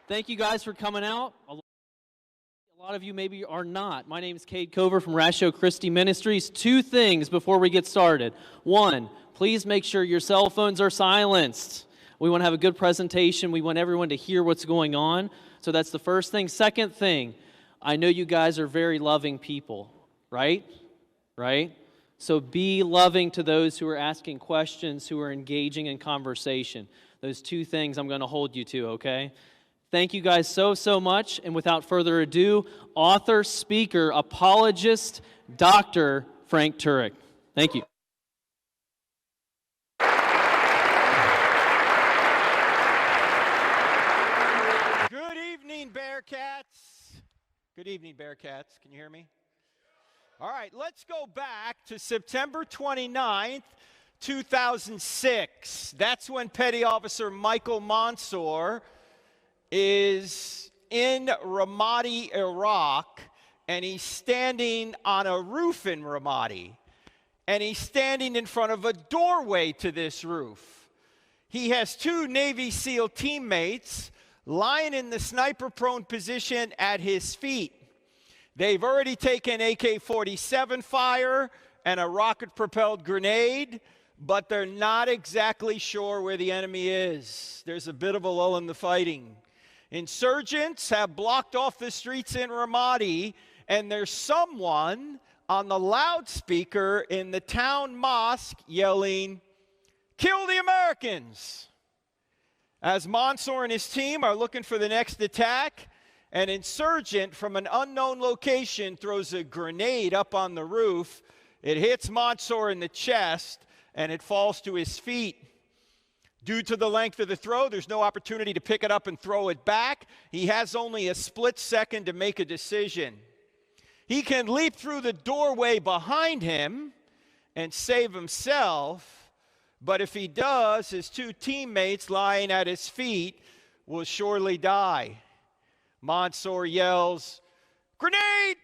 Thank you guys for coming out. A lot of you maybe are not. My name is 𝗧𝗜𝗠𝗘𝗡𝗦𝗧𝗦 from Ratio Christi Ministries. Two things before we get started. One, please make sure your cell phones are silenced. We want to have a good presentation. We want everyone to hear what's going on. So that's the first thing. Second thing, I know you guys are very loving people, right? Right? So be loving to those who are asking questions, who are engaging in conversation. Those two things I'm going to hold you to, okay? Thank you guys so much. And without further ado, author, speaker, apologist, Dr. Frank Turek. Thank you. Good evening, Bearcats. Good evening, Bearcats. Can you hear me? All right, let's go back to September 29th, 2006. That's when Petty Officer Michael Mansour is in Ramadi, Iraq, and he's standing on a roof in Ramadi. And he's standing in front of a doorway to this roof. He has two Navy SEAL teammates lying in the sniper-prone position at his feet. They've already taken AK-47 fire and a rocket-propelled grenade, but they're not exactly sure where the enemy is. There's a bit of a lull in the fighting. Insurgents have blocked off the streets in Ramadi, and there's someone on the loudspeaker in the town mosque yelling, "Kill the Americans!" As Mansour and his team are looking for the next attack, an insurgent from an unknown location throws a grenade up on the roof. It hits Mansour in the chest, and it falls to his feet. Due to the length of the throw, there's no opportunity to pick it up and throw it back. He has only a split second to make a decision. He can leap through the doorway behind him and save himself, but if he does, his two teammates lying at his feet will surely die. Mansour yells, "Grenade!"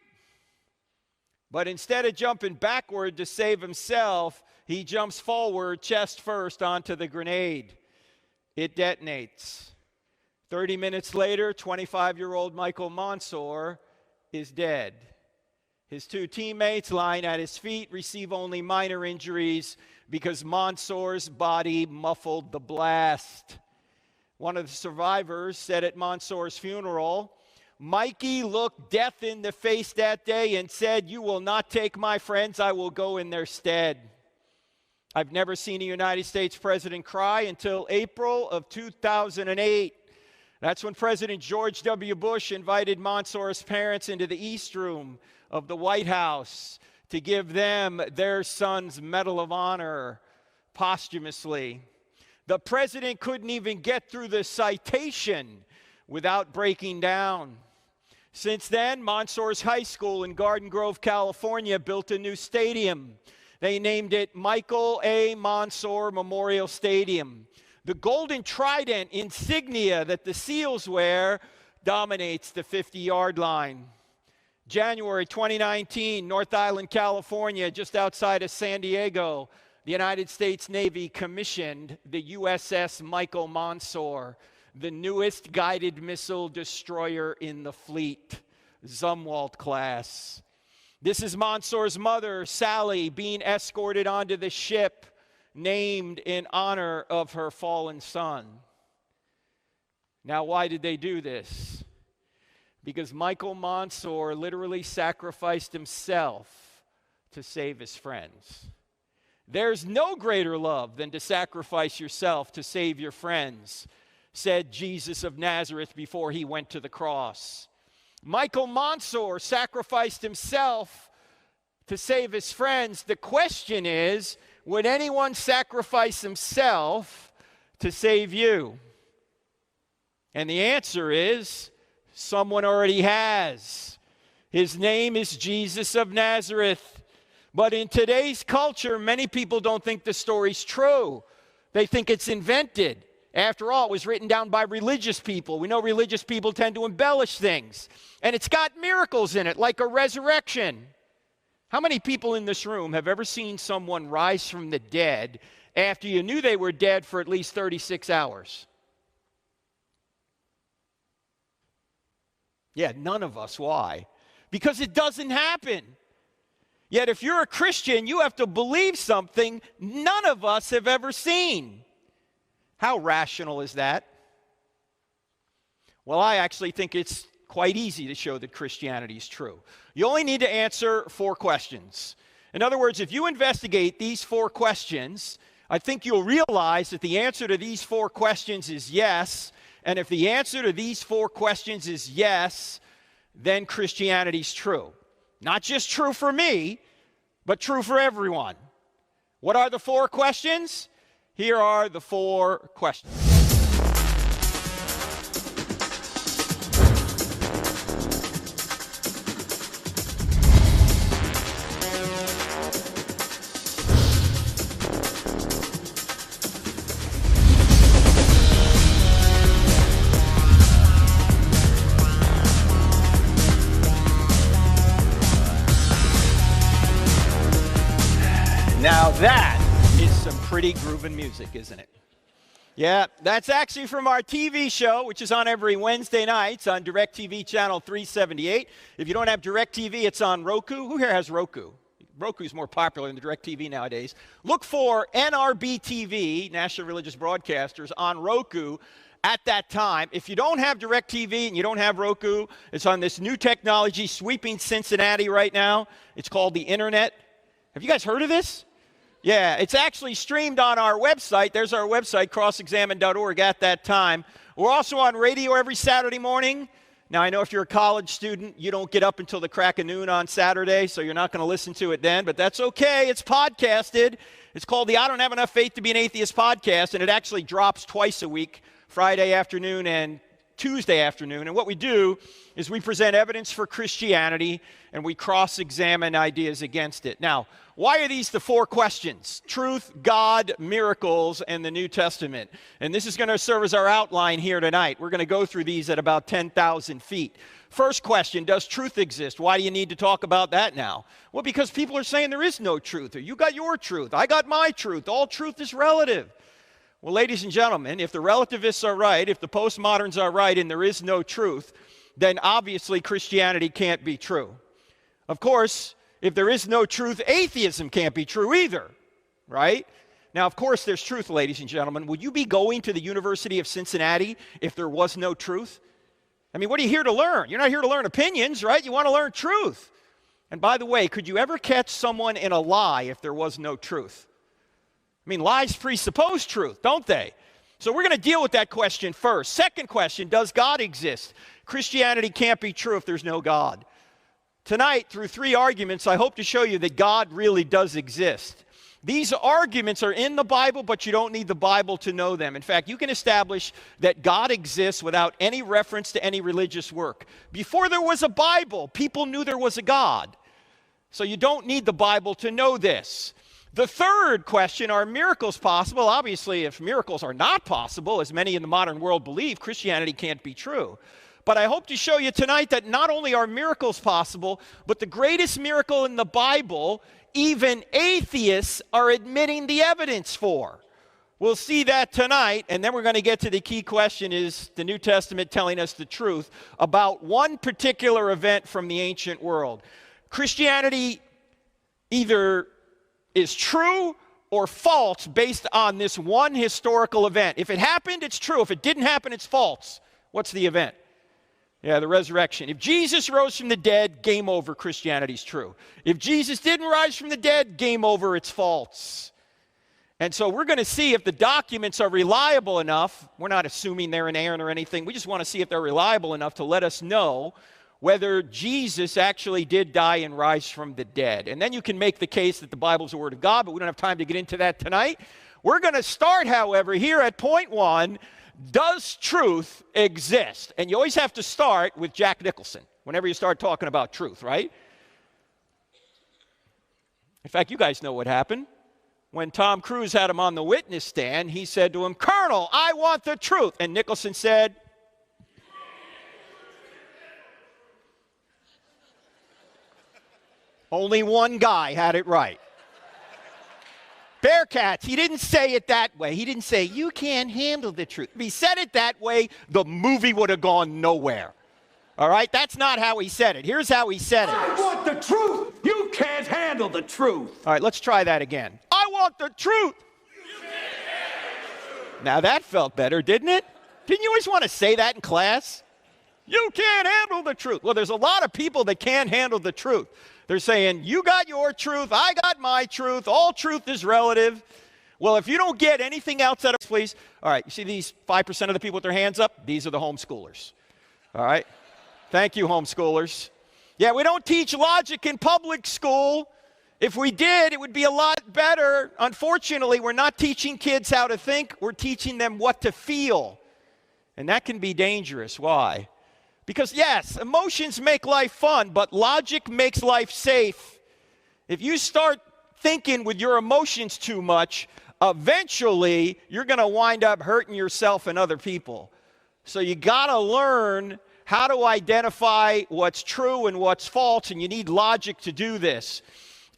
But instead of jumping backward to save himself, he jumps forward, chest first, onto the grenade. It detonates. 30 minutes later, 25-year-old Michael Mansour is dead. His two teammates lying at his feet receive only minor injuries because Mansour's body muffled the blast. One of the survivors said at Mansour's funeral, "Mikey looked death in the face that day and said, 'You will not take my friends, I will go in their stead.'" I've never seen a United States president cry until April of 2008. That's when President George W. Bush invited Mansour's parents into the East Room of the White House to give them their son's Medal of Honor posthumously. The president couldn't even get through the citation without breaking down. Since then, Mansour's high school in Garden Grove, California, built a new stadium. They named it Michael A. Mansour Memorial Stadium. The golden trident insignia that the SEALs wear dominates the 50-yard line. January 2019, North Island, California, just outside of San Diego, the United States Navy commissioned the USS Michael Mansour, the newest guided missile destroyer in the fleet, 𝗧𝗜𝗠𝗘𝗡𝗦𝗧𝗦 class. This is Mansour's mother, Sally, being escorted onto the ship named in honor of her fallen son. Now, why did they do this? Because Michael Mansour literally sacrificed himself to save his friends. There's no greater love than to sacrifice yourself to save your friends, said Jesus of Nazareth before he went to the cross. Michael Mansour sacrificed himself to save his friends. The question is, would anyone sacrifice himself to save you? And the answer is, someone already has. His name is Jesus of Nazareth. But in today's culture, many people don't think the story's true. They think it's invented. After all, it was written down by religious people. We know religious people tend to embellish things. And it's got miracles in it, like a resurrection. How many people in this room have ever seen someone rise from the dead after you knew they were dead for at least 36 hours? Yeah, none of us. Why? Because it doesn't happen. Yet if you're a Christian, you have to believe something none of us have ever seen. How rational is that? Well, I actually think it's quite easy to show that Christianity is true. You only need to answer 4 questions. In other words, if you investigate these 4 questions, I think you'll realize that the answer to these 4 questions is yes. And if the answer to these 4 questions is yes, then Christianity's true. Not just true for me, but true for everyone. What are the 4 questions? Here are the 4 questions. Now that is some pretty groovin' music, isn't it? Yeah, that's actually from our TV show, which is on every Wednesday nights on DirecTV channel 378. If you don't have DirecTV, it's on Roku. Who here has Roku? Roku's more popular than the DirecTV nowadays. Look for NRB TV, National Religious Broadcasters, on Roku at that time. If you don't have DirecTV and you don't have Roku, it's on this new technology sweeping Cincinnati right now. It's called the Internet. Have you guys heard of this? Yeah, it's actually streamed on our website. There's our website, crossexamine.org at that time. We're also on radio every Saturday morning. Now, I know if you're a college student, you don't get up until the crack of noon on Saturday, so you're not going to listen to it then, but that's okay. It's podcasted. It's called the I Don't Have Enough Faith to Be an Atheist podcast, and it actually drops twice a week, Friday afternoon and Tuesday afternoon. And what we do is we present evidence for Christianity, and we cross-examine ideas against it. Now, why are these the 4 questions? Truth, God, miracles, and the New Testament. And this is going to serve as our outline here tonight. We're going to go through these at about 10,000 feet. First question, does truth exist? Why do you need to talk about that now? Well, because people are saying there is no truth. Or you got your truth. I got my truth. All truth is relative. Well, ladies and gentlemen, if the relativists are right, if the postmoderns are right, and there is no truth, then obviously Christianity can't be true. Of course, if there is no truth, atheism can't be true either, right? Now, of course, there's truth, ladies and gentlemen. Would you be going to the University of Cincinnati if there was no truth? I mean, what are you here to learn? You're not here to learn opinions, right? You want to learn truth. And by the way, could you ever catch someone in a lie if there was no truth? I mean, lies presuppose truth, don't they? So we're going to deal with that question first. Second question, does God exist? Christianity can't be true if there's no God. Tonight, through 3 arguments, I hope to show you that God really does exist. These arguments are in the Bible, but you don't need the Bible to know them. In fact, you can establish that God exists without any reference to any religious work. Before there was a Bible, people knew there was a God. So you don't need the Bible to know this. The third question, are miracles possible? Obviously, if miracles are not possible, as many in the modern world believe, Christianity can't be true. But I hope to show you tonight that not only are miracles possible, but the greatest miracle in the Bible, even atheists are admitting the evidence for. We'll see that tonight, and then we're going to get to the key question, is the New Testament telling us the truth about one particular event from the ancient world? Christianity either is true or false based on this one historical event. If it happened, it's true. If it didn't happen, it's false. What's the event? Yeah, the resurrection. If Jesus rose from the dead, game over, Christianity's true. If Jesus didn't rise from the dead, game over, it's false. And so we're going to see if the documents are reliable enough. We're not assuming they're inerrant or anything. We just want to see if they're reliable enough to let us know whether Jesus actually did die and rise from the dead. And then you can make the case that the Bible's the Word of God, but we don't have time to get into that tonight. We're going to start, however, here at point 1. Does truth exist? And you always have to start with Jack Nicholson whenever you start talking about truth, right? In fact, you guys know what happened. When Tom Cruise had him on the witness stand, he said to him, "Colonel, I want the truth." And Nicholson said, only one guy had it right. Bearcats, he didn't say it that way. He didn't say, "You can't handle the truth." If he said it that way, the movie would have gone nowhere. All right? That's not how he said it. Here's how he said it. I want the truth. You can't handle the truth. All right, let's try that again. I want the truth. You can't handle the truth. Now that felt better, didn't it? Didn't you always want to say that in class? You can't handle the truth. Well, there's a lot of people that can't handle the truth. They're saying, you got your truth, I got my truth, all truth is relative. Well, if you don't get anything else out of this, please. All right, you see these 5% of the people with their hands up? These are the homeschoolers. All right? Thank you, homeschoolers. Yeah, we don't teach logic in public school. If we did, it would be a lot better. Unfortunately, we're not teaching kids how to think. We're teaching them what to feel. And that can be dangerous. Why? Because, yes, emotions make life fun, but logic makes life safe. If you start thinking with your emotions too much, eventually you're going to wind up hurting yourself and other people. So you got to learn how to identify what's true and what's false, and you need logic to do this.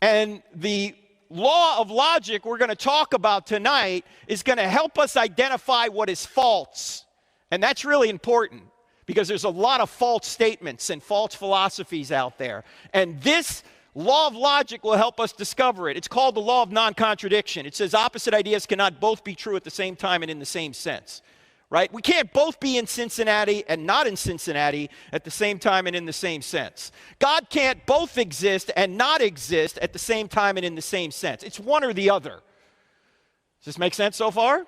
And the law of logic we're going to talk about tonight is going to help us identify what is false. And that's really important, because there's a lot of false statements and false philosophies out there. And this law of logic will help us discover it. It's called the law of non-contradiction. It says opposite ideas cannot both be true at the same time and in the same sense. Right? We can't both be in Cincinnati and not in Cincinnati at the same time and in the same sense. God can't both exist and not exist at the same time and in the same sense. It's one or the other. Does this make sense so far?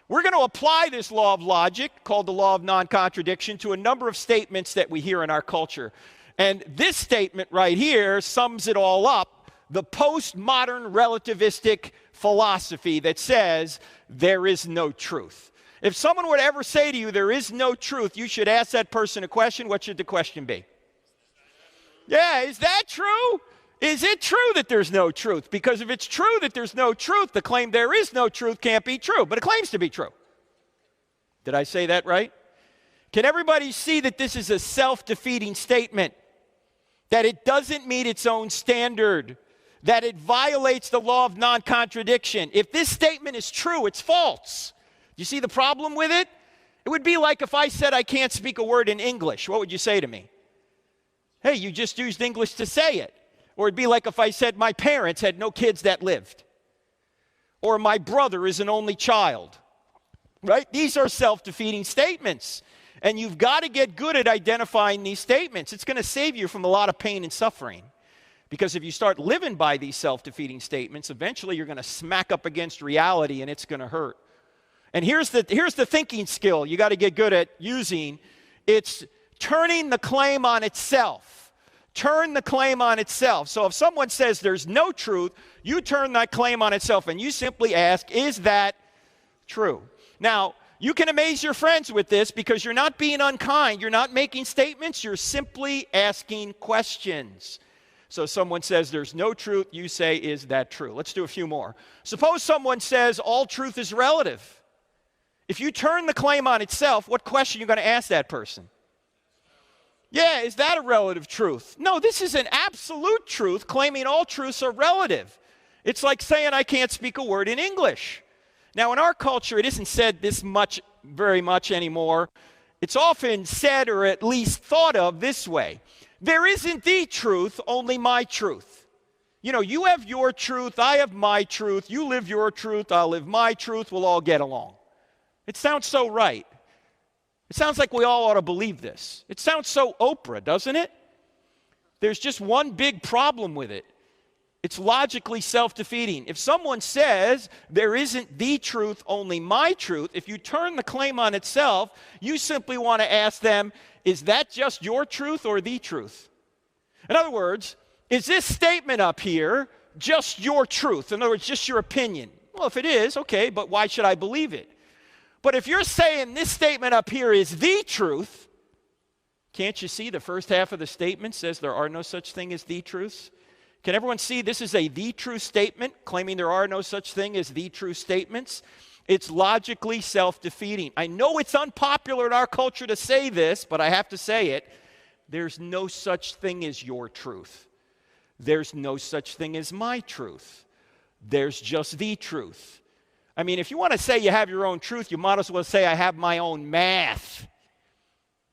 We're going to apply this law of logic, called the law of non-contradiction, to a number of statements that we hear in our culture. And this statement right here sums it all up, the postmodern relativistic philosophy that says there is no truth. If someone would ever say to you there is no truth, you should ask that person a question. What should the question be? Yeah, is that true? Is it true that there's no truth? Because if it's true that there's no truth, the claim there is no truth can't be true, but it claims to be true. Did I say that right? Can everybody see that this is a self-defeating statement? That it doesn't meet its own standard? That it violates the law of non-contradiction? If this statement is true, it's false. You see the problem with it? It would be like if I said I can't speak a word in English. What would you say to me? Hey, you just used English to say it. Or it'd be like if I said my parents had no kids that lived. Or my brother is an only child. Right? These are self-defeating statements. And you've got to get good at identifying these statements. It's going to save you from a lot of pain and suffering. Because if you start living by these self-defeating statements, eventually you're going to smack up against reality and it's going to hurt. And here's the thinking skill you got to get good at using. It's turning the claim on itself. Turn the claim on itself. So if someone says there's no truth, you turn that claim on itself and you simply ask, is that true? Now, you can amaze your friends with this because you're not being unkind. You're not making statements. You're simply asking questions. So someone says there's no truth. You say, is that true? Let's do a few more. Suppose someone says all truth is relative. If you turn the claim on itself, what question are you going to ask that person? Yeah, is that a relative truth? No, this is an absolute truth, claiming all truths are relative. It's like saying I can't speak a word in English. Now, in our culture, it isn't said very much anymore. It's often said, or at least thought of, this way. There isn't the truth, only my truth. You know, you have your truth, I have my truth, you live your truth, I'll live my truth, we'll all get along. It sounds so right. It sounds like we all ought to believe this. It sounds so Oprah, doesn't it? There's just one big problem with it. It's logically self-defeating. If someone says there isn't the truth, only my truth, if you turn the claim on itself, you simply want to ask them, is that just your truth or the truth? In other words, is this statement up here just your truth? In other words, just your opinion? Well, if it is, okay, but why should I believe it? But if you're saying this statement up here is the truth, can't you see the first half of the statement says there are no such thing as the truths? Can everyone see this is a the truth statement, claiming there are no such thing as the true statements? It's logically self-defeating. I know it's unpopular in our culture to say this, but I have to say it. There's no such thing as your truth. There's no such thing as my truth. There's just the truth. I mean, if you want to say you have your own truth, you might as well say I have my own math.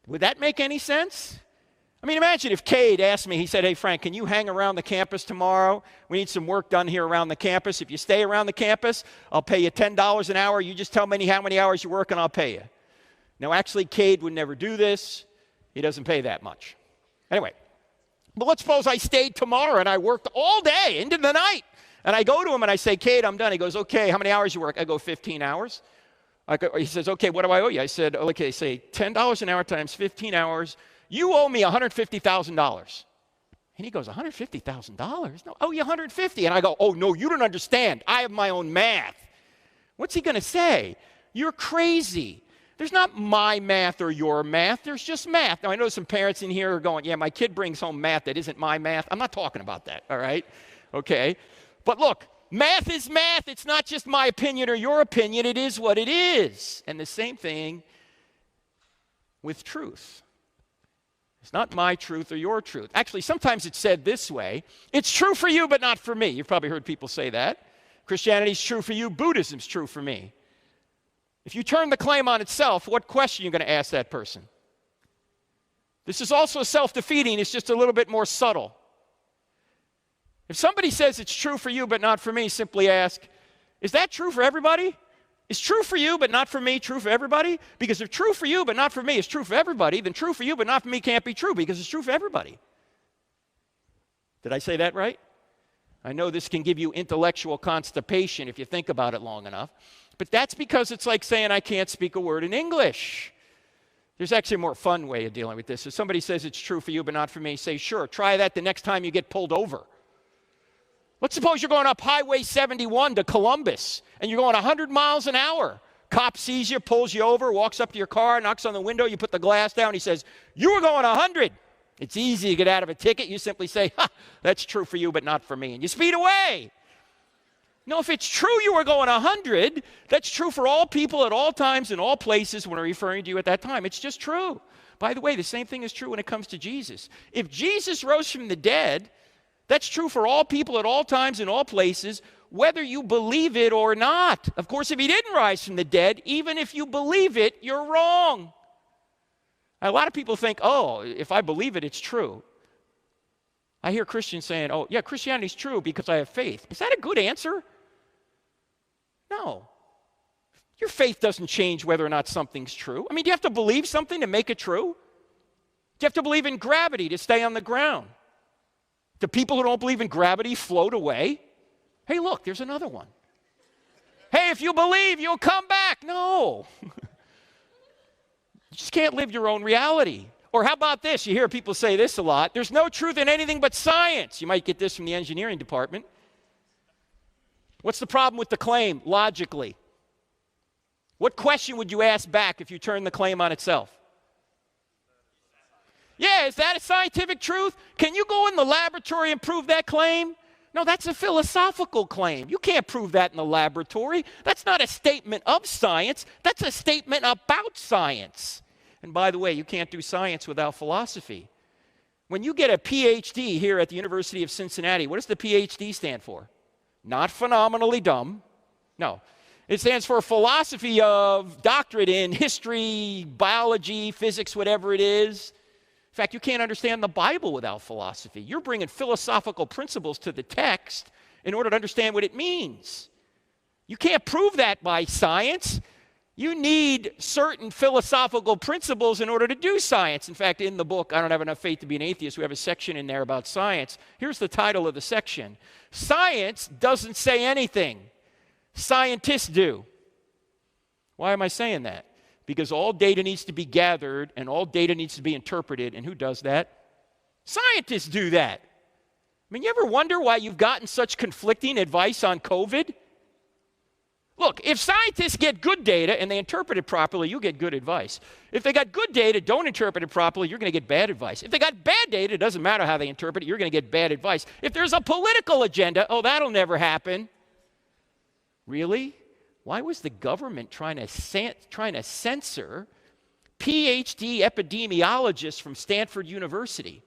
Would that make any sense? I mean, imagine if Cade asked me, he said, hey, Frank, can you hang around the campus tomorrow? We need some work done here around the campus. If you stay around the campus, I'll pay you $10 an hour. You just tell me how many hours you work and I'll pay you. Now, actually, Cade would never do this. He doesn't pay that much. Anyway, but let's suppose I stayed tomorrow and I worked all day into the night. And I go to him and I say, Cade, I'm done. He goes, okay, how many hours you work? I go, 15 hours. He says, okay, what do I owe you? I said, okay, say $10 an hour times 15 hours. You owe me $150,000. And he goes, $150,000? No, I owe you $150,000. And I go, oh, no, you don't understand. I have my own math. What's he going to say? You're crazy. There's not my math or your math. There's just math. Now, I know some parents in here are going, yeah, my kid brings home math that isn't my math. I'm not talking about that, all right? Okay. But look, math is math. It's not just my opinion or your opinion. It is what it is. And the same thing with truth. It's not my truth or your truth. Actually, sometimes it's said this way. It's true for you, but not for me. You've probably heard people say that. Christianity's true for you. Buddhism's true for me. If you turn the claim on itself, what question are you going to ask that person? This is also self-defeating. It's just a little bit more subtle. If somebody says it's true for you, but not for me, simply ask, is that true for everybody? Is true for you, but not for me, true for everybody? Because if true for you, but not for me, is true for everybody, then true for you, but not for me can't be true because it's true for everybody. Did I say that right? I know this can give you intellectual constipation if you think about it long enough, but that's because it's like saying I can't speak a word in English. There's actually a more fun way of dealing with this. If somebody says it's true for you, but not for me, say, sure, try that the next time you get pulled over. Let's suppose you're going up Highway 71 to Columbus, and you're going 100 miles an hour. Cop sees you, pulls you over, walks up to your car, knocks on the window, you put the glass down, he says, you were going 100. It's easy to get out of a ticket. You simply say, ha, that's true for you, but not for me, and you speed away. No, if it's true you were going 100, that's true for all people at all times in all places when I'm referring to you at that time. It's just true. By the way, the same thing is true when it comes to Jesus. If Jesus rose from the dead, that's true for all people at all times in all places, whether you believe it or not. Of course, if he didn't rise from the dead, even if you believe it, you're wrong. A lot of people think, oh, if I believe it, it's true. I hear Christians saying, oh, yeah, Christianity's true because I have faith. Is that a good answer? No. Your faith doesn't change whether or not something's true. I mean, do you have to believe something to make it true? Do you have to believe in gravity to stay on the ground? Do people who don't believe in gravity float away? Hey, look, there's another one. Hey, if you believe, you'll come back. No. You just can't live your own reality. Or how about this? You hear people say this a lot. There's no truth in anything but science. You might get this from the engineering department. What's the problem with the claim, logically? What question would you ask back if you turn the claim on itself? Yeah, is that a scientific truth? Can you go in the laboratory and prove that claim? No, that's a philosophical claim. You can't prove that in the laboratory. That's not a statement of science. That's a statement about science. And by the way, you can't do science without philosophy. When you get a PhD here at the University of Cincinnati, what does the PhD stand for? Not phenomenally dumb. No. It stands for philosophy of doctorate in history, biology, physics, whatever it is. In fact, you can't understand the Bible without philosophy. You're bringing philosophical principles to the text in order to understand what it means. You can't prove that by science. You need certain philosophical principles in order to do science. In fact, in the book, I Don't Have Enough Faith to Be an Atheist, we have a section in there about science. Here's the title of the section. Science doesn't say anything. Scientists do. Why am I saying that? Because all data needs to be gathered and all data needs to be interpreted. And who does that? Scientists do that. I mean, you ever wonder why you've gotten such conflicting advice on COVID? Look, if scientists get good data and they interpret it properly, you get good advice. If they got good data, don't interpret it properly, you're going to get bad advice. If they got bad data, it doesn't matter how they interpret it, you're going to get bad advice. If there's a political agenda, oh, that'll never happen. Really? Why was the government trying to censor PhD epidemiologists from Stanford University?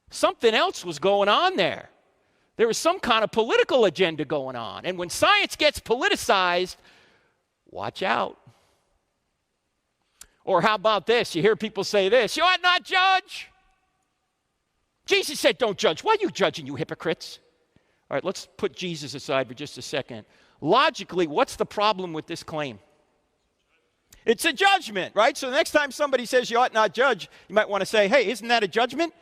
Something else was going on there. There was some kind of political agenda going on. And when science gets politicized, watch out. Or how about this? You hear people say this, you ought not judge. Jesus said don't judge. Why are you judging, you hypocrites? All right, let's put Jesus aside for just a second. Logically, what's the problem with this claim? It's a judgment, right? So the next time somebody says you ought not judge, you might want to say, hey, isn't that a judgment?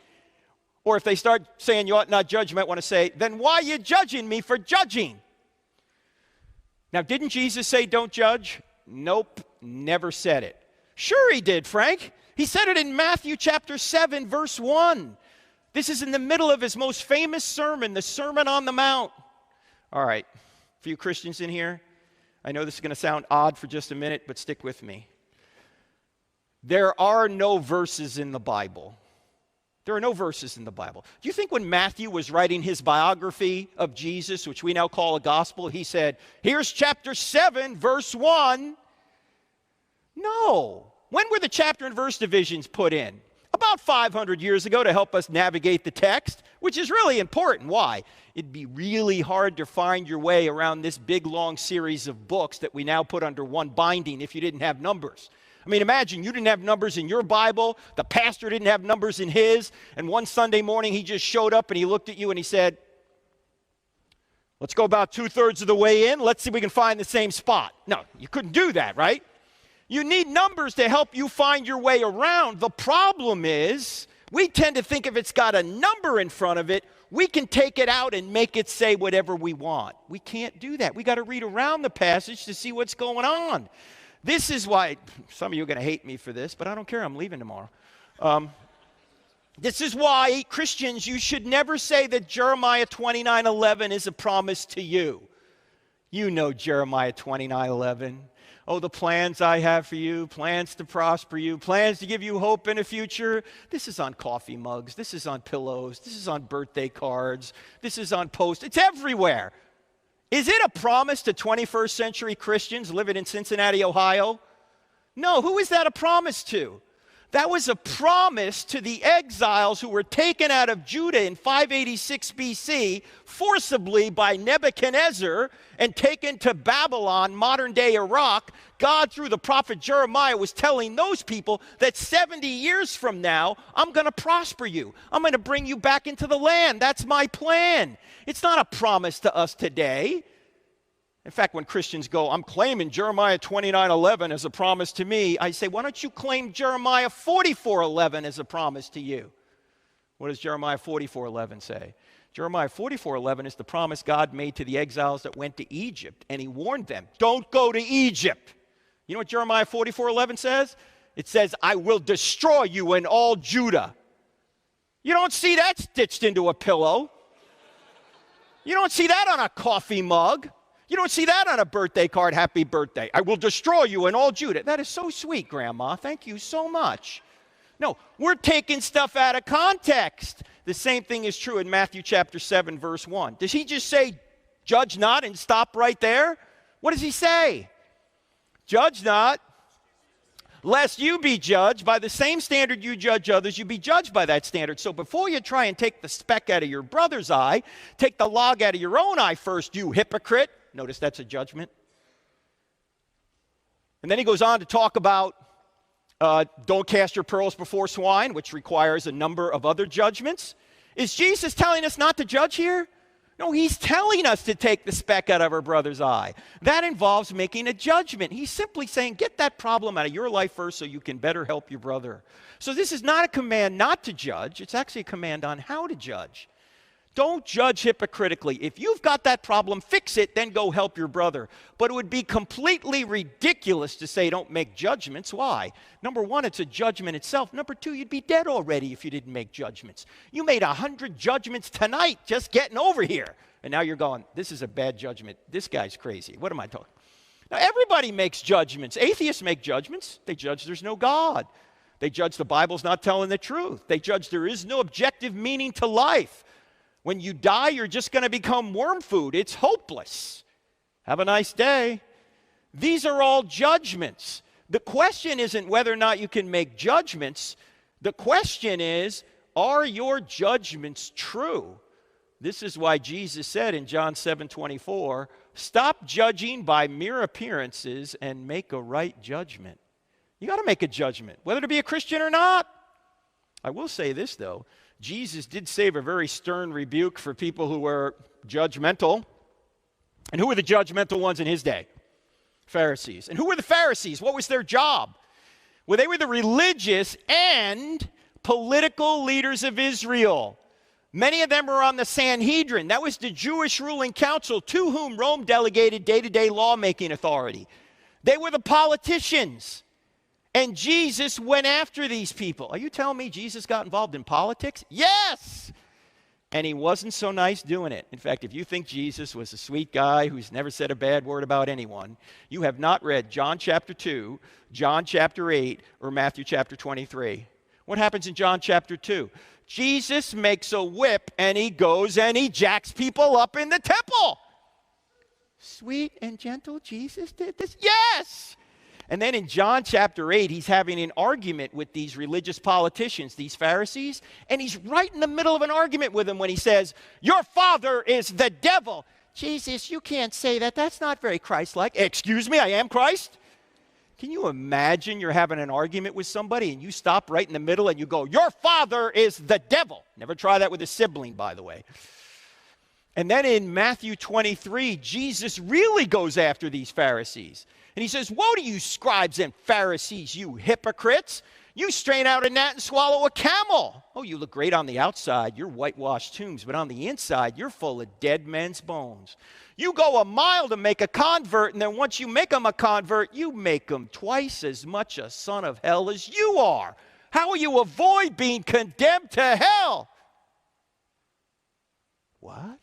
Or if they start saying you ought not judge, you might want to say, then why are you judging me for judging? Now, didn't Jesus say don't judge? Nope, never said it. Sure he did, Frank. He said it in Matthew chapter 7, verse 1. This is in the middle of his most famous sermon, the Sermon on the Mount. All right, a few Christians in here. I know this is going to sound odd for just a minute, but stick with me. There are no verses in the Bible. There are no verses in the Bible. Do you think when Matthew was writing his biography of Jesus, which we now call a gospel, he said, here's chapter 7, verse 1? No. When were the chapter and verse divisions put in? About 500 years ago to help us navigate the text, which is really important. Why? It'd be really hard to find your way around this big, long series of books that we now put under one binding if you didn't have numbers. I mean, imagine you didn't have numbers in your Bible, the pastor didn't have numbers in his, and one Sunday morning he just showed up and he looked at you and he said, let's go about 2/3 of the way in, let's see if we can find the same spot. No, you couldn't do that, right? You need numbers to help you find your way around. The problem is, we tend to think if it's got a number in front of it, we can take it out and make it say whatever we want. We can't do that. We got to read around the passage to see what's going on. This is why, some of you are going to hate me for this, but I don't care, I'm leaving tomorrow. This is why, Christians, you should never say that Jeremiah 29:11 is a promise to you. You know Jeremiah 29:11. Oh, the plans I have for you, plans to prosper you, plans to give you hope in the future. This is on coffee mugs. This is on pillows. This is on birthday cards. This is on posts. It's everywhere. Is it a promise to 21st century Christians living in Cincinnati, Ohio? No. Who is that a promise to? That was a promise to the exiles who were taken out of Judah in 586 BC forcibly by Nebuchadnezzar and taken to Babylon, modern-day Iraq. God, through the prophet Jeremiah, was telling those people that 70 years from now, I'm going to prosper you. I'm going to bring you back into the land. That's my plan. It's not a promise to us today. In fact, when Christians go, I'm claiming Jeremiah 29:11 as a promise to me, I say, why don't you claim Jeremiah 44:11 as a promise to you? What does Jeremiah 44:11 say? Jeremiah 44:11 is the promise God made to the exiles that went to Egypt, and he warned them, don't go to Egypt. You know what Jeremiah 44:11 says? It says, I will destroy you and all Judah. You don't see that stitched into a pillow. You don't see that on a coffee mug. You don't see that on a birthday card, happy birthday. I will destroy you and all Judah. That is so sweet, Grandma. Thank you so much. No, we're taking stuff out of context. The same thing is true in Matthew chapter 7, verse 1. Does he just say, judge not, and stop right there? What does he say? Judge not, lest you be judged. By the same standard you judge others, you be judged by that standard. So before you try and take the speck out of your brother's eye, take the log out of your own eye first, you hypocrite. Notice that's a judgment. And then he goes on to talk about don't cast your pearls before swine, which requires a number of other judgments. Is Jesus telling us not to judge here? No, he's telling us to take the speck out of our brother's eye. That involves making a judgment. He's simply saying, get that problem out of your life first so you can better help your brother. So this is not a command not to judge. It's actually a command on how to judge. Don't judge hypocritically. If you've got that problem, fix it, then go help your brother. But it would be completely ridiculous to say don't make judgments. Why? Number one, it's a judgment itself. Number two, you'd be dead already if you didn't make judgments. You made 100 judgments tonight just getting over here. And now you're going, this is a bad judgment. This guy's crazy. What am I talking? Now, everybody makes judgments. Atheists make judgments. They judge there's no God. They judge the Bible's not telling the truth. They judge there is no objective meaning to life. When you die, you're just going to become worm food. It's hopeless. Have a nice day. These are all judgments. The question isn't whether or not you can make judgments. The question is, are your judgments true? This is why Jesus said in John 7:24, stop judging by mere appearances and make a right judgment. You got to make a judgment, whether to be a Christian or not. I will say this, though. Jesus did save a very stern rebuke for people who were judgmental. And who were the judgmental ones in his day? Pharisees. And who were the Pharisees? What was their job? Well, they were the religious and political leaders of Israel. Many of them were on the Sanhedrin. That was the Jewish ruling council to whom Rome delegated day-to-day lawmaking authority. They were the politicians. And Jesus went after these people. Are you telling me Jesus got involved in politics? Yes! And he wasn't so nice doing it. In fact, if you think Jesus was a sweet guy who's never said a bad word about anyone, you have not read John chapter 2, John chapter 8, or Matthew chapter 23. What happens in John chapter 2? Jesus makes a whip and he goes and he jacks people up in the temple. Sweet and gentle Jesus did this? Yes! And then in John chapter 8, he's having an argument with these religious politicians, these Pharisees, and he's right in the middle of an argument with them when he says, your father is the devil. Jesus, you can't say that. That's not very Christ-like. Excuse me, I am Christ? Can you imagine you're having an argument with somebody and you stop right in the middle and you go, your father is the devil. Never try that with a sibling, by the way. And then in Matthew 23, Jesus really goes after these Pharisees. And he says, woe to you, scribes and Pharisees, you hypocrites. You strain out a gnat and swallow a camel. Oh, you look great on the outside. You're whitewashed tombs. But on the inside, you're full of dead men's bones. You go a mile to make a convert, and then once you make them a convert, you make them twice as much a son of hell as you are. How will you avoid being condemned to hell? What?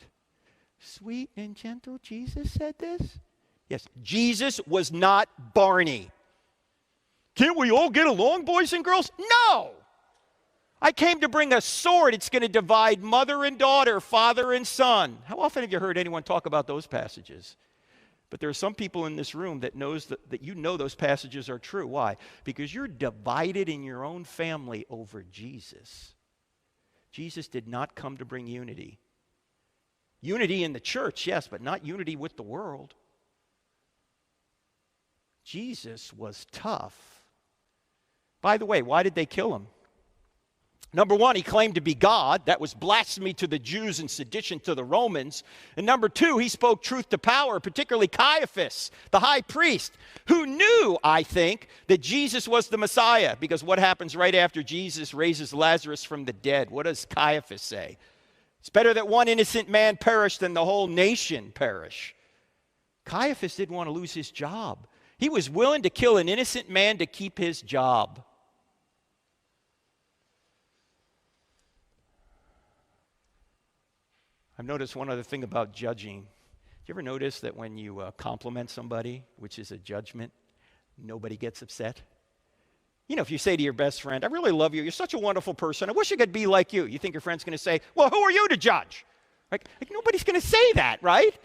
Sweet and gentle Jesus said this? Yes, Jesus was not Barney. Can't we all get along, boys and girls? No! I came to bring a sword. It's going to divide mother and daughter, father and son. How often have you heard anyone talk about those passages? But there are some people in this room that knows that you know those passages are true. Why? Because you're divided in your own family over Jesus. Jesus did not come to bring unity. Unity in the church, yes, but not unity with the world. Jesus was tough. By the way, why did they kill him? Number one, he claimed to be God. That was blasphemy to the Jews and sedition to the Romans. And number two, he spoke truth to power, particularly Caiaphas, the high priest, who knew, I think, that Jesus was the Messiah. Because what happens right after Jesus raises Lazarus from the dead? What does Caiaphas say? It's better that one innocent man perish than the whole nation perish. Caiaphas didn't want to lose his job. He was willing to kill an innocent man to keep his job. I've noticed one other thing about judging. Do you ever notice that when you compliment somebody, which is a judgment, nobody gets upset? You know, if you say to your best friend, I really love you, you're such a wonderful person, I wish I could be like you. You think your friend's going to say, well, who are you to judge? Like nobody's going to say that, right?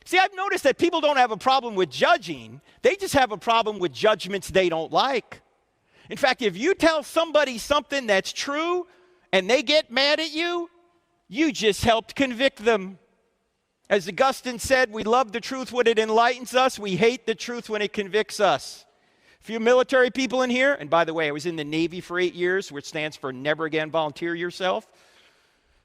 See, I've noticed that people don't have a problem with judging. They just have a problem with judgments they don't like. In fact, if you tell somebody something that's true and they get mad at you, you just helped convict them. As Augustine said, we love the truth when it enlightens us. We hate the truth when it convicts us. A few military people in here, and by the way, I was in the Navy for 8 years, which stands for never again volunteer yourself.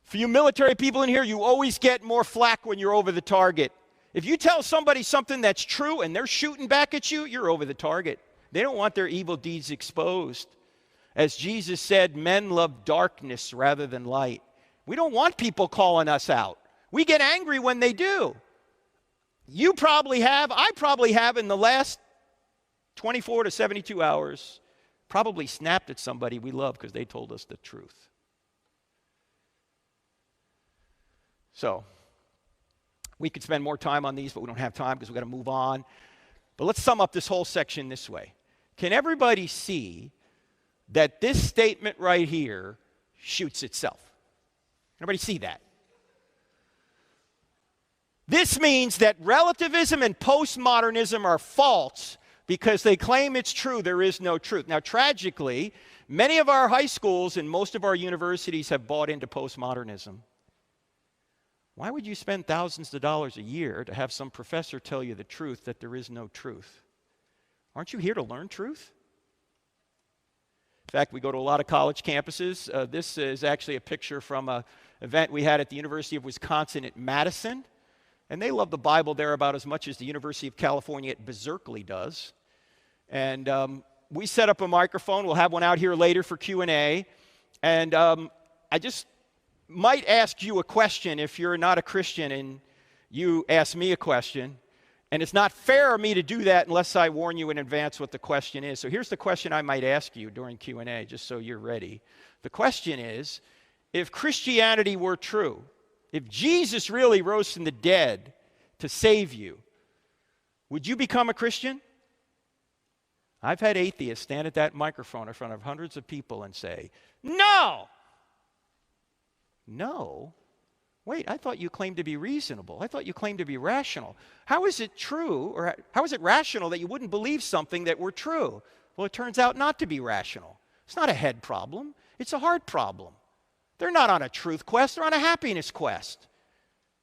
For you military people in here, you always get more flack when you're over the target. If you tell somebody something that's true and they're shooting back at you, you're over the target. They don't want their evil deeds exposed. As Jesus said, men love darkness rather than light. We don't want people calling us out. We get angry when they do. You probably have, I probably have in the last 24 to 72 hours, probably snapped at somebody we love because they told us the truth. So, we could spend more time on these, but we don't have time because we've got to move on. But let's sum up this whole section this way. Can everybody see that this statement right here shoots itself? Everybody see that? This means that relativism and postmodernism are false because they claim it's true, there is no truth. Now, tragically, many of our high schools and most of our universities have bought into postmodernism. Why would you spend thousands of dollars a year to have some professor tell you the truth that there is no truth? Aren't you here to learn truth? In fact, we go to a lot of college campuses. This is actually a picture from an event we had at the University of Wisconsin at Madison. And they love the Bible there about as much as the University of California at Berkeley does. And we set up a microphone. We'll have one out here later for Q&A. And I just might ask you a question if you're not a Christian and you ask me a question. And it's not fair of me to do that unless I warn you in advance what the question is. So here's the question I might ask you during Q&A, just so you're ready. The question is, if Christianity were true, if Jesus really rose from the dead to save you, would you become a Christian? I've had atheists stand at that microphone in front of hundreds of people and say, no! No? Wait, I thought you claimed to be reasonable. I thought you claimed to be rational. How is it true, or how is it rational that you wouldn't believe something that were true? Well, it turns out not to be rational. It's not a head problem. It's a heart problem. They're not on a truth quest. They're on a happiness quest.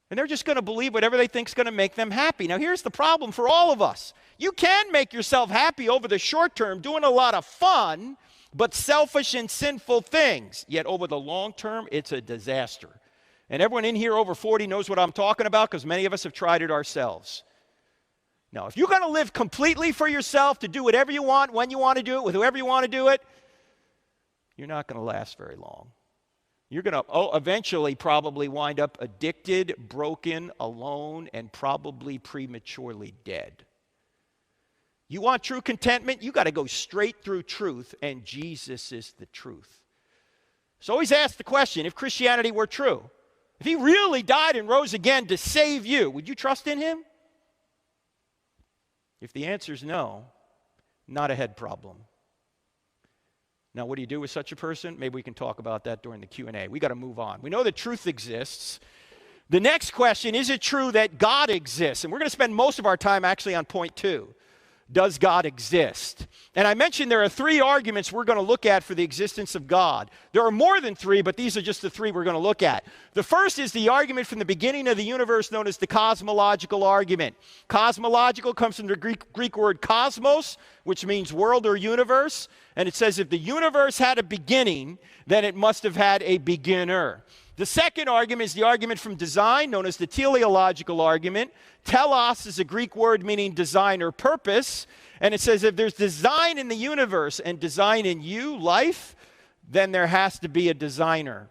And they're just going to believe whatever they think is going to make them happy. Now, here's the problem for all of us. You can make yourself happy over the short term doing a lot of fun, but selfish and sinful things. Yet over the long term, it's a disaster. And everyone in here over 40 knows what I'm talking about because many of us have tried it ourselves. Now, if you're going to live completely for yourself, to do whatever you want, when you want to do it, with whoever you want to do it, you're not going to last very long. You're going to eventually probably wind up addicted, broken, alone, and probably prematurely dead. You want true contentment? You got to go straight through truth, and Jesus is the truth. So always ask the question, if Christianity were true, if he really died and rose again to save you, would you trust in him? If the answer is no, not a head problem. Now, what do you do with such a person? Maybe we can talk about that during the Q&A. We got to move on. We know that truth exists. The next question, is it true that God exists? And we're going to spend most of our time actually on point 2. Does God exist? And I mentioned there are 3 arguments we're going to look at for the existence of God. There are more than 3, but these are just the 3 we're going to look at. The first is the argument from the beginning of the universe known as the cosmological argument. Cosmological comes from the Greek word cosmos, which means world or universe. And it says if the universe had a beginning, then it must have had a beginner. The second argument is the argument from design, known as the teleological argument. Telos is a Greek word meaning design or purpose. And it says if there's design in the universe and design in you, life, then there has to be a designer.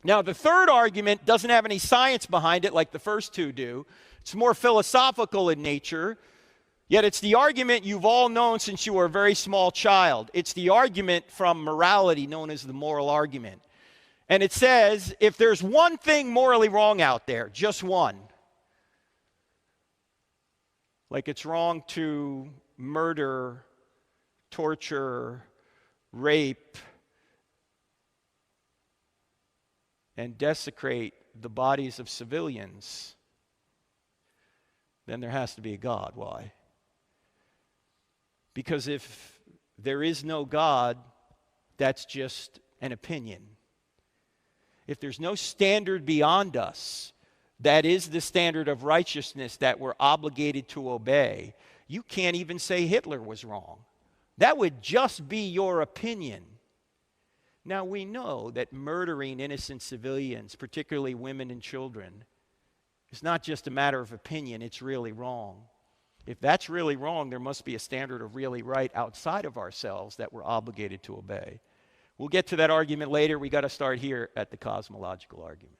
Now, the third argument doesn't have any science behind it like the first 2 do. It's more philosophical in nature. Yet it's the argument you've all known since you were a very small child. It's the argument from morality known as the moral argument. And it says, if there's one thing morally wrong out there, just one, like it's wrong to murder, torture, rape, and desecrate the bodies of civilians, then there has to be a God. Why? Because if there is no God, that's just an opinion. If there's no standard beyond us, that is the standard of righteousness that we're obligated to obey, you can't even say Hitler was wrong. That would just be your opinion. Now, we know that murdering innocent civilians, particularly women and children, is not just a matter of opinion, it's really wrong. If that's really wrong, there must be a standard of really right outside of ourselves that we're obligated to obey. We'll get to that argument later. We got to start here at the cosmological argument.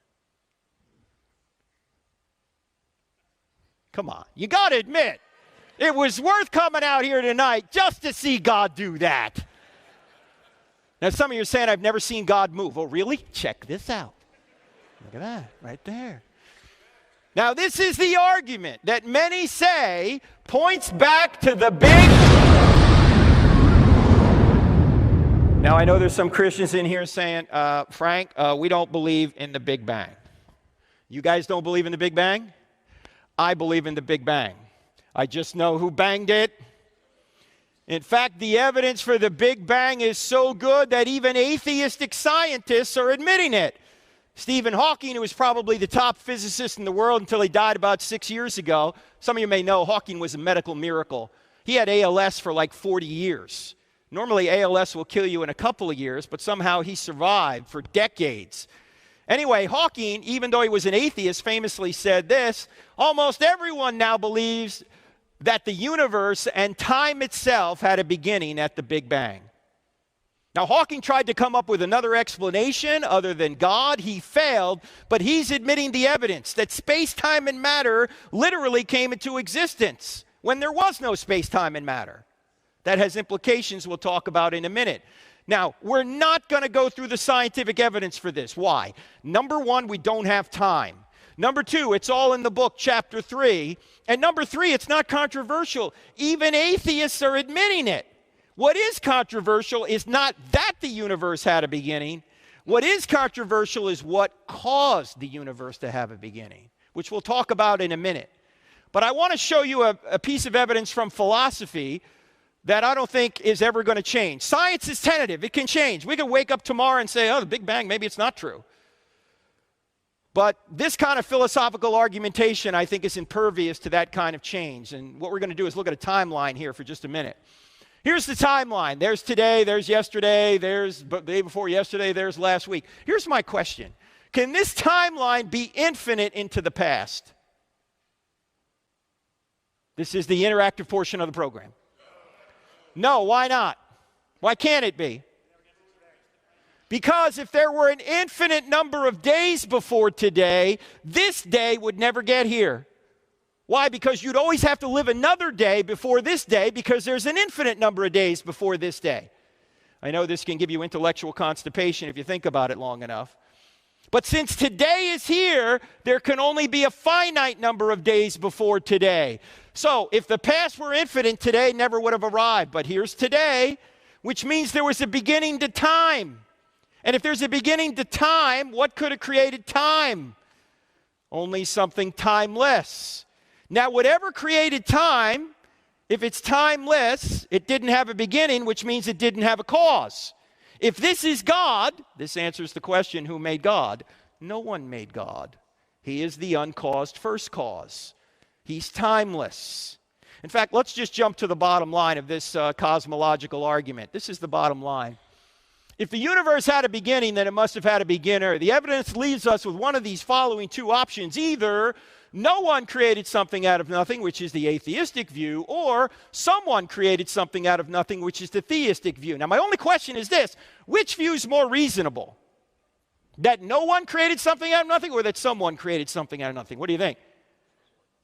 Come on, you got to admit, it was worth coming out here tonight just to see God do that. Now, some of you are saying, I've never seen God move. Oh, really? Check this out. Look at that, right there. Now, this is the argument that many say points back to the big... Now, I know there's some Christians in here saying, Frank, we don't believe in the Big Bang. You guys don't believe in the Big Bang? I believe in the Big Bang. I just know who banged it. In fact, the evidence for the Big Bang is so good that even atheistic scientists are admitting it. Stephen Hawking, who was probably the top physicist in the world until he died about 6 years ago. Some of you may know Hawking was a medical miracle. He had ALS for like 40 years. Normally, ALS will kill you in a couple of years, but somehow he survived for decades. Anyway, Hawking, even though he was an atheist, famously said this: almost everyone now believes that the universe and time itself had a beginning at the Big Bang. Now, Hawking tried to come up with another explanation other than God. He failed, but he's admitting the evidence that space-time and matter literally came into existence when there was no space-time and matter. That has implications we'll talk about in a minute. Now, we're not going to go through the scientific evidence for this. Why? Number one, we don't have time. Number two, it's all in the book, chapter 3. And number three, it's not controversial. Even atheists are admitting it. What is controversial is not that the universe had a beginning. What is controversial is what caused the universe to have a beginning, which we'll talk about in a minute. But I want to show you a piece of evidence from philosophy that I don't think is ever going to change. Science is tentative. It can change. We can wake up tomorrow and say, oh, the Big Bang, maybe it's not true. But this kind of philosophical argumentation, I think, is impervious to that kind of change. And what we're going to do is look at a timeline here for just a minute. Here's the timeline. There's today, there's yesterday, there's the day before yesterday, there's last week. Here's my question. Can this timeline be infinite into the past? This is the interactive portion of the program. No, why not? Why can't it be? Because if there were an infinite number of days before today, this day would never get here. Why? Because you'd always have to live another day before this day, because there's an infinite number of days before this day. I know this can give you intellectual constipation if you think about it long enough. But since today is here, there can only be a finite number of days before today. So if the past were infinite, today never would have arrived. But here's today, which means there was a beginning to time. And if there's a beginning to time, what could have created time? Only something timeless. Now, whatever created time, if it's timeless, it didn't have a beginning, which means it didn't have a cause. If this is God, this answers the question, who made God? No one made God. He is the uncaused first cause. He's timeless. In fact, let's just jump to the bottom line of this cosmological argument. This is the bottom line. If the universe had a beginning, then it must have had a beginner. The evidence leaves us with one of these following two options. Either no one created something out of nothing, which is the atheistic view, or someone created something out of nothing, which is the theistic view. Now, my only question is this: which view is more reasonable? That no one created something out of nothing, or that someone created something out of nothing? What do you think?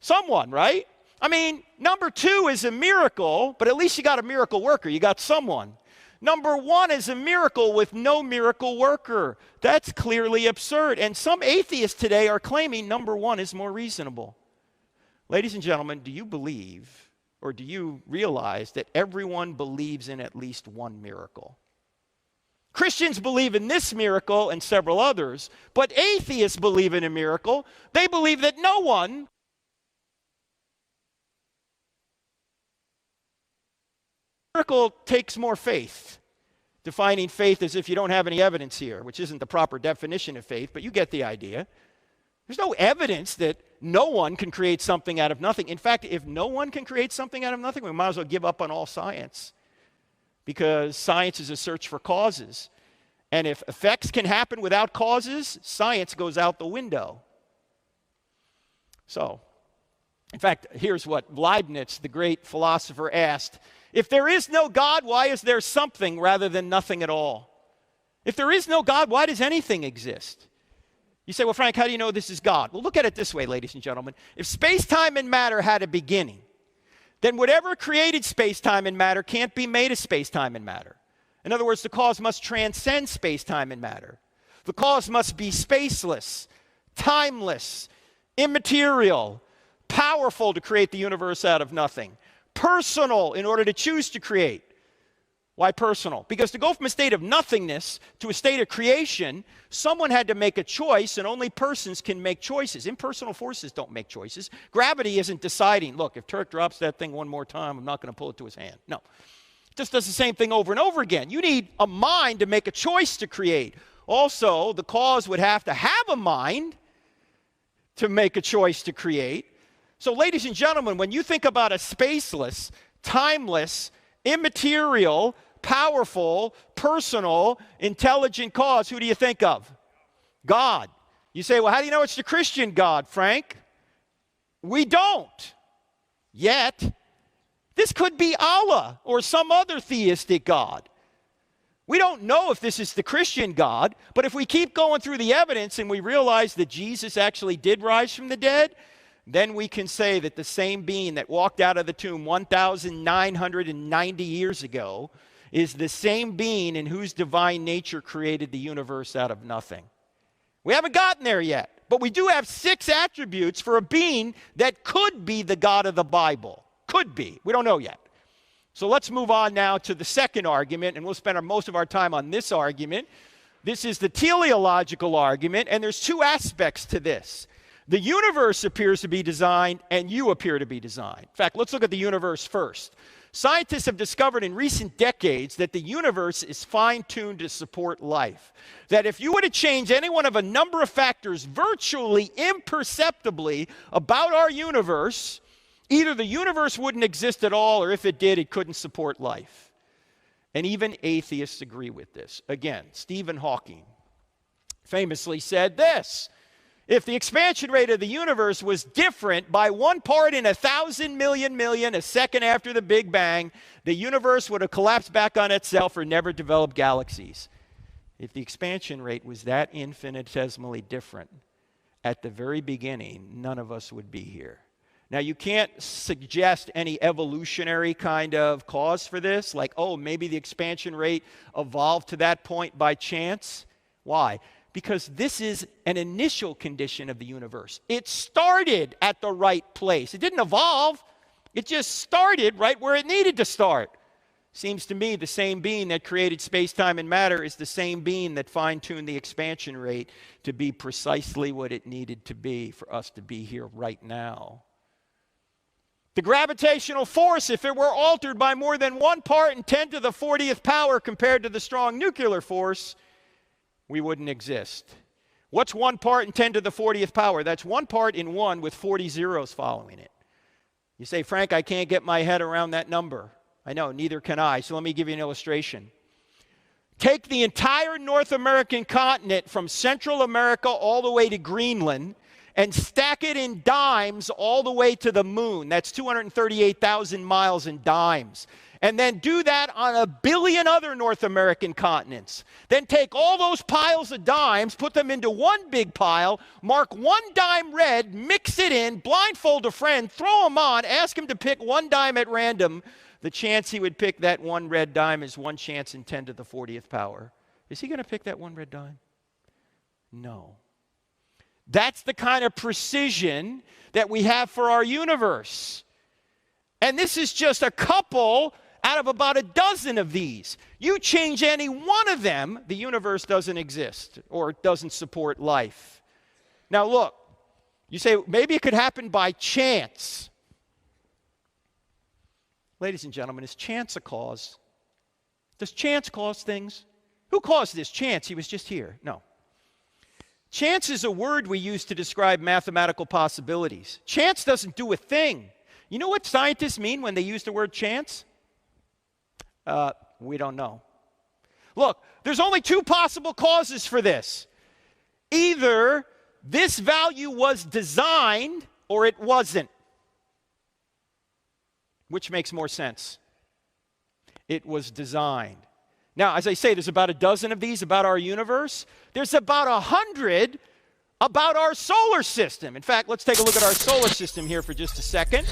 Someone, right? I mean, number two is a miracle, but at least you got a miracle worker. You got someone. Number one is a miracle with no miracle worker. That's clearly absurd. And some atheists today are claiming number one is more reasonable. Ladies and gentlemen, do you believe, or do you realize that everyone believes in at least one miracle? Christians believe in this miracle and several others, but atheists believe in a miracle. They believe that no one miracle takes more faith. Defining faith as if you don't have any evidence here, which isn't the proper definition of faith, but you get the idea. There's no evidence that no one can create something out of nothing. In fact, if no one can create something out of nothing, we might as well give up on all science, because science is a search for causes. And if effects can happen without causes, science goes out the window. So, in fact, here's what Leibniz, the great philosopher, asked: if there is no God, why is there something rather than nothing at all? If there is no God, why does anything exist? You say, well, Frank, how do you know this is God? Well, look at it this way, ladies and gentlemen. If space-time and matter had a beginning, then whatever created space-time and matter can't be made of space-time and matter. In other words, the cause must transcend space-time and matter. The cause must be spaceless, timeless, immaterial, powerful to create the universe out of nothing, personal in order to choose to create. Why personal? Because to go from a state of nothingness to a state of creation, someone had to make a choice, and only persons can make choices. Impersonal forces don't make choices. Gravity isn't deciding, look, if Turk drops that thing one more time, I'm not going to pull it to his hand. No. It just does the same thing over and over again. You need a mind to make a choice to create. Also, the cause would have to have a mind to make a choice to create. So, ladies and gentlemen, when you think about a spaceless, timeless, immaterial, powerful, personal, intelligent cause, who do you think of? God. You say, well, how do you know it's the Christian God, Frank? We don't. Yet. This could be Allah or some other theistic God. We don't know if this is the Christian God, but if we keep going through the evidence and we realize that Jesus actually did rise from the dead, then we can say that the same being that walked out of the tomb 1,990 years ago is the same being in whose divine nature created the universe out of nothing. We haven't gotten there yet, but we do have 6 attributes for a being that could be the God of the Bible. Could be. We don't know yet. So let's move on now to the second argument, and we'll spend most of our time on this argument. This is the teleological argument, and there's 2 aspects to this. The universe appears to be designed, and you appear to be designed. In fact, let's look at the universe first. Scientists have discovered in recent decades that the universe is fine-tuned to support life. That if you were to change any one of a number of factors virtually imperceptibly about our universe, either the universe wouldn't exist at all, or if it did, it couldn't support life. And even atheists agree with this. Again, Stephen Hawking famously said this: if the expansion rate of the universe was different by 1 part in 1,000 million million, a second after the Big Bang, the universe would have collapsed back on itself or never developed galaxies. If the expansion rate was that infinitesimally different at the very beginning, none of us would be here. Now, you can't suggest any evolutionary kind of cause for this, like, oh, maybe the expansion rate evolved to that point by chance. Why? Because this is an initial condition of the universe. It started at the right place. It didn't evolve. It just started right where it needed to start. Seems to me the same being that created space-time and matter is the same being that fine-tuned the expansion rate to be precisely what it needed to be for us to be here right now. The gravitational force, if it were altered by more than 1 part in 10 to the 40th power compared to the strong nuclear force, we wouldn't exist. What's 1 part in 10 to the 40th power? That's 1 part in 1 with 40 zeros following it. You say, Frank, I can't get my head around that number. I know, neither can I. So let me give you an illustration. Take the entire North American continent from Central America all the way to Greenland and stack it in dimes all the way to the moon. That's 238,000 miles in dimes. And then do that on 1 billion other North American continents. Then take all those piles of dimes, put them into one big pile, mark 1 dime red, mix it in, blindfold a friend, throw him on, ask him to pick 1 dime at random. The chance he would pick that 1 red dime is 1 chance in 10 to the 40th power. Is he going to pick that 1 red dime? No. That's the kind of precision that we have for our universe. And this is just a couple out of about a dozen of these. You change any one of them, the universe doesn't exist or doesn't support life. Now look, you say maybe it could happen by chance. Ladies and gentlemen, is chance a cause? Does chance cause things? Who caused this? Chance, he was just here. No. Chance is a word we use to describe mathematical possibilities. Chance doesn't do a thing. You know what scientists mean when they use the word chance? We don't know. Look, there's only 2 possible causes for this. Either this value was designed or it wasn't. Which makes more sense? It was designed. Now, as I say, there's about a dozen of these about our universe. There's about 100 about our solar system. In fact, let's take a look at our solar system here for just a second.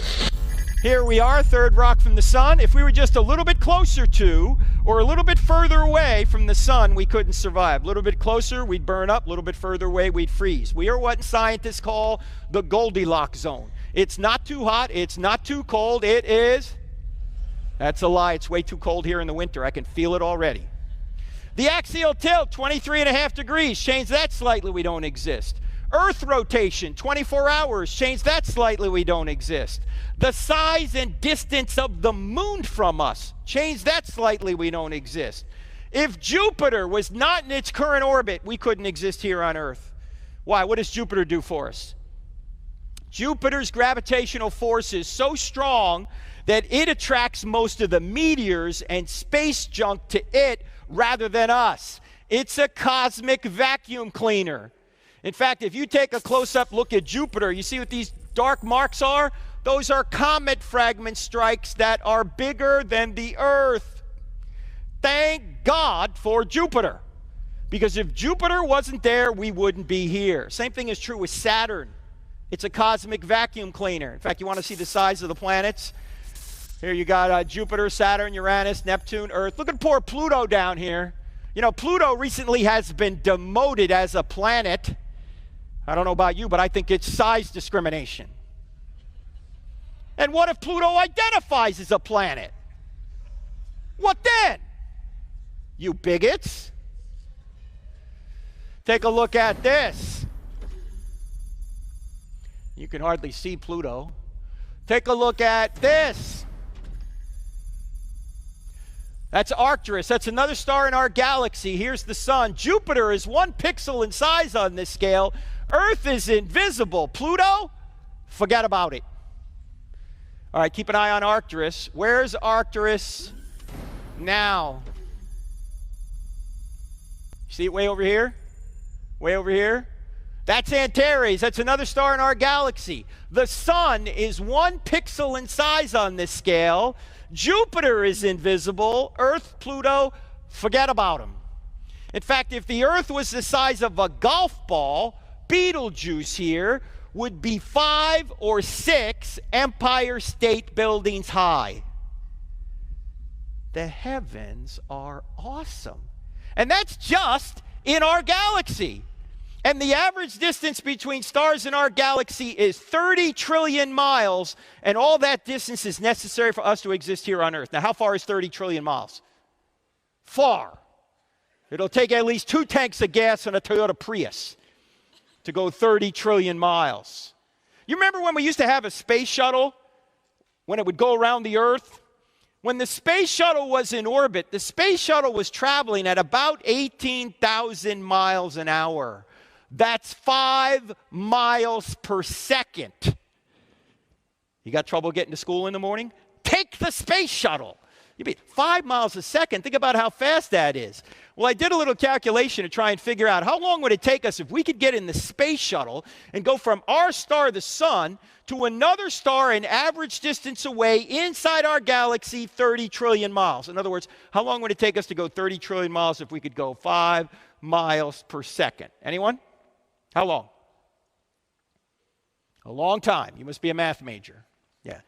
Here we are, 3rd rock from the sun. If we were just a little bit closer to or a little bit further away from the sun, we couldn't survive. A little bit closer, we'd burn up. A little bit further away, we'd freeze. We are what scientists call the Goldilocks zone. It's not too hot. It's not too cold. It is... That's a lie. It's way too cold here in the winter. I can feel it already. The axial tilt, 23.5 degrees. Change that slightly, we don't exist. Earth rotation, 24 hours. Change that slightly, we don't exist. The size and distance of the moon from us. Change that slightly, we don't exist. If Jupiter was not in its current orbit, we couldn't exist here on Earth. Why? What does Jupiter do for us? Jupiter's gravitational force is so strong that it attracts most of the meteors and space junk to it rather than us. It's a cosmic vacuum cleaner. In fact, if you take a close-up look at Jupiter, you see what these dark marks are? Those are comet fragment strikes that are bigger than the Earth. Thank God for Jupiter. Because if Jupiter wasn't there, we wouldn't be here. Same thing is true with Saturn. It's a cosmic vacuum cleaner. In fact, you want to see the size of the planets? Here you got Jupiter, Saturn, Uranus, Neptune, Earth. Look at poor Pluto down here. You know, Pluto recently has been demoted as a planet. I don't know about you, but I think it's size discrimination. And what if Pluto identifies as a planet? What then? You bigots? Take a look at this. You can hardly see Pluto. Take a look at this. That's Arcturus. That's another star in our galaxy. Here's the sun. Jupiter is 1 pixel in size on this scale. Earth is invisible. Pluto, forget about it. All right, keep an eye on Arcturus. Where's Arcturus now? See it way over here? Way over here? That's Antares. That's another star in our galaxy. The sun is 1 pixel in size on this scale. Jupiter is invisible. Earth, Pluto, forget about them. In fact, if the Earth was the size of a golf ball, Betelgeuse here would be 5 or 6 Empire State Buildings high. The heavens are awesome. And that's just in our galaxy. And the average distance between stars in our galaxy is 30 trillion miles, and all that distance is necessary for us to exist here on Earth. Now, how far is 30 trillion miles? Far. It'll take at least 2 tanks of gas on a Toyota Prius to go 30 trillion miles. You remember when we used to have a space shuttle, when it would go around the Earth? When the space shuttle was in orbit, the space shuttle was traveling at about 18,000 miles an hour. That's 5 miles per second. You got trouble getting to school in the morning? Take the space shuttle. You'd be 5 miles a second. Think about how fast that is. Well, I did a little calculation to try and figure out how long would it take us if we could get in the space shuttle and go from our star, the sun, to another star an average distance away inside our galaxy, 30 trillion miles. In other words, how long would it take us to go 30 trillion miles if we could go 5 miles per second? Anyone? How long? A long time. You must be a math major. Yeah.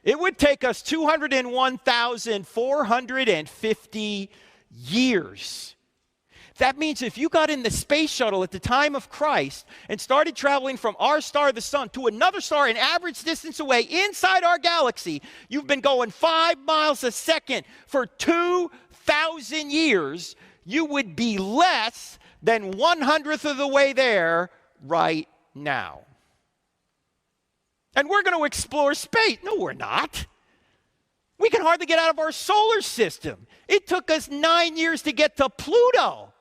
It would take us 201,450 years. That means if you got in the space shuttle at the time of Christ and started traveling from our star, the sun, to another star an average distance away inside our galaxy, you've been going 5 miles a second for 2,000 years. You would be less than 1/100th of the way there right now. And we're going to explore space. No, we're not. We can hardly get out of our solar system. It took us 9 years to get to Pluto.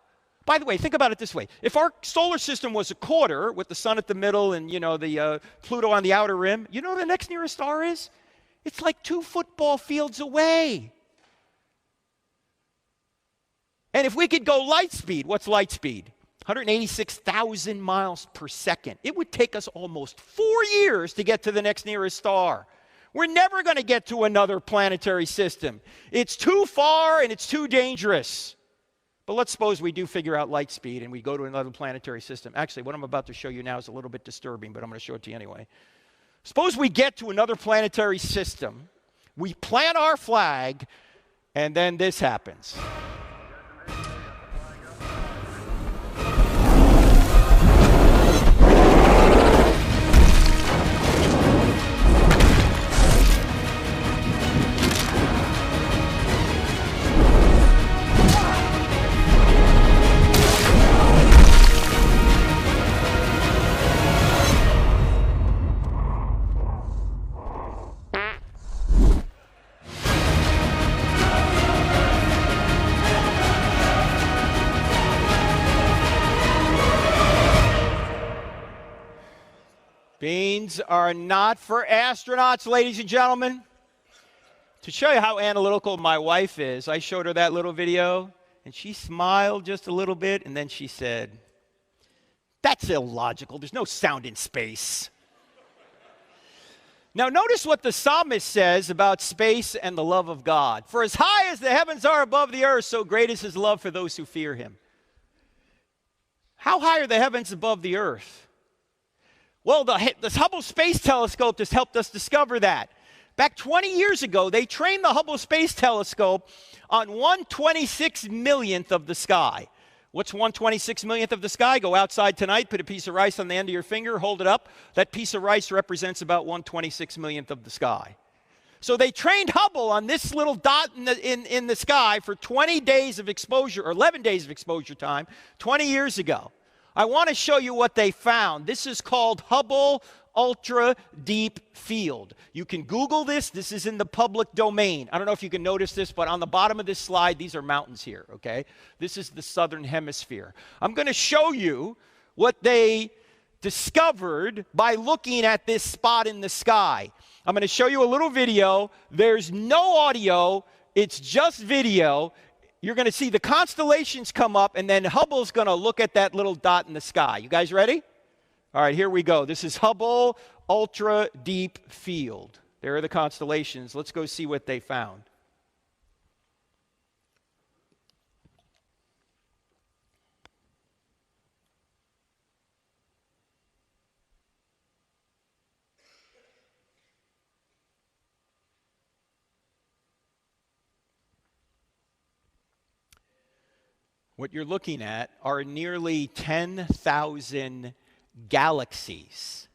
By the way, think about it this way. If our solar system was a quarter with the sun at the middle and, the Pluto on the outer rim, you know who the next nearest star is? It's like 2 football fields away. And if we could go light speed, what's light speed? 186,000 miles per second. It would take us almost 4 years to get to the next nearest star. We're never going to get to another planetary system. It's too far and it's too dangerous. But let's suppose we do figure out light speed and we go to another planetary system. Actually, what I'm about to show you now is a little bit disturbing, but I'm going to show it to you anyway. Suppose we get to another planetary system, we plant our flag, and then this happens. Airplanes are not for astronauts, ladies and gentlemen. To show you how analytical my wife is, I showed her that little video, and she smiled just a little bit, and then she said, "That's illogical. There's no sound in space." Now, notice what the psalmist says about space and the love of God. For as high as the heavens are above the earth, so great is his love for those who fear him. How high are the heavens above the earth? Well, the Hubble Space Telescope just helped us discover that. Back 20 years ago, they trained the Hubble Space Telescope on 1/26 millionth of the sky. What's 1/26 millionth of the sky? Go outside tonight, put a piece of rice on the end of your finger, hold it up. That piece of rice represents about 1/26 millionth of the sky. So they trained Hubble on this little dot in the sky for 20 days of exposure, or 11 days of exposure time, 20 years ago. I want to show you what they found. This is called Hubble Ultra Deep Field. You can Google this. This is in the public domain. I don't know if you can notice this, but on the bottom of this slide, these are mountains here, okay? This is the southern hemisphere. I'm going to show you what they discovered by looking at this spot in the sky. I'm going to show you a little video. There's no audio. It's just video. You're going to see the constellations come up, and then Hubble's going to look at that little dot in the sky. You guys ready? All right, here we go. This is Hubble Ultra Deep Field. There are the constellations. Let's go see what they found. What you're looking at are nearly 10,000 galaxies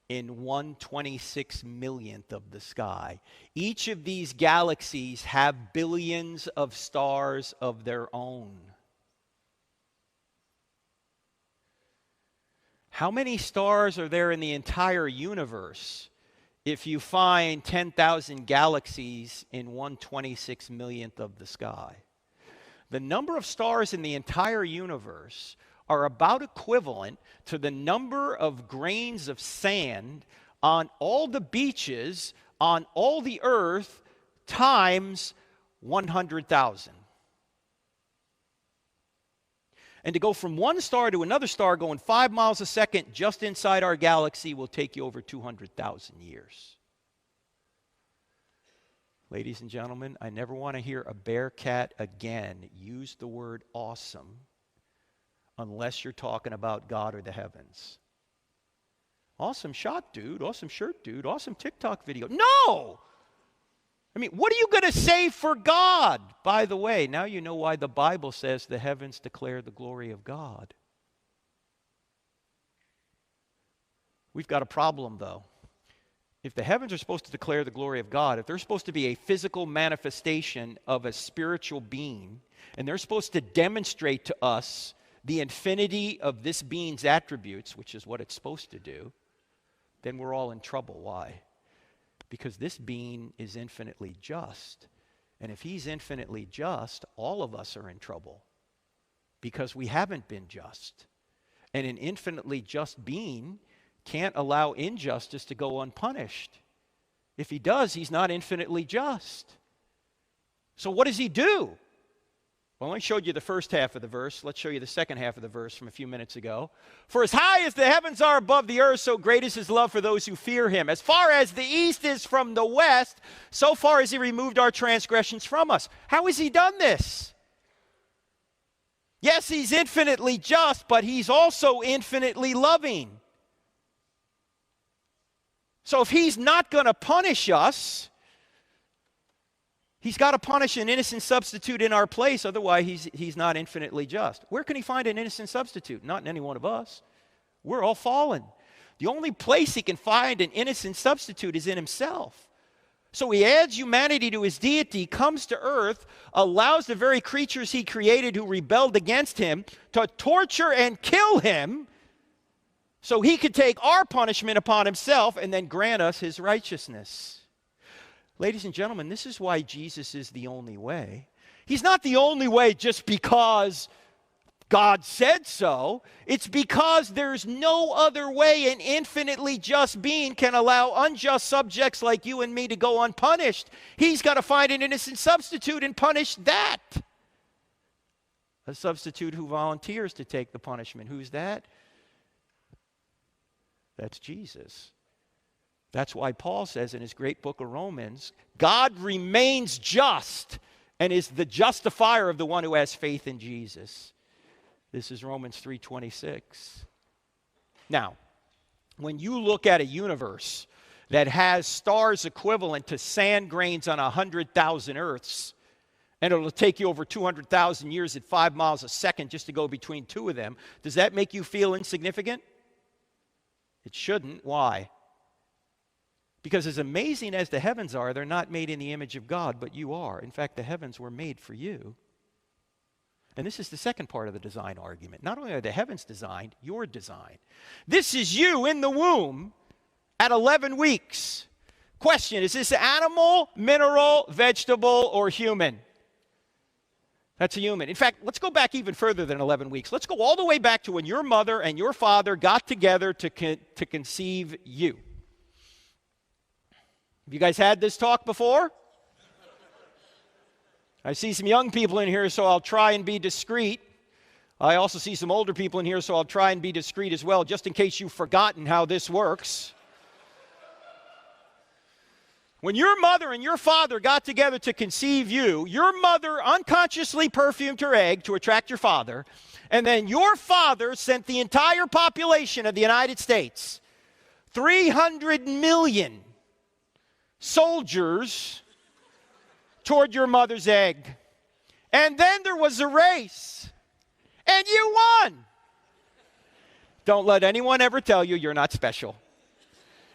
in 1/26 millionth of the sky. Each of these galaxies have billions of stars of their own. How many stars are there in the entire universe if you find 10,000 galaxies in 1/26 millionth of the sky? The number of stars in the entire universe are about equivalent to the number of grains of sand on all the beaches on all the earth times 100,000. And to go from one star to another star going 5 miles a second just inside our galaxy will take you over 200,000 years. Ladies and gentlemen, I never want to hear a bear cat again use the word awesome unless you're talking about God or the heavens. Awesome shot, dude. Awesome shirt, dude. Awesome TikTok video. No! I mean, what are you going to say for God? By the way, now you know why the Bible says the heavens declare the glory of God. We've got a problem, though. If the heavens are supposed to declare the glory of God, if they're supposed to be a physical manifestation of a spiritual being, and they're supposed to demonstrate to us the infinity of this being's attributes, which is what it's supposed to do, then we're all in trouble. Why? Because this being is infinitely just. And if he's infinitely just, all of us are in trouble because we haven't been just. And an infinitely just being can't allow injustice to go unpunished. If he does, he's not infinitely just. So what does he do? Well, I showed you the first half of the verse. Let's show you the second half of the verse from a few minutes ago. For as high as the heavens are above the earth, so great is his love for those who fear him. As far as the east is from the west, so far has he removed our transgressions from us. How has he done this? Yes, he's infinitely just, but he's also infinitely loving. So if he's not going to punish us, he's got to punish an innocent substitute in our place. Otherwise, he's not infinitely just. Where can he find an innocent substitute? Not in any one of us. We're all fallen. The only place he can find an innocent substitute is in himself. So he adds humanity to his deity, comes to earth, allows the very creatures he created who rebelled against him to torture and kill him, so he could take our punishment upon himself and then grant us his righteousness. Ladies and gentlemen, this is why Jesus is the only way. He's not the only way just because God said so. It's because there's no other way an infinitely just being can allow unjust subjects like you and me to go unpunished. He's got to find an innocent substitute and punish that. A substitute who volunteers to take the punishment. Who's that? That's Jesus. That's why Paul says in his great book of Romans, God remains just and is the justifier of the one who has faith in Jesus. This is Romans 3:26. Now, when you look at a universe that has stars equivalent to sand grains on 100,000 Earths, and it'll take you over 200,000 years at 5 miles a second just to go between two of them, does that make you feel insignificant? It shouldn't. Why? Because as amazing as the heavens are, they're not made in the image of God, but you are. In fact, the heavens were made for you. And this is the second part of the design argument. Not only are the heavens designed, you're designed. This is you in the womb at 11 weeks. Question, is this animal, mineral, vegetable, or human? That's a human. In fact, let's go back even further than 11 weeks. Let's go all the way back to when your mother and your father got together to conceive you. Have you guys had this talk before? I see some young people in here, so I'll try and be discreet. I also see some older people in here, so I'll try and be discreet as well, just in case you've forgotten how this works. When your mother and your father got together to conceive you, your mother unconsciously perfumed her egg to attract your father, and then your father sent the entire population of the United States, 300 million soldiers, toward your mother's egg. And then there was a race, and you won. Don't let anyone ever tell you you're not special.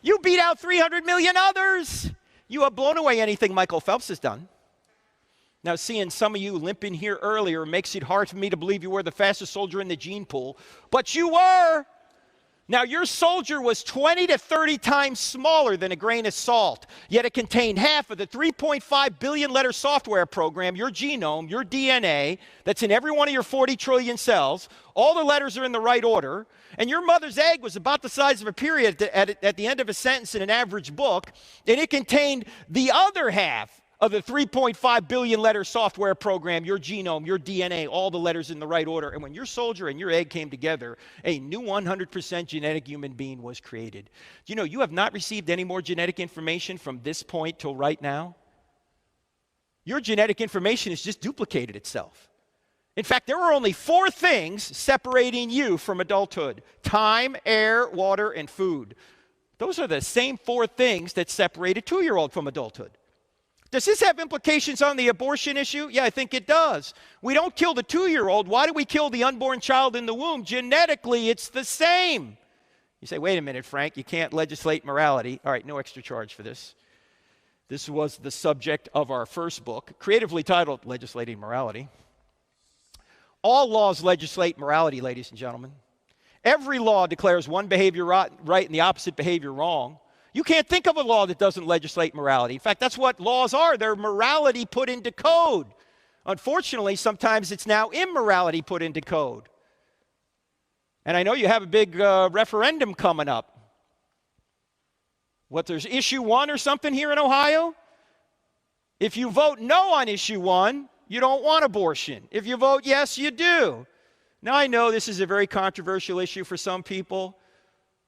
You beat out 300 million others. You have blown away anything Michael Phelps has done. Now, seeing some of you limp in here earlier makes it hard for me to believe you were the fastest soldier in the gene pool, but you were. Now, your soldier was 20 to 30 times smaller than a grain of salt, yet it contained half of the 3.5 billion letter software program, your genome, your DNA, that's in every one of your 40 trillion cells. All the letters are in the right order, and your mother's egg was about the size of a period at the end of a sentence in an average book, and it contained the other half of the 3.5 billion letter software program, your genome, your DNA, all the letters in the right order. And when your soldier and your egg came together, a new 100% genetic human being was created. Do you know you have not received any more genetic information from this point till right now? Your genetic information has just duplicated itself. In fact, there were only 4 things separating you from adulthood: time, air, water, and food. Those are the same 4 things that separate a 2-year-old from adulthood. Does this have implications on the abortion issue? Yeah, I think it does. We don't kill the 2-year-old. Why do we kill the unborn child in the womb? Genetically, it's the same. You say, wait a minute, Frank, you can't legislate morality. All right, no extra charge for this. This was the subject of our first book, creatively titled Legislating Morality. All laws legislate morality, ladies and gentlemen. Every law declares one behavior right and the opposite behavior wrong. You can't think of a law that doesn't legislate morality. In fact, that's what laws are. They're morality put into code. Unfortunately, sometimes it's now immorality put into code. And I know you have a big referendum coming up. What, there's issue 1 or something here in Ohio? If you vote no on issue 1, you don't want abortion. If you vote yes, you do. Now, I know this is a very controversial issue for some people.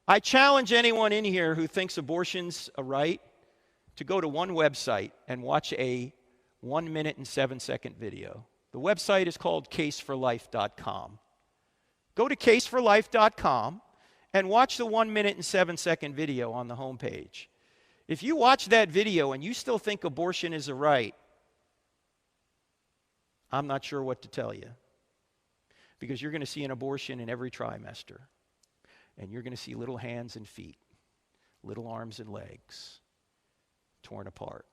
I challenge anyone in here who thinks abortion's a right to go to one website and watch a 1 minute and 7-second video. The website is called caseforlife.com. Go to caseforlife.com and watch the 1 minute and 7-second video on the homepage. If you watch that video and you still think abortion is a right, I'm not sure what to tell you. Because you're going to see an abortion in every trimester. And you're going to see little hands and feet, little arms and legs torn apart.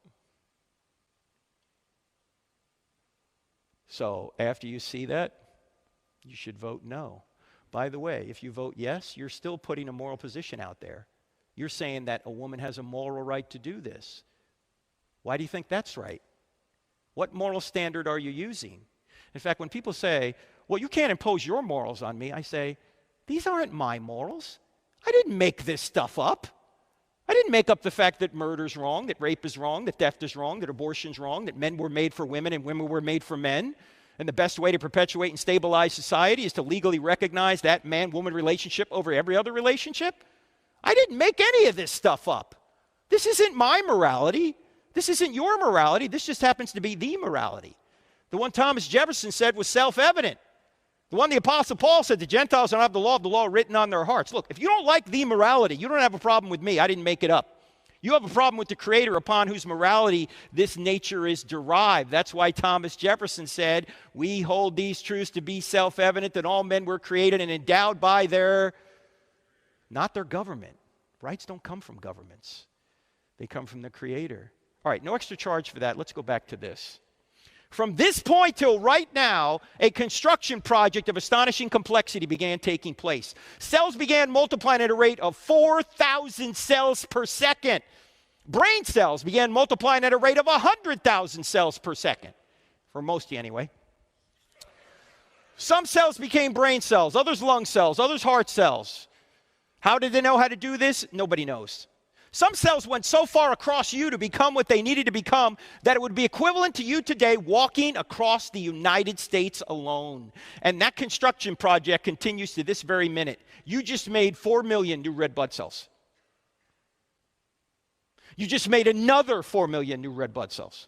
So after you see that, you should vote no. By the way, if you vote yes, you're still putting a moral position out there. You're saying that a woman has a moral right to do this. Why do you think that's right? What moral standard are you using? In fact, when people say, well, you can't impose your morals on me. I say, these aren't my morals. I didn't make this stuff up. I didn't make up the fact that murder's wrong, that rape is wrong, that theft is wrong, that abortion's wrong, that men were made for women and women were made for men. And the best way to perpetuate and stabilize society is to legally recognize that man-woman relationship over every other relationship. I didn't make any of this stuff up. This isn't my morality. This isn't your morality. This just happens to be the morality. The one Thomas Jefferson said was self-evident. The one the Apostle Paul said, the Gentiles don't have the law of the law written on their hearts. Look, if you don't like the morality, you don't have a problem with me. I didn't make it up. You have a problem with the Creator upon whose morality this nature is derived. That's why Thomas Jefferson said, we hold these truths to be self-evident, that all men were created and endowed by not their government. Rights don't come from governments. They come from the Creator. All right, no extra charge for that. Let's go back to this. From this point till right now, a construction project of astonishing complexity began taking place. Cells began multiplying at a rate of 4,000 cells per second. Brain cells began multiplying at a rate of 100,000 cells per second. For most of you anyway. Some cells became brain cells, others lung cells, others heart cells. How did they know how to do this? Nobody knows. Some cells went so far across you to become what they needed to become that it would be equivalent to you today walking across the United States alone. And that construction project continues to this very minute. You just made 4 million new red blood cells. You just made another 4 million new red blood cells.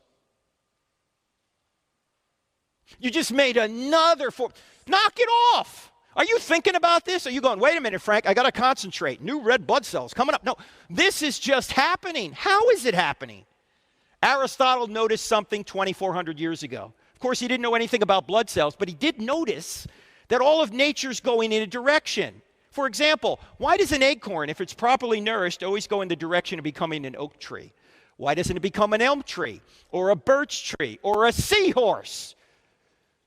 You just made another 4. Knock it off. Are you thinking about this? Are you going, wait a minute, Frank, I got to concentrate. New red blood cells coming up. No, this is just happening. How is it happening? Aristotle noticed something 2,400 years ago. Of course, he didn't know anything about blood cells, but he did notice that all of nature's going in a direction. For example, why does an acorn, if it's properly nourished, always go in the direction of becoming an oak tree? Why doesn't it become an elm tree or a birch tree or a seahorse?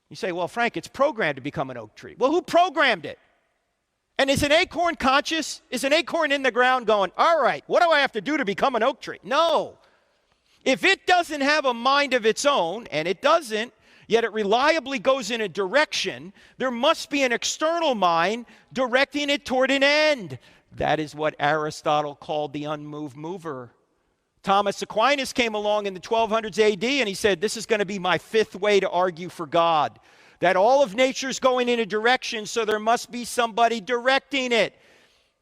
You say, well, Frank, it's programmed to become an oak tree. Well, who programmed it? And is an acorn conscious? Is an acorn in the ground going, all right, what do I have to do to become an oak tree? No. If it doesn't have a mind of its own, and it doesn't, yet it reliably goes in a direction, there must be an external mind directing it toward an end. That is what Aristotle called the unmoved mover. Thomas Aquinas came along in the 1200s AD and he said, this is going to be my fifth way to argue for God. That all of nature is going in a direction, so there must be somebody directing it.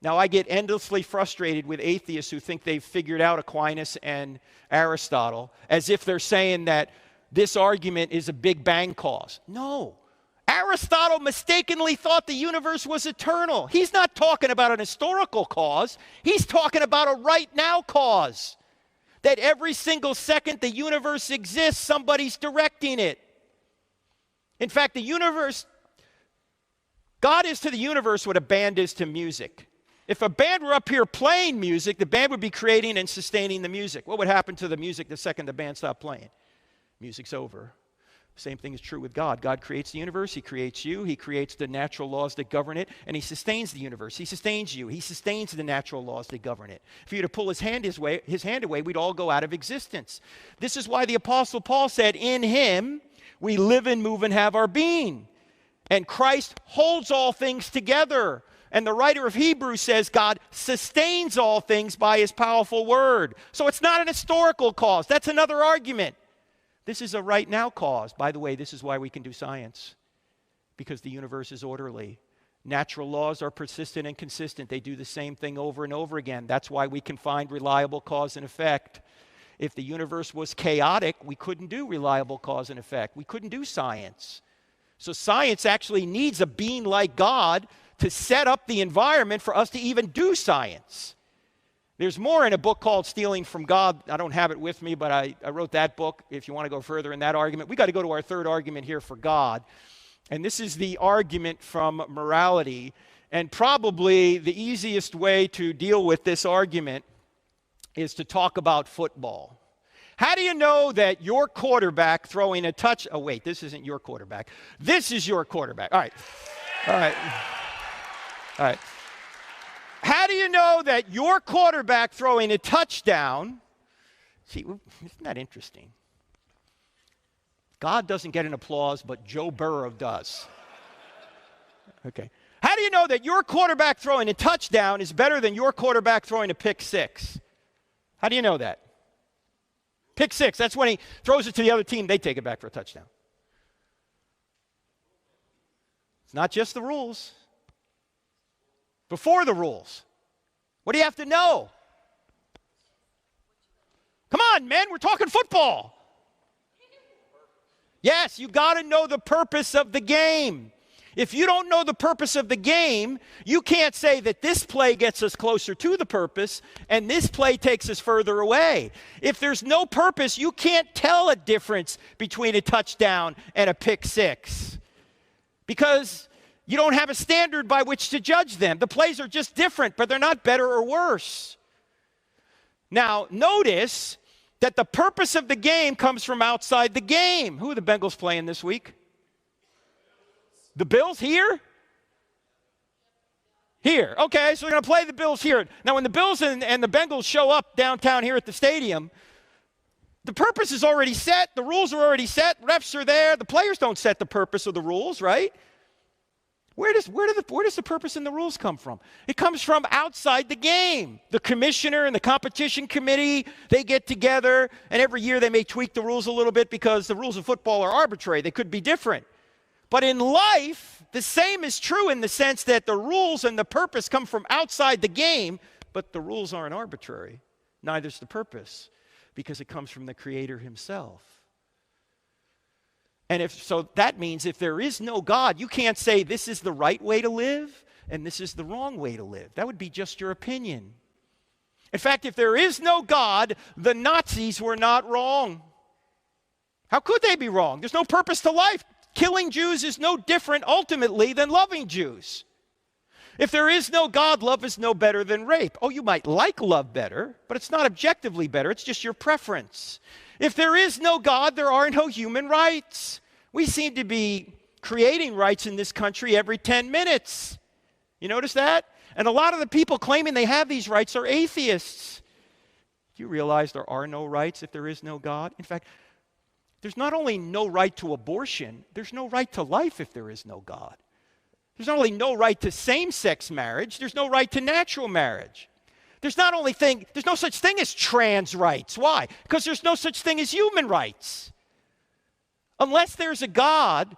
Now, I get endlessly frustrated with atheists who think they've figured out Aquinas and Aristotle, as if they're saying that this argument is a Big Bang cause. No. Aristotle mistakenly thought the universe was eternal. He's not talking about an historical cause. He's talking about a right now cause. That every single second the universe exists, somebody's directing it. In fact, the universe, God is to the universe what a band is to music. If a band were up here playing music, the band would be creating and sustaining the music. What would happen to the music the second the band stopped playing? Music's over. Same thing is true with God. God creates the universe. He creates you. He creates the natural laws that govern it. And he sustains the universe. He sustains you. He sustains the natural laws that govern it. If he were to pull his hand away, we'd all go out of existence. This is why the Apostle Paul said, in him we live and move and have our being. And Christ holds all things together. And the writer of Hebrews says God sustains all things by his powerful word. So it's not an historical cause. That's another argument. This is a right now cause. By the way, this is why we can do science. Because the universe is orderly. Natural laws are persistent and consistent. They do the same thing over and over again. That's why we can find reliable cause and effect. If the universe was chaotic, we couldn't do reliable cause and effect. We couldn't do science. So science actually needs a being like God to set up the environment for us to even do science. There's more in a book called Stealing from God. I don't have it with me, but I wrote that book if you want to go further in that argument. We got to go to our third argument here for God. And this is the argument from morality. And probably the easiest way to deal with this argument is to talk about football. How do you know that your quarterback throwing a touch... Oh, wait, this isn't your quarterback. This is your quarterback. All right. All right. All right. How do you know that your quarterback throwing a touchdown, see, isn't that interesting? God doesn't get an applause, but Joe Burrow does. Okay. How do you know that your quarterback throwing a touchdown is better than your quarterback throwing a pick six? How do you know that? Pick six, that's when he throws it to the other team, they take it back for a touchdown. It's not just the rules. Before the rules. What do you have to know? Come on, men, we're talking football. Yes, you got to know the purpose of the game. If you don't know the purpose of the game, you can't say that this play gets us closer to the purpose and this play takes us further away. If there's no purpose, you can't tell a difference between a touchdown and a pick six because you don't have a standard by which to judge them. The plays are just different, but they're not better or worse. Now, notice that the purpose of the game comes from outside the game. Who are the Bengals playing this week? The Bills here? Here. Okay, so we're going to play the Bills here. Now, when the Bills and the Bengals show up downtown here at the stadium, the purpose is already set. The rules are already set. Refs are there. The players don't set the purpose of the rules, right? Where does the purpose and the rules come from? It comes from outside the game. The commissioner and the competition committee, they get together, and every year they may tweak the rules a little bit because the rules of football are arbitrary. They could be different. But in life, the same is true in the sense that the rules and the purpose come from outside the game, but the rules aren't arbitrary. Neither is the purpose, because it comes from the Creator himself. And so that means if there is no God, you can't say this is the right way to live and this is the wrong way to live. That would be just your opinion. In fact, if there is no God, the Nazis were not wrong. How could they be wrong? There's no purpose to life. Killing Jews is no different ultimately than loving Jews. If there is no God, love is no better than rape. Oh, you might like love better, but it's not objectively better. It's just your preference. If there is no God, there are no human rights. We seem to be creating rights in this country every 10 minutes. You notice that? And a lot of the people claiming they have these rights are atheists. Do you realize there are no rights if there is no God? In fact, there's not only no right to abortion, there's no right to life if there is no God. There's not only no right to same-sex marriage, there's no right to natural marriage. There's no such thing as trans rights. Why? Because there's no such thing as human rights. Unless there's a God,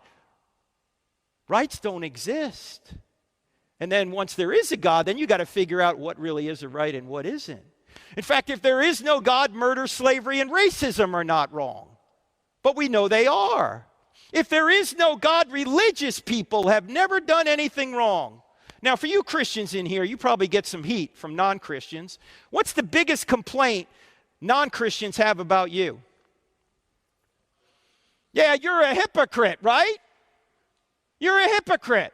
rights don't exist. And then once there is a God, then you got to figure out what really is a right and what isn't. In fact, if there is no God, murder, slavery, and racism are not wrong. But we know they are. If there is no God, religious people have never done anything wrong. Now, for you Christians in here, you probably get some heat from non-Christians. What's the biggest complaint non-Christians have about you? Yeah, you're a hypocrite, right? You're a hypocrite.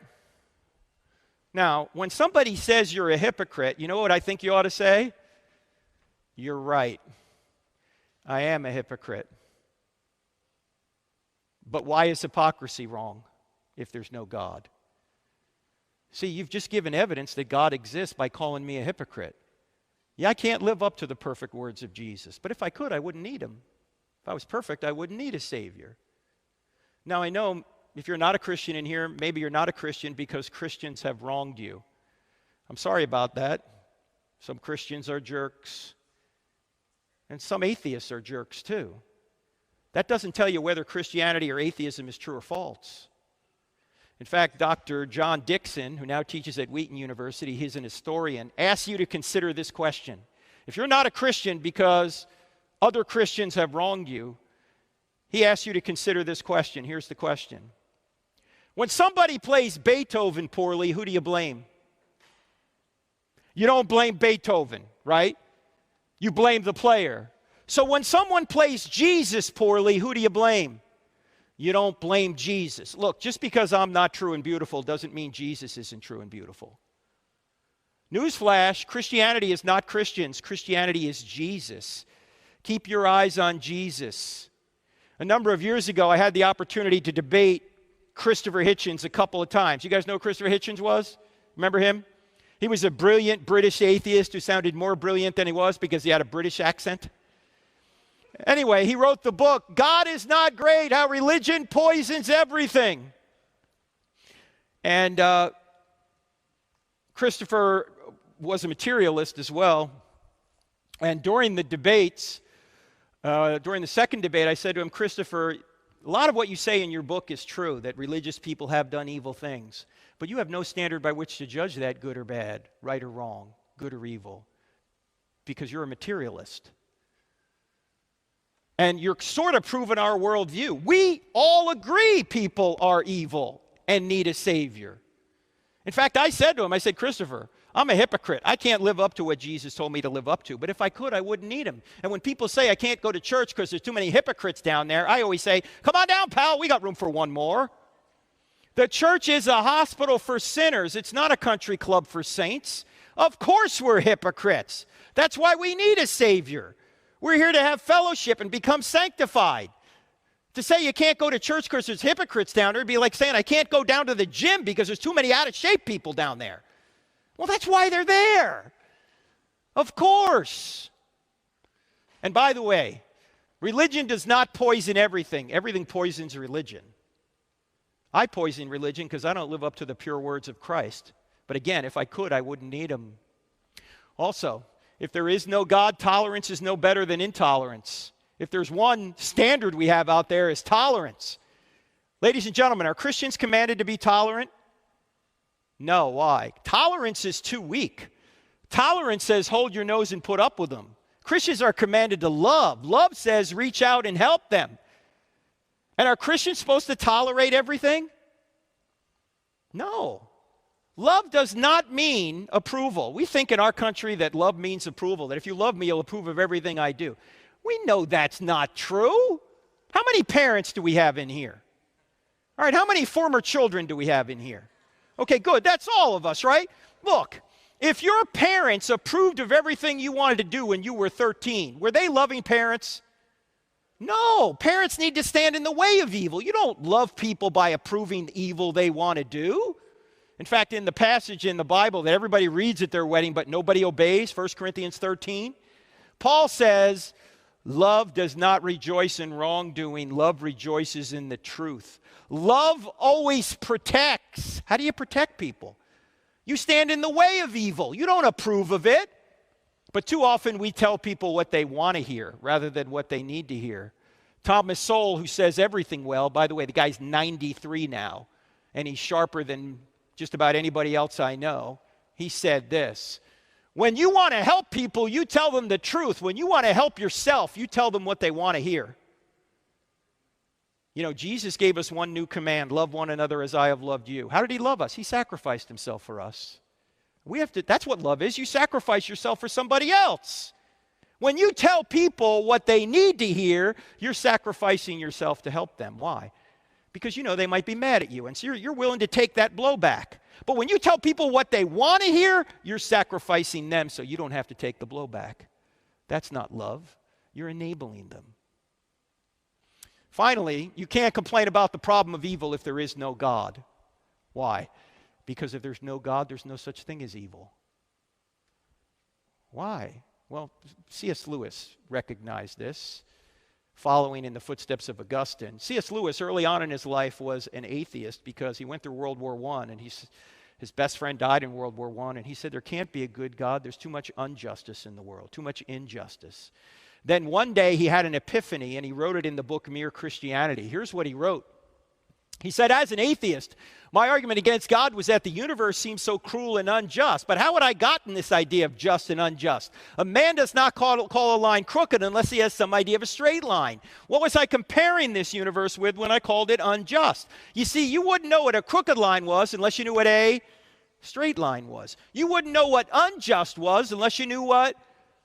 Now, when somebody says you're a hypocrite, you know what I think you ought to say? You're right. I am a hypocrite. But why is hypocrisy wrong if there's no God? See, you've just given evidence that God exists by calling me a hypocrite. Yeah, I can't live up to the perfect words of Jesus, but if I could, I wouldn't need him. If I was perfect, I wouldn't need a Savior. Now, I know if you're not a Christian in here, maybe you're not a Christian because Christians have wronged you. I'm sorry about that. Some Christians are jerks, and some atheists are jerks too. That doesn't tell you whether Christianity or atheism is true or false. In fact, Dr. John Dixon, who now teaches at Wheaton University, he's an historian, asks you to consider this question. If you're not a Christian because other Christians have wronged you, he asks you to consider this question. Here's the question. When somebody plays Beethoven poorly, who do you blame? You don't blame Beethoven, right? You blame the player. So when someone plays Jesus poorly, who do you blame? You don't blame Jesus. Look, just because I'm not true and beautiful doesn't mean Jesus isn't true and beautiful. Newsflash, Christianity is not Christians. Christianity is Jesus. Keep your eyes on Jesus. A number of years ago, I had the opportunity to debate Christopher Hitchens a couple of times. You guys know who Christopher Hitchens was? Remember him? He was a brilliant British atheist who sounded more brilliant than he was because he had a British accent. Anyway, he wrote the book, God is Not Great, How Religion Poisons Everything. And Christopher was a materialist as well. And during the debates, during the second debate, I said to him, Christopher, a lot of what you say in your book is true, that religious people have done evil things. But you have no standard by which to judge that good or bad, right or wrong, good or evil, because you're a materialist. And you're sort of proving our worldview. We all agree people are evil and need a Savior. In fact, I said to him, I said, Christopher, I'm a hypocrite. I can't live up to what Jesus told me to live up to. But if I could, I wouldn't need him. And when people say I can't go to church because there's too many hypocrites down there, I always say, come on down, pal. We got room for one more. The church is a hospital for sinners. It's not a country club for saints. Of course we're hypocrites. That's why we need a Savior. We're here to have fellowship and become sanctified. To say you can't go to church because there's hypocrites down there would be like saying I can't go down to the gym because there's too many out-of-shape people down there. Well, that's why they're there. Of course. And by the way, religion does not poison everything. Everything poisons religion. I poison religion because I don't live up to the pure words of Christ. But again, if I could, I wouldn't need them. Also, if there is no God, tolerance is no better than intolerance. If there's one standard we have out there, is tolerance. Ladies and gentlemen, are Christians commanded to be tolerant? No. Why? Tolerance is too weak. Tolerance says hold your nose and put up with them. Christians are commanded to love. Love says reach out and help them. And are Christians supposed to tolerate everything? No. Love does not mean approval. We think in our country that love means approval, that if you love me, you'll approve of everything I do. We know that's not true. How many parents do we have in here? All right, how many former children do we have in here? Okay, good. That's all of us, right? Look, if your parents approved of everything you wanted to do when you were 13, were they loving parents? No. Parents need to stand in the way of evil. You don't love people by approving the evil they want to do. In fact, in the passage in the Bible that everybody reads at their wedding but nobody obeys, 1 Corinthians 13, Paul says, love does not rejoice in wrongdoing. Love rejoices in the truth. Love always protects. How do you protect people? You stand in the way of evil. You don't approve of it. But too often we tell people what they want to hear rather than what they need to hear. Thomas Sowell, who says everything well, by the way, the guy's 93 now, and he's sharper than just about anybody else I know. He said this: when you want to help people, you tell them the truth. When you want to help yourself, you tell them what they want to hear. You know, Jesus gave us one new command: love one another as I have loved you. How did he love us? He sacrificed himself for us. That's what love is. You sacrifice yourself for somebody else. When you tell people what they need to hear, you're sacrificing yourself to help them. Why? Because you know they might be mad at you, and so you're willing to take that blowback. But when you tell people what they want to hear, you're sacrificing them so you don't have to take the blowback. That's not love. You're enabling them. Finally, you can't complain about the problem of evil if there is no God. Why? Because if there's no God, there's no such thing as evil. Why? Well, C.S. Lewis recognized this, following in the footsteps of Augustine. C.S. Lewis, early on in his life, was an atheist because he went through World War I, and his best friend died in World War I, and he said there can't be a good God. There's too much injustice in the world, too much injustice. Then one day he had an epiphany, and he wrote it in the book Mere Christianity. Here's what he wrote. He said, as an atheist, my argument against God was that the universe seems so cruel and unjust. But how had I gotten this idea of just and unjust? A man does not call a line crooked unless he has some idea of a straight line. What was I comparing this universe with when I called it unjust? You see, you wouldn't know what a crooked line was unless you knew what a straight line was. You wouldn't know what unjust was unless you knew what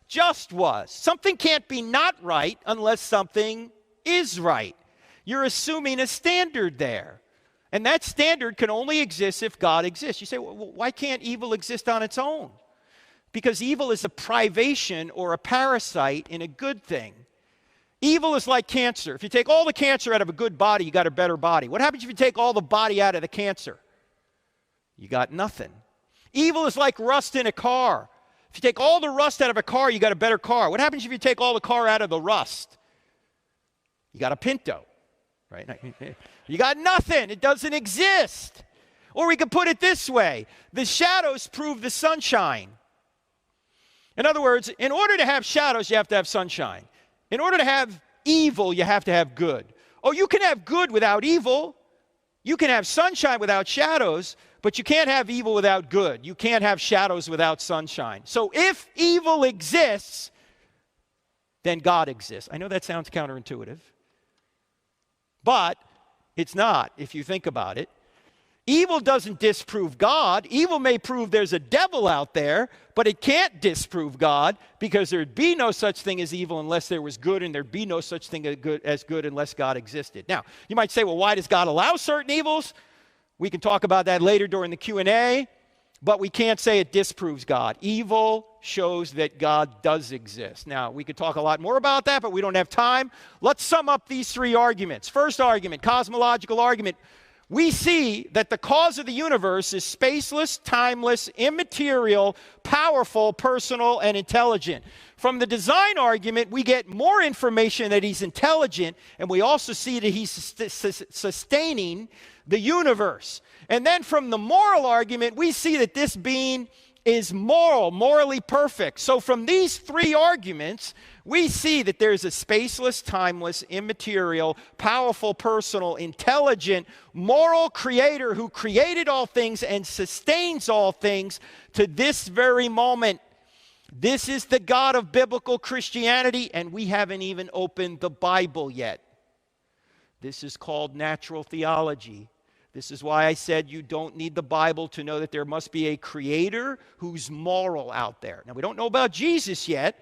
just was. Something can't be not right unless something is right. You're assuming a standard there. And that standard can only exist if God exists. You say, well, why can't evil exist on its own? Because evil is a privation or a parasite in a good thing. Evil is like cancer. If you take all the cancer out of a good body, you got a better body. What happens if you take all the body out of the cancer? You got nothing. Evil is like rust in a car. If you take all the rust out of a car, you got a better car. What happens if you take all the car out of the rust? You got a Pinto. Right? You got nothing. It doesn't exist. Or we could put it this way. The shadows prove the sunshine. In other words, in order to have shadows, you have to have sunshine. In order to have evil, you have to have good. Oh, you can have good without evil. You can have sunshine without shadows, but you can't have evil without good. You can't have shadows without sunshine. So if evil exists, then God exists. I know that sounds counterintuitive, but it's not if you think about it. Evil doesn't disprove God. Evil may prove there's a devil out there, but it can't disprove God, because there'd be no such thing as evil unless there was good, and there'd be no such thing as good unless God existed. Now, you might say, well, why does God allow certain evils? We can talk about that later during the Q&A, but we can't say it disproves God. Evil shows that God does exist. Now, we could talk a lot more about that, but we don't have time. Let's sum up these three arguments. First argument, cosmological argument. We see that the cause of the universe is spaceless, timeless, immaterial, powerful, personal, and intelligent. From the design argument, we get more information that he's intelligent, and we also see that he's sustaining the universe. And then from the moral argument, we see that this being is moral, morally perfect. So from these three arguments, we see that there's a spaceless, timeless, immaterial, powerful, personal, intelligent, moral creator who created all things and sustains all things to this very moment. This is the God of biblical Christianity, and we haven't even opened the Bible yet. This is called natural theology. This is why I said you don't need the Bible to know that there must be a creator who's moral out there. Now, we don't know about Jesus yet,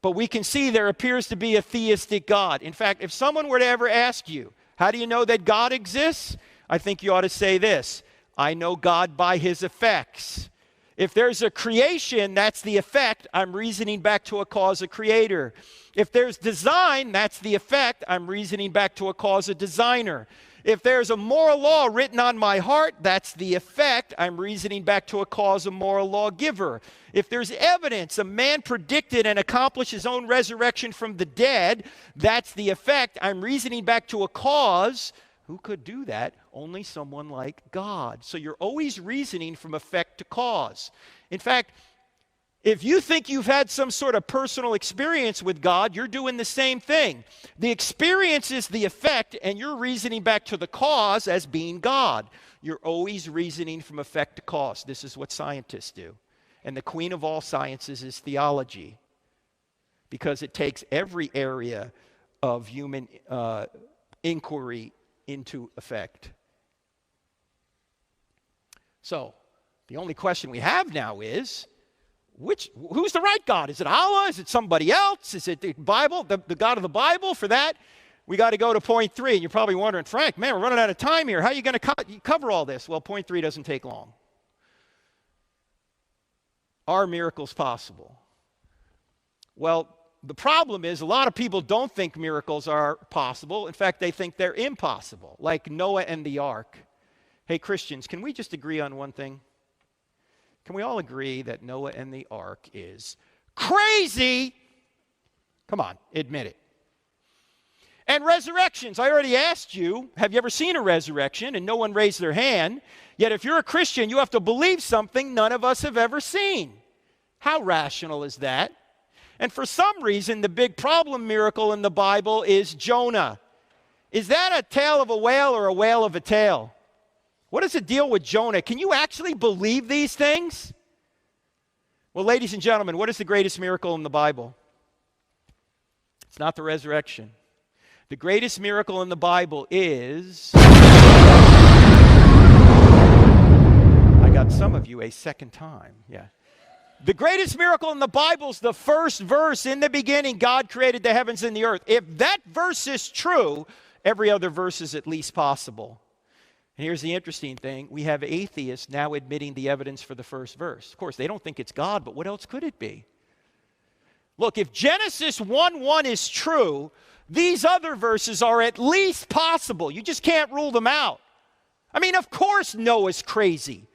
but we can see there appears to be a theistic God. In fact, if someone were to ever ask you, how do you know that God exists? I think you ought to say this: I know God by his effects. If there's a creation, that's the effect. I'm reasoning back to a cause, a creator. If there's design, that's the effect. I'm reasoning back to a cause, a designer. If there's a moral law written on my heart, that's the effect. I'm reasoning back to a cause, a moral lawgiver. If there's evidence, a man predicted and accomplished his own resurrection from the dead, that's the effect. I'm reasoning back to a cause. Who could do that? Only someone like God. So you're always reasoning from effect to cause. In fact, if you think you've had some sort of personal experience with God, you're doing the same thing. The experience is the effect, and you're reasoning back to the cause as being God. You're always reasoning from effect to cause. This is what scientists do. And the queen of all sciences is theology, because it takes every area of human inquiry into effect. So, the only question we have now is, who's the right God? Is it Allah? Is it somebody else? Is it the Bible, the God of the Bible? For that, we got to go to point 3. And you're probably wondering, Frank, man, we're running out of time here. How are you going to cover all this? Well, point 3 doesn't take long. Are miracles possible? Well, the problem is a lot of people don't think miracles are possible. In fact, they think they're impossible, like Noah and the ark. Hey, Christians, can we just agree on one thing? Can we all agree that Noah and the ark is crazy? Come on, admit it. And resurrections. I already asked you, have you ever seen a resurrection? And no one raised their hand. Yet if you're a Christian, you have to believe something none of us have ever seen. How rational is that? And for some reason, the big problem miracle in the Bible is Jonah. Is that a tale of a whale or a whale of a tale? What is the deal with Jonah? Can you actually believe these things? Well, ladies and gentlemen, what is the greatest miracle in the Bible? It's not the resurrection. The greatest miracle in the Bible is... I got some of you a second time. Yeah. The greatest miracle in the Bible is the first verse. In the beginning, God created the heavens and the earth. If that verse is true, every other verse is at least possible. And here's the interesting thing. We have atheists now admitting the evidence for the first verse. Of course, they don't think it's God, but what else could it be? Look, if Genesis 1:1 is true, these other verses are at least possible. You just can't rule them out. I mean, of course Noah's crazy,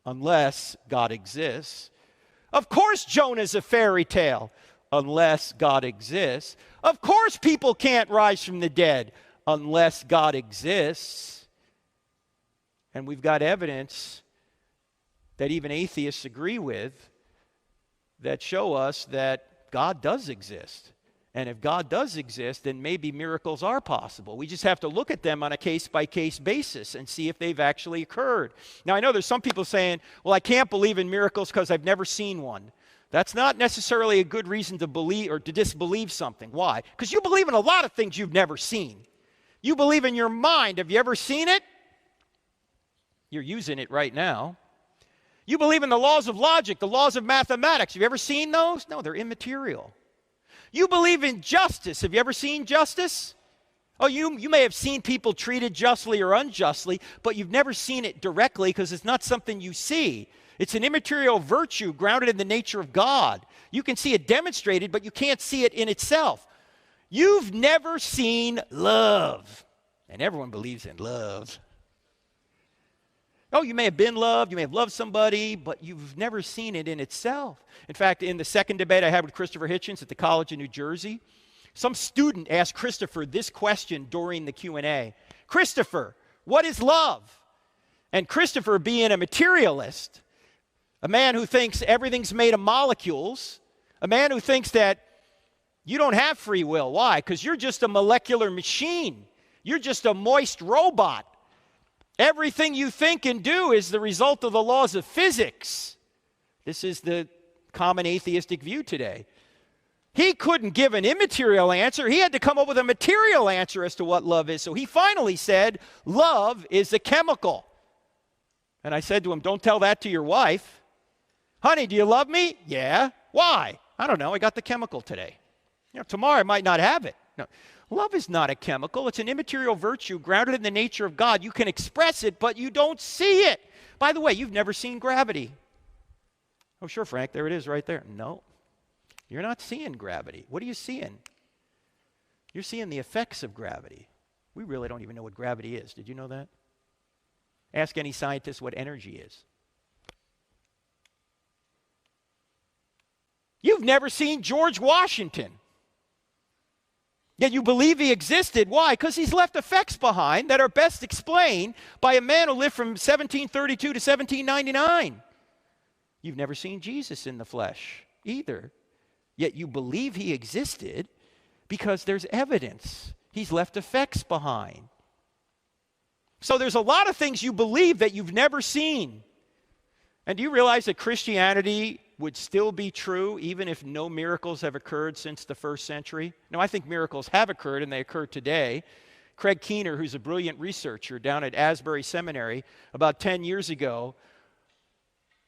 unless God exists. Of course Jonah's a fairy tale, unless God exists. Of course people can't rise from the dead, unless God exists. And we've got evidence that even atheists agree with that show us that God does exist. And if God does exist, then maybe miracles are possible. We just have to look at them on a case-by-case basis and see if they've actually occurred. Now, I know there's some people saying, well, I can't believe in miracles because I've never seen one. That's not necessarily a good reason to believe or to disbelieve something. Why? Because you believe in a lot of things you've never seen. You believe in your mind. Have you ever seen it? You're using it right now. You believe in the laws of logic, the laws of mathematics. Have you ever seen those? No, they're immaterial. You believe in justice. Have you ever seen justice? Oh, you may have seen people treated justly or unjustly, but you've never seen it directly because it's not something you see. It's an immaterial virtue grounded in the nature of God. You can see it demonstrated, but you can't see it in itself. You've never seen love. And everyone believes in love. Oh, you may have been loved, you may have loved somebody, but you've never seen it in itself. In fact, in the second debate I had with Christopher Hitchens at the College of New Jersey, some student asked Christopher this question during the Q&A. Christopher, what is love? And Christopher, being a materialist, a man who thinks everything's made of molecules, a man who thinks that you don't have free will. Why? Because you're just a molecular machine. You're just a moist robot. Everything you think and do is the result of the laws of physics. This is the common atheistic view today. He couldn't give an immaterial answer. He had to come up with a material answer as to what love is. So he finally said, love is a chemical. And I said to him, don't tell that to your wife. Honey, do you love me? Yeah. Why? I don't know. I got the chemical today. Tomorrow I might not have it. No. Love is not a chemical. It's an immaterial virtue grounded in the nature of God. You can express it, but you don't see it. By the way, you've never seen gravity. Oh, sure, Frank, there it is right there. No, you're not seeing gravity. What are you seeing? You're seeing the effects of gravity. We really don't even know what gravity is. Did you know that? Ask any scientist what energy is. You've never seen George Washington. Yet you believe he existed. Why? Because he's left effects behind that are best explained by a man who lived from 1732 to 1799. You've never seen Jesus in the flesh either. Yet you believe he existed because there's evidence. He's left effects behind. So there's a lot of things you believe that you've never seen. And do you realize that Christianity would still be true even if no miracles have occurred since the first century? No, I think miracles have occurred and they occur today. Craig Keener, who's a brilliant researcher down at Asbury Seminary, about 10 years ago,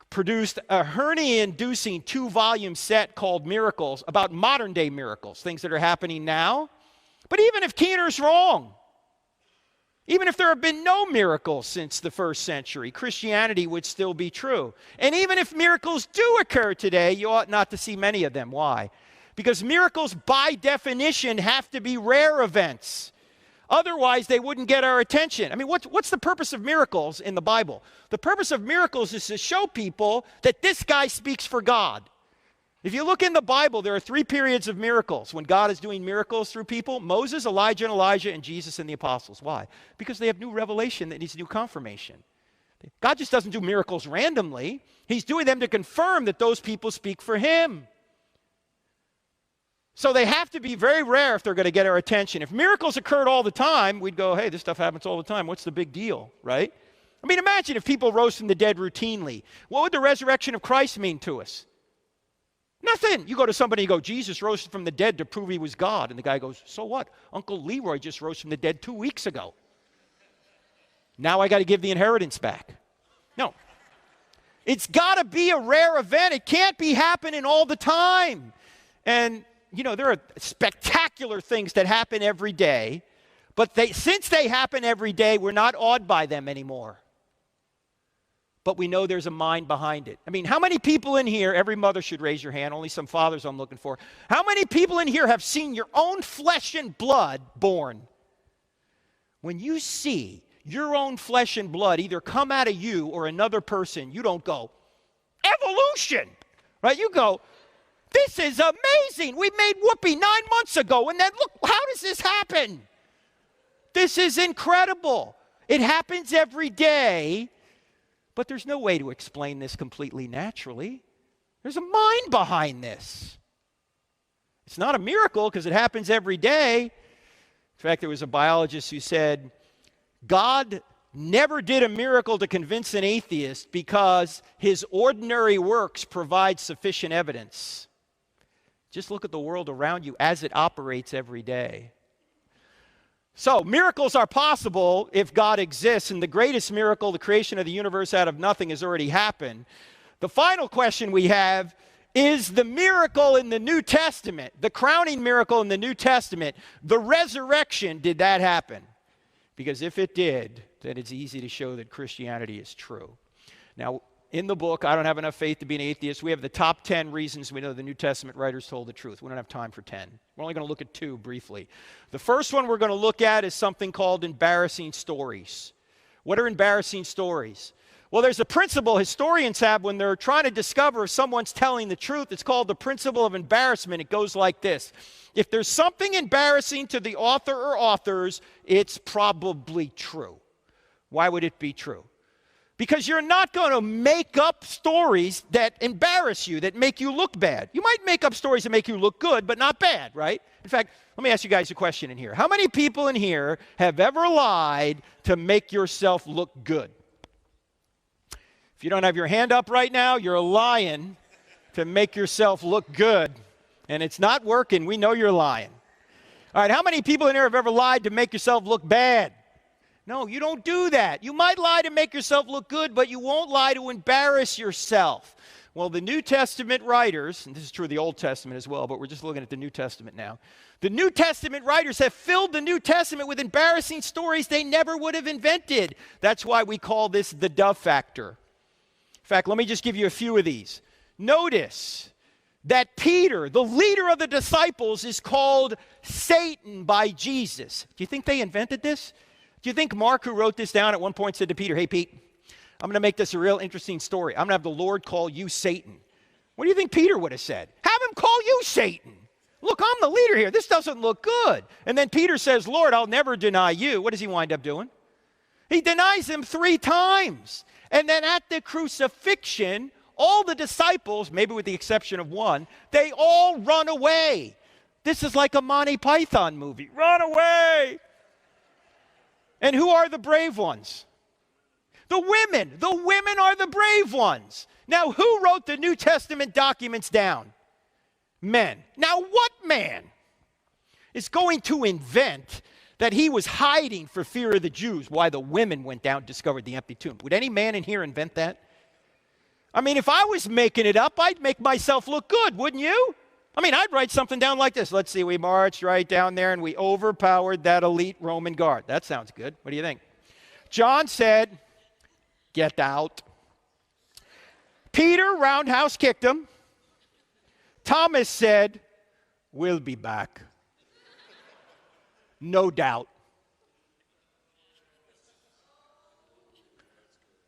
produced a hernia-inducing 2-volume set called Miracles about modern-day miracles, things that are happening now. But even if Keener's wrong, even if there have been no miracles since the first century, Christianity would still be true. And even if miracles do occur today, you ought not to see many of them. Why? Because miracles, by definition, have to be rare events. Otherwise, they wouldn't get our attention. I mean, what's the purpose of miracles in the Bible? The purpose of miracles is to show people that this guy speaks for God. If you look in the Bible, there are 3 periods of miracles when God is doing miracles through people: Moses, Elijah, and Elijah, and Jesus and the apostles. Why? Because they have new revelation that needs new confirmation. God just doesn't do miracles randomly. He's doing them to confirm that those people speak for him. So they have to be very rare if they're going to get our attention. If miracles occurred all the time, we'd go, hey, this stuff happens all the time. What's the big deal, right? I mean, imagine if people rose from the dead routinely. What would the resurrection of Christ mean to us? Nothing. You go to somebody and you go, Jesus rose from the dead to prove he was God. And the guy goes, so what? Uncle Leroy just rose from the dead 2 weeks ago. Now I got to give the inheritance back. No. It's got to be a rare event. It can't be happening all the time. And, you know, there are spectacular things that happen every day. But since they happen every day, we're not awed by them anymore. But we know there's a mind behind it. I mean, how many people in here, every mother should raise your hand, only some fathers I'm looking for. How many people in here have seen your own flesh and blood born? When you see your own flesh and blood either come out of you or another person, you don't go, evolution, right? You go, this is amazing. We made whoopee 9 months ago, and then look, how does this happen? This is incredible. It happens every day, but there's no way to explain this completely naturally. There's a mind behind this. It's not a miracle because it happens every day. In fact, there was a biologist who said, God never did a miracle to convince an atheist because his ordinary works provide sufficient evidence. Just look at the world around you as it operates every day. So, miracles are possible if God exists, and the greatest miracle, the creation of the universe out of nothing, has already happened. The final question we have is the miracle in the New Testament, the crowning miracle in the New Testament, the resurrection, did that happen? Because if it did, then it's easy to show that Christianity is true. Now, in the book, I Don't Have Enough Faith to Be an Atheist, we have the top 10 reasons we know the New Testament writers told the truth. We don't have time for 10. We're only going to look at 2 briefly. The first one we're going to look at is something called embarrassing stories. What are embarrassing stories? Well, there's a principle historians have when they're trying to discover if someone's telling the truth. It's called the principle of embarrassment. It goes like this. If there's something embarrassing to the author or authors, it's probably true. Why would it be true? Because you're not going to make up stories that embarrass you, that make you look bad. You might make up stories that make you look good, but not bad, right? In fact, let me ask you guys a question in here. How many people in here have ever lied to make yourself look good? If you don't have your hand up right now, you're lying to make yourself look good, and it's not working. We know you're lying. All right, how many people in here have ever lied to make yourself look bad? No, you don't do that. You might lie to make yourself look good, but you won't lie to embarrass yourself. Well, the New Testament writers, and this is true of the Old Testament as well, but we're just looking at the New Testament now. The New Testament writers have filled the New Testament with embarrassing stories they never would have invented. That's why we call this the dove factor. In fact, let me just give you a few of these. Notice that Peter, the leader of the disciples, is called Satan by Jesus. Do you think they invented this? Do you think Mark, who wrote this down, at one point said to Peter, hey, Pete, I'm going to make this a real interesting story. I'm going to have the Lord call you Satan. What do you think Peter would have said? Have him call you Satan. Look, I'm the leader here. This doesn't look good. And then Peter says, Lord, I'll never deny you. What does he wind up doing? He denies him 3 times. And then at the crucifixion, all the disciples, maybe with the exception of one, they all run away. This is like a Monty Python movie. Run away. And who are the brave ones? The women. The women are the brave ones. Now, who wrote the New Testament documents down? Men. Now, what man is going to invent that he was hiding for fear of the Jews why the women went down and discovered the empty tomb? Would any man in here invent that? I mean, if I was making it up, I'd make myself look good, wouldn't you? I mean, I'd write something down like this. Let's see, we marched right down there and we overpowered that elite Roman guard. That sounds good. What do you think? John said, get out. Peter roundhouse kicked him. Thomas said, we'll be back. No doubt.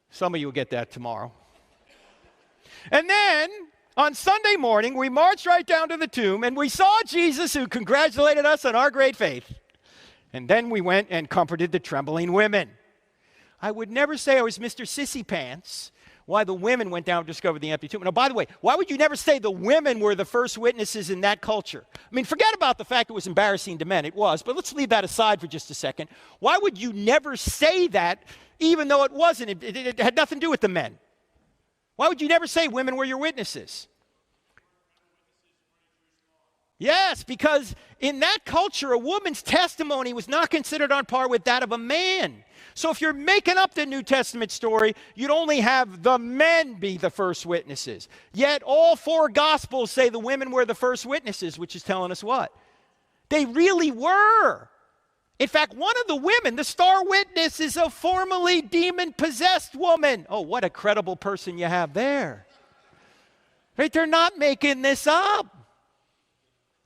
Some of you will get that tomorrow. And then, on Sunday morning, we marched right down to the tomb, and we saw Jesus, who congratulated us on our great faith. And then we went and comforted the trembling women. I would never say I was Mr. Sissy Pants, why the women went down and discovered the empty tomb. Now, by the way, why would you never say the women were the first witnesses in that culture? I mean, forget about the fact it was embarrassing to men. It was, but let's leave that aside for just a second. Why would you never say that, even though it wasn't? It had nothing to do with the men. Why would you never say women were your witnesses? Yes, because in that culture, a woman's testimony was not considered on par with that of a man. So if you're making up the New Testament story, you'd only have the men be the first witnesses. Yet all 4 Gospels say the women were the first witnesses, which is telling us what? They really were. In fact, one of the women, the star witness, is a formerly demon-possessed woman. Oh, what a credible person you have there. Right? They're not making this up.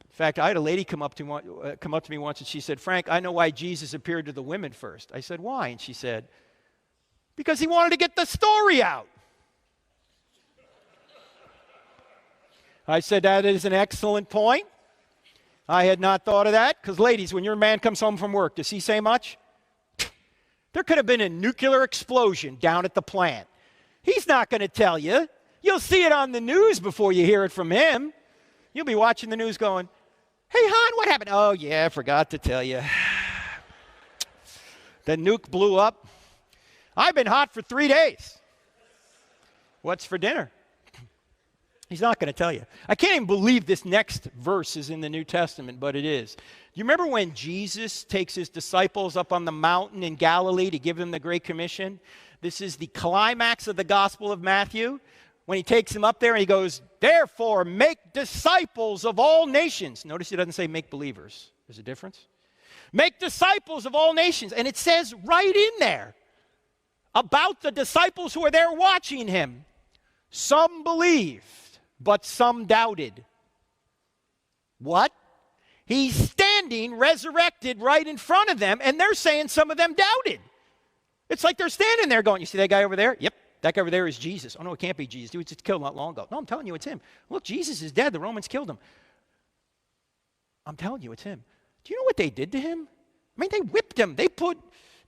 In fact, I had a lady come up to me once and she said, Frank, I know why Jesus appeared to the women first. I said, why? And she said, because he wanted to get the story out. I said, that is an excellent point. I had not thought of that, because ladies, when your man comes home from work, does he say much? There could have been a nuclear explosion down at the plant. He's not going to tell you. You'll see it on the news before you hear it from him. You'll be watching the news going, hey, hon, what happened? Oh, yeah, I forgot to tell you. The nuke blew up. I've been hot for 3 days. What's for dinner? He's not going to tell you. I can't even believe this next verse is in the New Testament, but it is. You remember when Jesus takes his disciples up on the mountain in Galilee to give them the Great Commission? This is the climax of the Gospel of Matthew. When he takes them up there and he goes, therefore, make disciples of all nations. Notice he doesn't say make believers. There's a difference. Make disciples of all nations. And it says right in there about the disciples who are there watching him. Some believed, but some doubted. What? He's standing resurrected right in front of them, and they're saying some of them doubted. It's like they're standing there going, you see that guy over there? Yep, that guy over there is Jesus. Oh, no, it can't be Jesus. He was just killed not long ago. No, I'm telling you, it's him. Look, Jesus is dead. The Romans killed him. I'm telling you, it's him. Do you know what they did to him? I mean, they whipped him. They put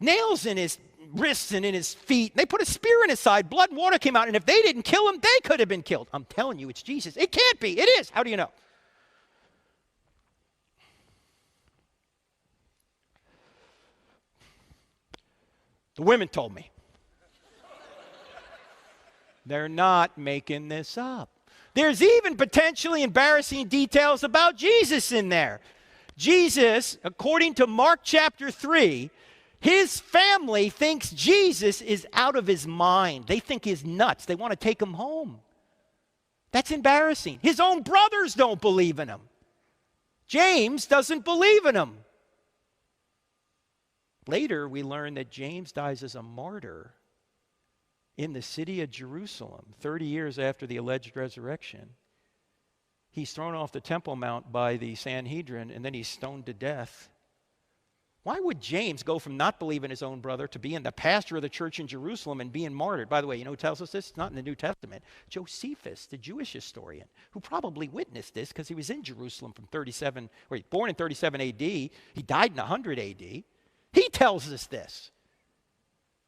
nails in his wrists and in his feet. They put a spear in his side. Blood and water came out, and if they didn't kill him, they could have been killed. I'm telling you, it's Jesus. It can't be. It is. How do you know? The women told me. They're not making this up. There's even potentially embarrassing details about Jesus in there. Jesus, according to Mark chapter 3, his family thinks Jesus is out of his mind. They think he's nuts. They want to take him home. That's embarrassing. His own brothers don't believe in him. James doesn't believe in him. Later, we learn that James dies as a martyr in the city of Jerusalem, 30 years after the alleged resurrection. He's thrown off the Temple Mount by the Sanhedrin, and then he's stoned to death. Why would James go from not believing his own brother to being the pastor of the church in Jerusalem and being martyred? By the way, you know who tells us this? It's not in the New Testament. Josephus, the Jewish historian, who probably witnessed this because he was in Jerusalem from 37, or he was born in 37 AD. He died in 100 AD. He tells us this.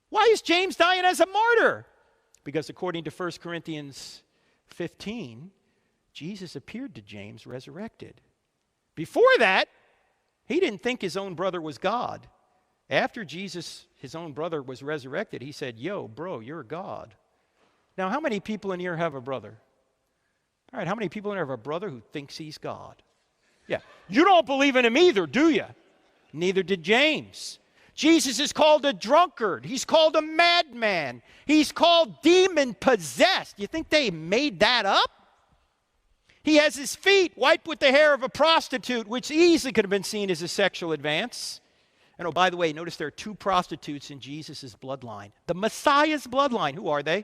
Why is James dying as a martyr? Because according to 1 Corinthians 15, Jesus appeared to James resurrected. Before that, he didn't think his own brother was God. After Jesus, his own brother, was resurrected, he said, yo, bro, you're God. Now, how many people in here have a brother? All right, how many people in here have a brother who thinks he's God? Yeah. You don't believe in him either, do you? Neither did James. Jesus is called a drunkard. He's called a madman. He's called demon-possessed. You think they made that up? He has his feet wiped with the hair of a prostitute, which easily could have been seen as a sexual advance. And oh, by the way, notice there are two prostitutes in Jesus' bloodline. The Messiah's bloodline. Who are they?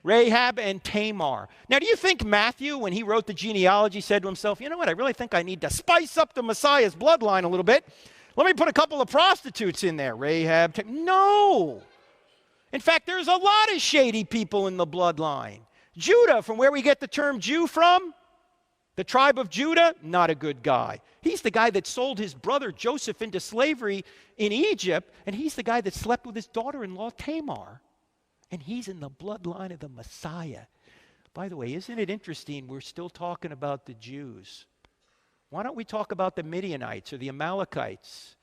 Rahab and Tamar. Now, do you think Matthew, when he wrote the genealogy, said to himself, you know what, I really think I need to spice up the Messiah's bloodline a little bit. Let me put a couple of prostitutes in there. Rahab, no. In fact, there's a lot of shady people in the bloodline. Judah, from where we get the term Jew from, the tribe of Judah, not a good guy. He's the guy that sold his brother Joseph into slavery in Egypt, and he's the guy that slept with his daughter-in-law Tamar. And he's in the bloodline of the Messiah. By the way, isn't it interesting we're still talking about the Jews? Why don't we talk about the Midianites or the Amalekites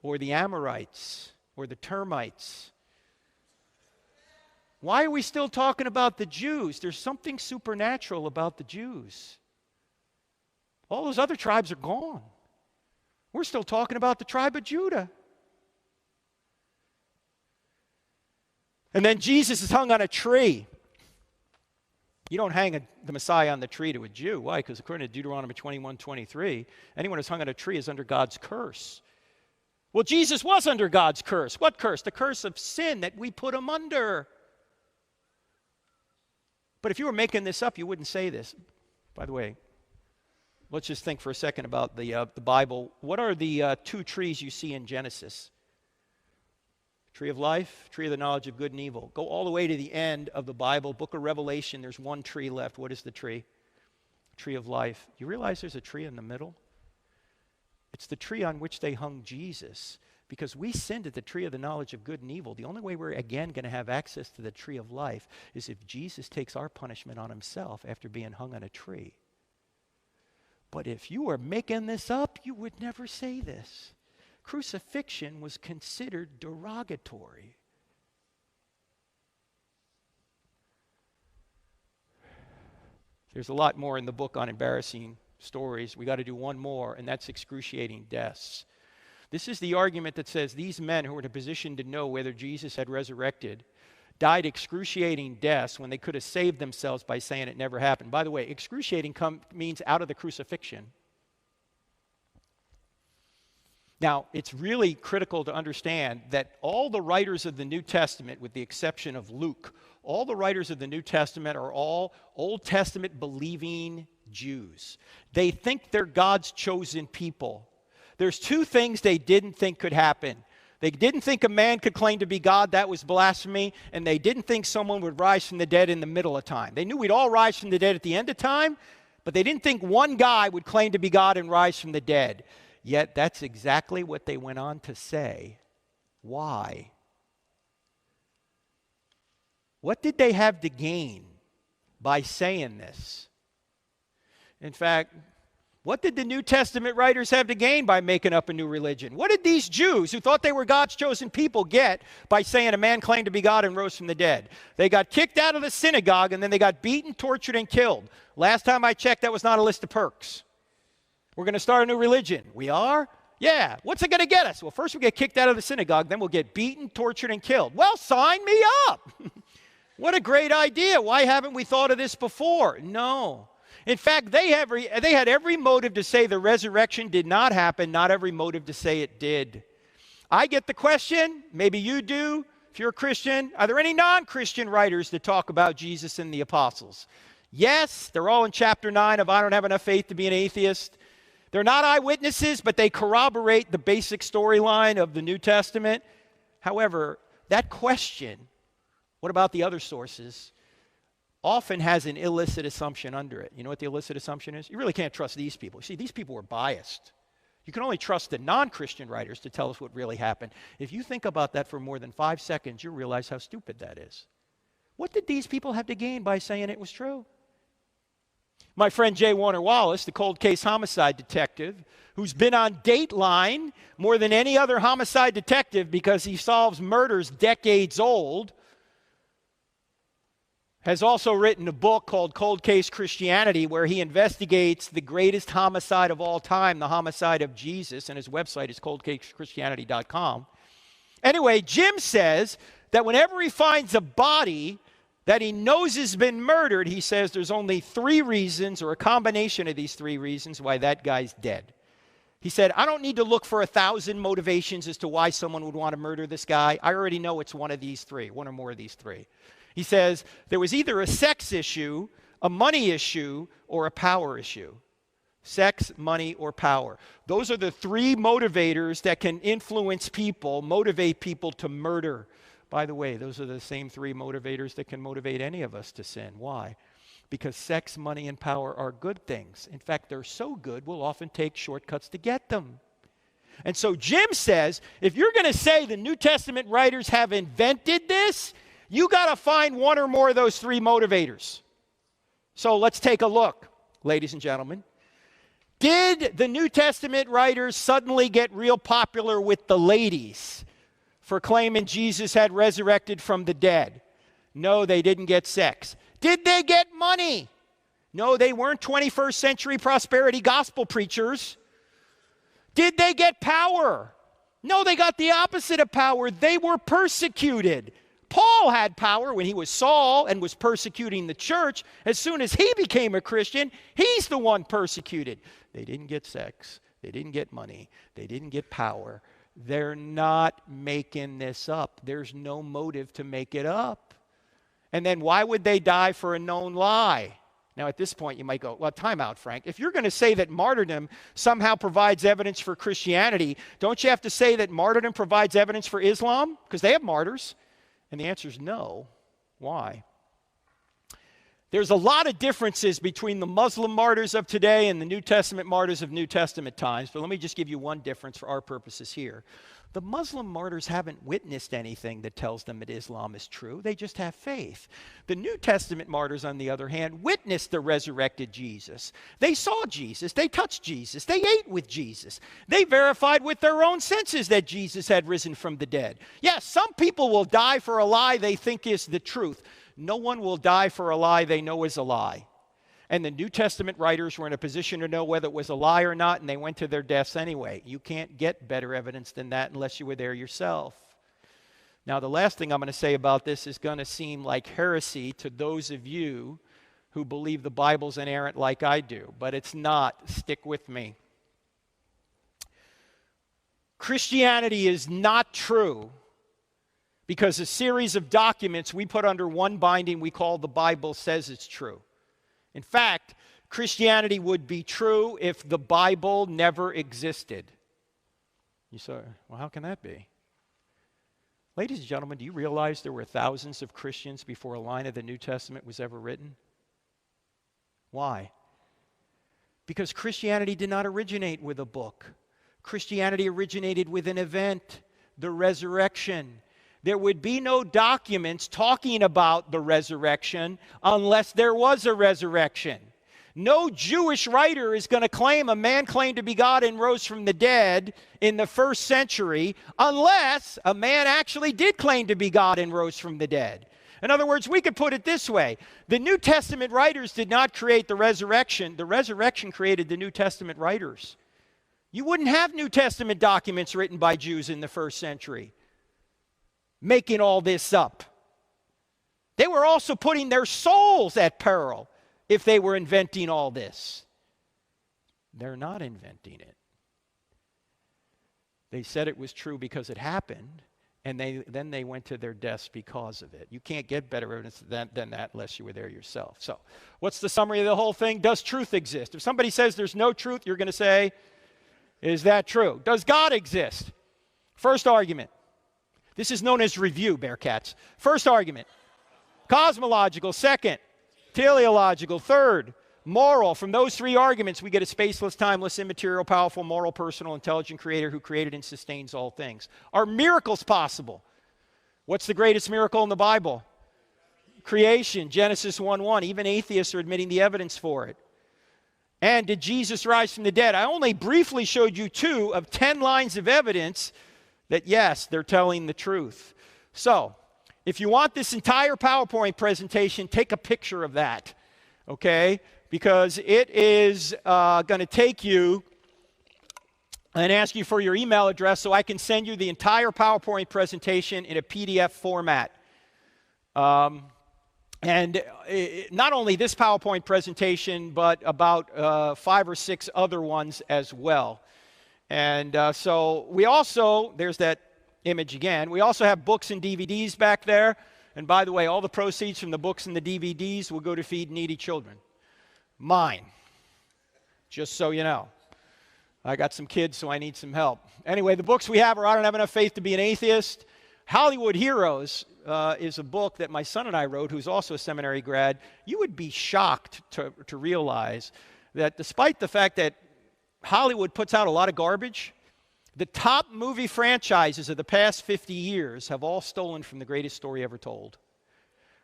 or the Amorites or the termites? Why are we still talking about the Jews? There's something supernatural about the Jews. All those other tribes are gone. We're still talking about the tribe of Judah. And then Jesus is hung on a tree. You don't hang the Messiah on the tree to a Jew. Why? Because according to Deuteronomy 21:23, anyone who's hung on a tree is under God's curse. Well, Jesus was under God's curse. What curse? The curse of sin that we put him under. But if you were making this up, you wouldn't say this. By the way, let's just think for a second about the Bible. What are the two trees you see in Genesis? Tree of life, tree of the knowledge of good and evil. Go all the way to the end of the Bible, book of Revelation. There's one tree left. What is the tree? Tree of life. You realize there's a tree in the middle? It's the tree on which they hung Jesus. Because we sinned at the tree of the knowledge of good and evil. The only way we're again going to have access to the tree of life is if Jesus takes our punishment on himself after being hung on a tree. But if you were making this up, you would never say this. Crucifixion was considered derogatory. There's a lot more in the book on embarrassing stories. We got to do one more, and that's excruciating deaths. This is the argument that says these men who were in a position to know whether Jesus had resurrected died excruciating deaths when they could have saved themselves by saying it never happened. By the way, excruciating means out of the crucifixion. Now, it's really critical to understand that all the writers of the New Testament, with the exception of Luke, all the writers of the New Testament are all Old Testament believing Jews. They think they're God's chosen people. There's two things they didn't think could happen. They didn't think a man could claim to be God. That was blasphemy. And they didn't think someone would rise from the dead in the middle of time. They knew we'd all rise from the dead at the end of time, but they didn't think one guy would claim to be God and rise from the dead. Yet that's exactly what they went on to say. Why? What did they have to gain by saying this? In fact, what did the New Testament writers have to gain by making up a new religion? What did these Jews who thought they were God's chosen people get by saying a man claimed to be God and rose from the dead? They got kicked out of the synagogue and then they got beaten, tortured, and killed. Last time I checked, that was not a list of perks. We're going to start a new religion. We are? Yeah. What's it going to get us? Well, first we get kicked out of the synagogue, then we'll get beaten, tortured, and killed. Well, sign me up. What a great idea. Why haven't we thought of this before? No. In fact, they had every motive to say the resurrection did not happen, not every motive to say it did. I get the question, maybe you do, if you're a Christian, are there any non-Christian writers that talk about Jesus and the apostles? Yes, they're all in chapter 9 of I Don't Have Enough Faith to Be an Atheist. They're not eyewitnesses, but they corroborate the basic storyline of the New Testament. However, that question, what about the other sources, often has an illicit assumption under it. You know what the illicit assumption is? You really can't trust these people. See, these people were biased. You can only trust the non-Christian writers to tell us what really happened. If you think about that for more than 5 seconds, you'll realize how stupid that is. What did these people have to gain by saying it was true? My friend J. Warner Wallace, the cold case homicide detective, who's been on Dateline more than any other homicide detective because he solves murders decades old, has also written a book called Cold Case Christianity, where he investigates the greatest homicide of all time, the homicide of Jesus, and his website is coldcasechristianity.com. Anyway, Jim says that whenever he finds a body that he knows has been murdered, he says there's only 3 reasons, or a combination of these 3 reasons, why that guy's dead. He said, I don't need to look for 1,000 motivations as to why someone would want to murder this guy. I already know it's one of these 3, one or more of these 3. He says there was either a sex issue, a money issue, or a power issue. Sex, money, or power. Those are the 3 motivators that can influence people, motivate people to murder. By the way, those are the same 3 motivators that can motivate any of us to sin. Why? Because sex, money, and power are good things. In fact, they're so good, we'll often take shortcuts to get them. And so Jim says, if you're going to say the New Testament writers have invented this, you got to find one or more of those 3 motivators. So let's take a look, ladies and gentlemen. Did the New Testament writers suddenly get real popular with the ladies for claiming Jesus had resurrected from the dead? No, they didn't get sex. Did they get money? No, they weren't 21st century prosperity gospel preachers. Did they get power? No, they got the opposite of power. They were persecuted. Paul had power when he was Saul and was persecuting the church. As soon as he became a Christian, he's the one persecuted. They didn't get sex. They didn't get money. They didn't get power. They're not making this up. There's no motive to make it up. And then why would they die for a known lie? Now, at this point, you might go, well, time out, Frank. If you're going to say that martyrdom somehow provides evidence for Christianity, don't you have to say that martyrdom provides evidence for Islam? Because they have martyrs. And the answer is no. Why? There's a lot of differences between the Muslim martyrs of today and the New Testament martyrs of New Testament times, but let me just give you one difference for our purposes here. The Muslim martyrs haven't witnessed anything that tells them that Islam is true. They just have faith. The New Testament martyrs, on the other hand, witnessed the resurrected Jesus. They saw Jesus. They touched Jesus. They ate with Jesus. They verified with their own senses that Jesus had risen from the dead. Yes, some people will die for a lie they think is the truth. No one will die for a lie they know is a lie. And the New Testament writers were in a position to know whether it was a lie or not, and they went to their deaths anyway. You can't get better evidence than that unless you were there yourself. Now, the last thing I'm going to say about this is going to seem like heresy to those of you who believe the Bible's inerrant like I do, but it's not. Stick with me. Christianity is not true because a series of documents we put under one binding we call the Bible says it's true. In fact, Christianity would be true if the Bible never existed. You say, well, how can that be? Ladies and gentlemen, do you realize there were thousands of Christians before a line of the New Testament was ever written? Why? Because Christianity did not originate with a book. Christianity originated with an event, the resurrection. There would be no documents talking about the resurrection unless there was a resurrection. No Jewish writer is going to claim a man claimed to be God and rose from the dead in the first century unless a man actually did claim to be God and rose from the dead. In other words, we could put it this way. The New Testament writers did not create the resurrection. The resurrection created the New Testament writers. You wouldn't have New Testament documents written by Jews in the first century making all this up. They were also putting their souls at peril if they were inventing all this. They're not inventing it. They said it was true because it happened, and then they went to their deaths because of it. You can't get better evidence than that unless you were there yourself. So, what's the summary of the whole thing? Does truth exist? If somebody says there's no truth, you're going to say, is that true? Does God exist? First argument. This is known as review, Bearcats. First argument, cosmological. Second, teleological. Third, moral. From those three arguments, we get a spaceless, timeless, immaterial, powerful, moral, personal, intelligent creator who created and sustains all things. Are miracles possible? What's the greatest miracle in the Bible? Creation, Genesis 1:1. Even atheists are admitting the evidence for it. And did Jesus rise from the dead? I only briefly showed you 2 of 10 lines of evidence that yes, they're telling the truth. So, if you want this entire PowerPoint presentation, take a picture of that, okay? Because it is going to take you and ask you for your email address so I can send you the entire PowerPoint presentation in a PDF format. Not only this PowerPoint presentation, but about 5 or 6 other ones as well. And so we also, there's that image again, we also have books and DVDs back there. And by the way, all the proceeds from the books and the DVDs will go to feed needy children. Mine. Just so you know. I got some kids, so I need some help. Anyway, the books we have are I Don't Have Enough Faith to Be an Atheist. Hollywood Heroes is a book that my son and I wrote, who's also a seminary grad. You would be shocked to realize that despite the fact that Hollywood puts out a lot of garbage, the top movie franchises of the past 50 years have all stolen from the greatest story ever told.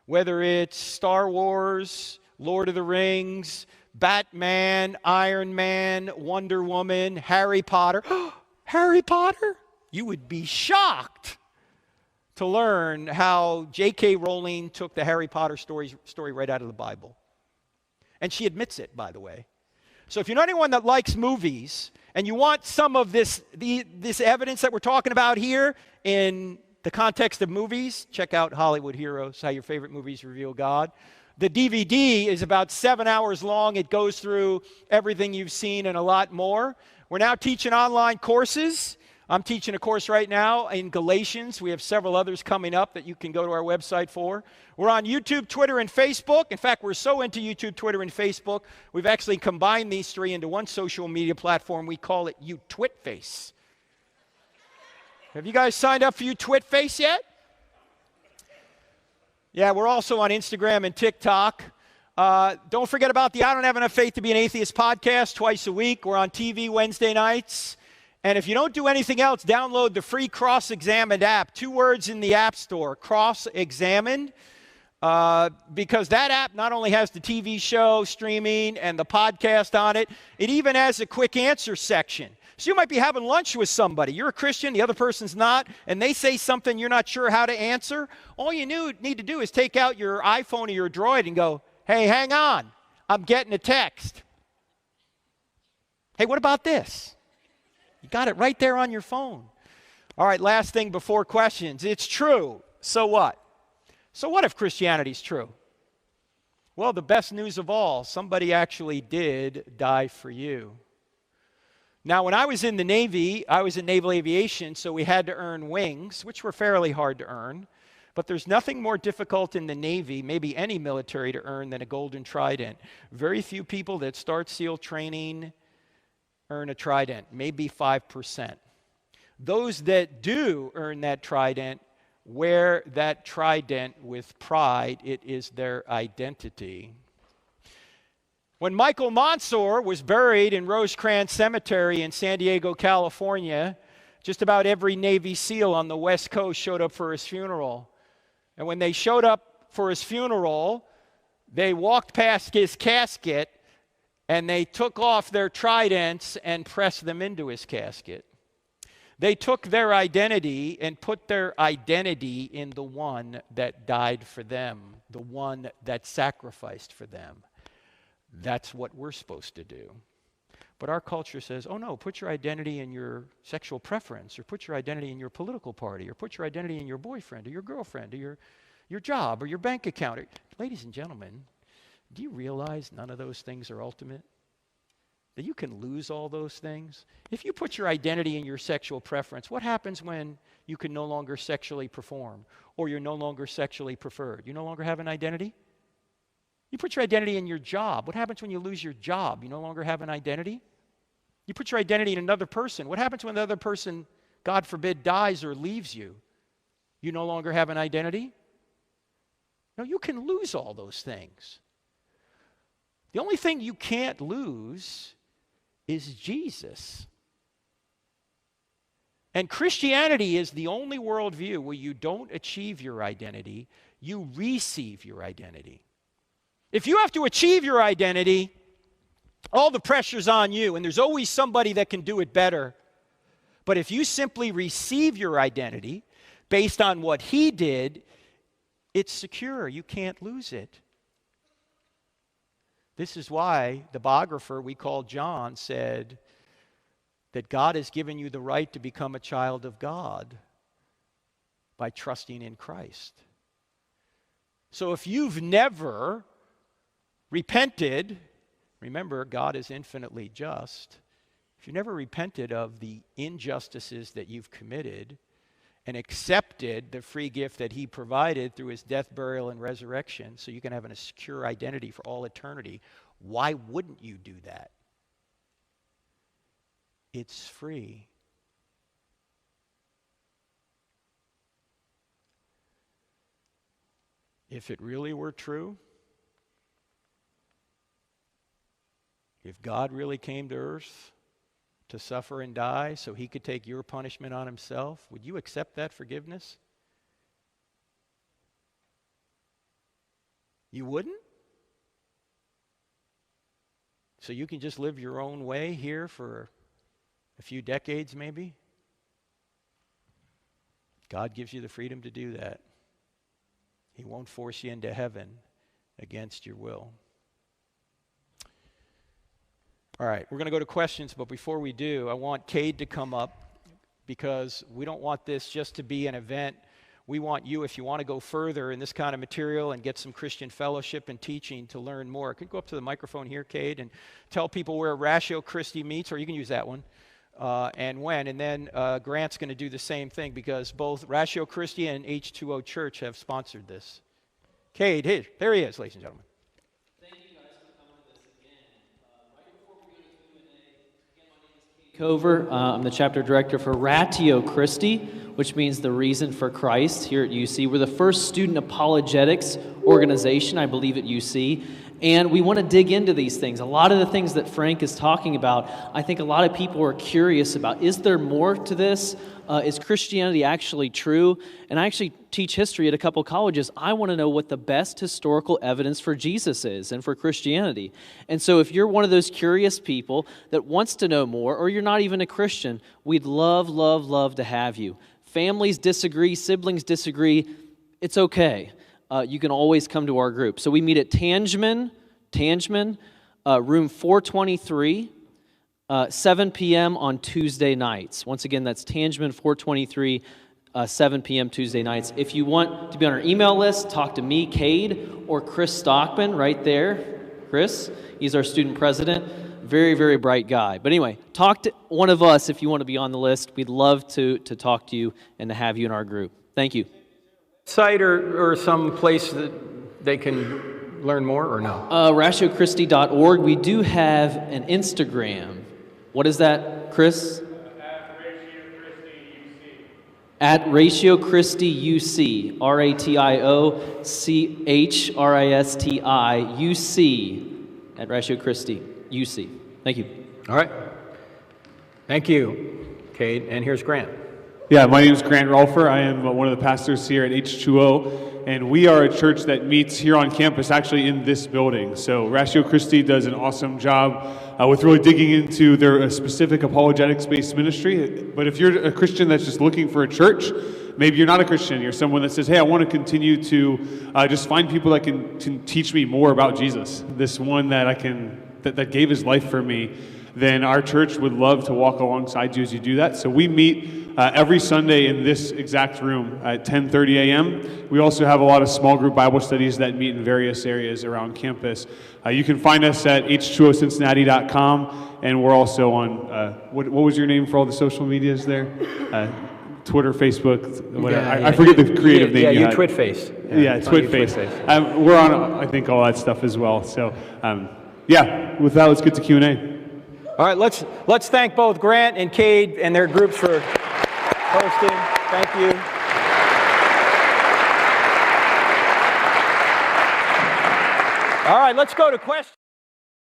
Whether it's Star Wars, Lord of the Rings, Batman, Iron Man, Wonder Woman, Harry Potter. Harry Potter? You would be shocked to learn how J.K. Rowling took the Harry Potter story right out of the Bible. And she admits it, by the way. So if you're not anyone that likes movies and you want some of this evidence that we're talking about here in the context of movies, check out Hollywood Heroes, How Your Favorite Movies Reveal God. The DVD is about 7 hours long. It goes through everything you've seen and a lot more. We're now teaching online courses. I'm teaching a course right now in Galatians. We have several others coming up that you can go to our website for. We're on YouTube, Twitter, and Facebook. In fact, we're so into YouTube, Twitter, and Facebook, we've actually combined these 3 into one social media platform. We call it UTwitface. Have you guys signed up for UTwitface yet? Yeah, we're also on Instagram and TikTok. Don't forget about the I Don't Have Enough Faith to Be an Atheist podcast twice a week. We're on TV Wednesday nights. And if you don't do anything else, download the free Cross-Examined app. 2 words in the App Store, Cross-Examined. Because that app not only has the TV show streaming and the podcast on it, it even has a quick answer section. So you might be having lunch with somebody. You're a Christian, the other person's not, and they say something you're not sure how to answer. All you need to do is take out your iPhone or your Droid and go, hey, hang on, I'm getting a text. Hey, what about this? You got it right there on your phone. All right, last thing before questions. It's true. So what? So what if Christianity's true? Well, the best news of all, somebody actually did die for you. Now, when I was in the Navy, I was in naval aviation, so we had to earn wings, which were fairly hard to earn. But there's nothing more difficult in the Navy, maybe any military, to earn than a golden trident. Very few people that start SEAL training earn a trident, maybe 5%. Those that do earn that trident wear that trident with pride. It is their identity. When Michael Monsoor was buried in Rosecrans Cemetery in San Diego, California, just about every Navy SEAL on the West Coast showed up for his funeral. And when they showed up for his funeral, they walked past his casket and they took off their tridents and pressed them into his casket. They took their identity and put their identity in the one that died for them, the one that sacrificed for them. That's what we're supposed to do. But our culture says, oh no, put your identity in your sexual preference, or put your identity in your political party, or put your identity in your boyfriend, or your girlfriend, or your job, or your bank account. Ladies and gentlemen, do you realize none of those things are ultimate? That you can lose all those things? If you put your identity in your sexual preference, what happens when you can no longer sexually perform, or you're no longer sexually preferred? You no longer have an identity? You put your identity in your job. What happens when you lose your job? You no longer have an identity? You put your identity in another person. What happens when the other person, God forbid, dies or leaves you? You no longer have an identity? No, you can lose all those things. The only thing you can't lose is Jesus. And Christianity is the only worldview where you don't achieve your identity, you receive your identity. If you have to achieve your identity, all the pressure's on you, and there's always somebody that can do it better. But if you simply receive your identity based on what he did, it's secure. You can't lose it. This is why the biographer we call John said that God has given you the right to become a child of God by trusting in Christ. So if you've never repented, remember, God is infinitely just. If you never repented of the injustices that you've committed and accepted the free gift that he provided through his death, burial, and resurrection so you can have a secure identity for all eternity, why wouldn't you do that? It's free. If it really were true, if God really came to earth to suffer and die so he could take your punishment on himself, would you accept that forgiveness? You wouldn't? So you can just live your own way here for a few decades maybe? God gives you the freedom to do that. He won't force you into heaven against your will. All right, we're going to go to questions, but before we do, I want Cade to come up because we don't want this just to be an event. We want you, if you want to go further in this kind of material and get some Christian fellowship and teaching, to learn more. Could you go up to the microphone here, Cade, and tell people where Ratio Christi meets, or you can use that one, and when. And then Grant's going to do the same thing because both Ratio Christi and H2O Church have sponsored this. Cade, here, there he is, ladies and gentlemen. Cover. I'm the chapter director for Ratio Christi, which means the reason for Christ here at UC. We're the first student apologetics organization, I believe, at UC. And we want to dig into these things. A lot of the things that Frank is talking about, I think a lot of people are curious about. Is there more to this? Is Christianity actually true? And I actually teach history at a couple colleges. I want to know what the best historical evidence for Jesus is and for Christianity. And so if you're one of those curious people that wants to know more, or you're not even a Christian, we'd love, love, love to have you. Families disagree, siblings disagree. It's okay. You can always come to our group. So we meet at Tangeman, room 423, 7 p.m. on Tuesday nights. Once again, that's Tangeman 423, 7 p.m. Tuesday nights. If you want to be on our email list, talk to me, Cade, or Chris Stockman right there. Chris, he's our student president. Very, very bright guy. But anyway, talk to one of us if you want to be on the list. We'd love to talk to you and to have you in our group. Thank you. Site or some place that they can learn more, or no? RatioChristi.org. We do have an Instagram. What is that, Chris? At Ratio Christi UC. RATIOCHRISTI UC. At Ratio Christi UC. Thank you. All right. Thank you, Cade. And here's Grant. Yeah, my name is Grant Rolfer. I am one of the pastors here at H2O, and we are a church that meets here on campus, actually in this building. So Ratio Christi does an awesome job with really digging into their specific apologetics-based ministry. But if you're a Christian that's just looking for a church, maybe you're not a Christian, you're someone that says, hey, I want to continue to just find people that can teach me more about Jesus, this one that that gave his life for me, then our church would love to walk alongside you as you do that. So we meet every Sunday in this exact room at 10:30 a.m. We also have a lot of small group Bible studies that meet in various areas around campus. You can find us at h2ocincinnati.com, and we're also on, what was your name for all the social medias there? Twitter, Facebook, whatever. I forget the creative name you had. Twitface. Yeah, Twitface. We're on, I think, all that stuff as well. So, yeah, with that, let's get to Q&A. All right, let's thank both Grant and Cade and their groups for hosting. Thank you. All right, let's go to questions.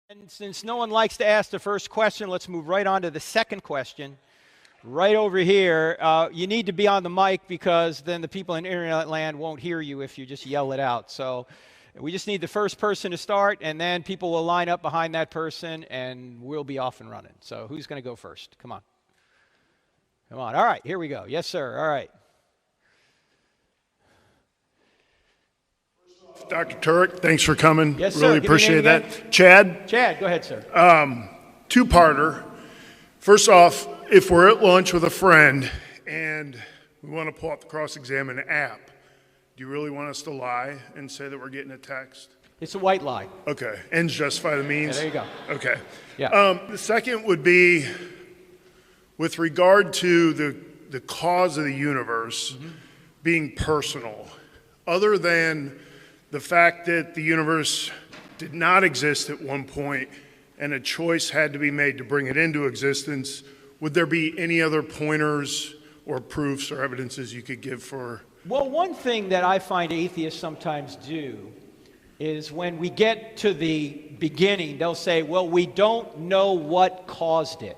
And since no one likes to ask the first question, let's move right on to the second question. Right over here. You need to be on the mic because then the people in internet land won't hear you if you just yell it out. So we just need the first person to start, and then people will line up behind that person, and we'll be off and running. So who's going to go first? Come on. Come on. All right, here we go. Yes, sir. All right. Dr. Turek, thanks for coming. Yes, sir. Really appreciate that. Chad? Chad, go ahead, sir. Two-parter. First off, if we're at lunch with a friend and we want to pull up the cross-examine app, do you really want us to lie and say that we're getting a text? It's a white lie. Okay. Ends justify the means? Yeah, there you go. Okay. Yeah. The second would be with regard to the cause of the universe being personal. Other than the fact that the universe did not exist at one point and a choice had to be made to bring it into existence, would there be any other pointers or proofs or evidences you could give for? Well, one thing that I find atheists sometimes do is when we get to the beginning, they'll say, well, we don't know what caused it.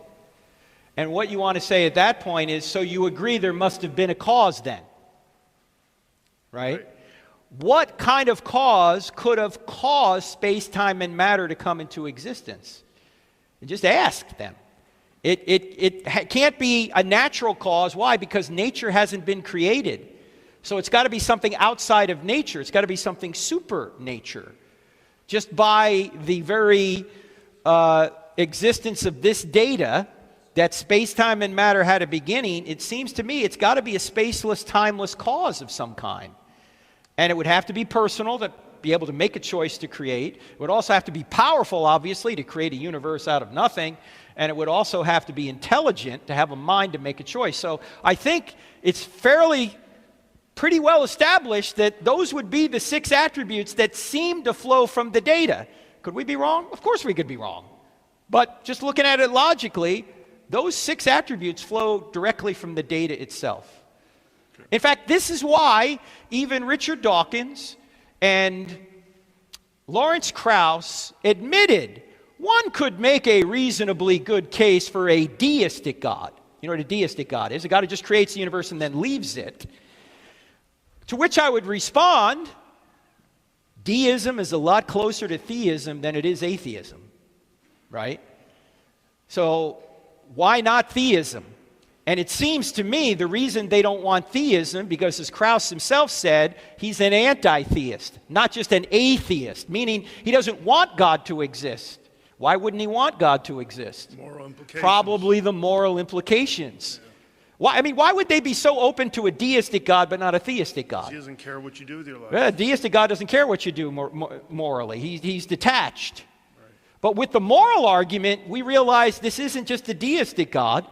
And what you want to say at that point is, so you agree there must have been a cause then, right? What kind of cause could have caused space, time, and matter to come into existence? And just ask them. It can't be a natural cause. Why? Because nature hasn't been created. So it's got to be something outside of nature. It's got to be something super nature. Just by the very existence of this data, that space, time, and matter had a beginning, it seems to me it's got to be a spaceless, timeless cause of some kind. And it would have to be personal to be able to make a choice to create. It would also have to be powerful, obviously, to create a universe out of nothing. And it would also have to be intelligent to have a mind to make a choice. So I think it's pretty well established that those would be the 6 attributes that seem to flow from the data. Could we be wrong? Of course we could be wrong. But just looking at it logically, those 6 attributes flow directly from the data itself. In fact, this is why even Richard Dawkins and Lawrence Krauss admitted one could make a reasonably good case for a deistic God. You know what a deistic God is? A God who just creates the universe and then leaves it. To which I would respond, deism is a lot closer to theism than it is atheism, right? So why not theism? And it seems to me the reason they don't want theism, because as Krauss himself said, he's an anti-theist, not just an atheist, meaning he doesn't want God to exist. Why wouldn't he want God to exist? Moral implications. Probably the moral implications. Yeah. Why would they be so open to a deistic God but not a theistic God? He doesn't care what you do with your life. Yeah, a deistic God doesn't care what you do morally. He's detached. Right. But with the moral argument, we realize this isn't just a deistic God.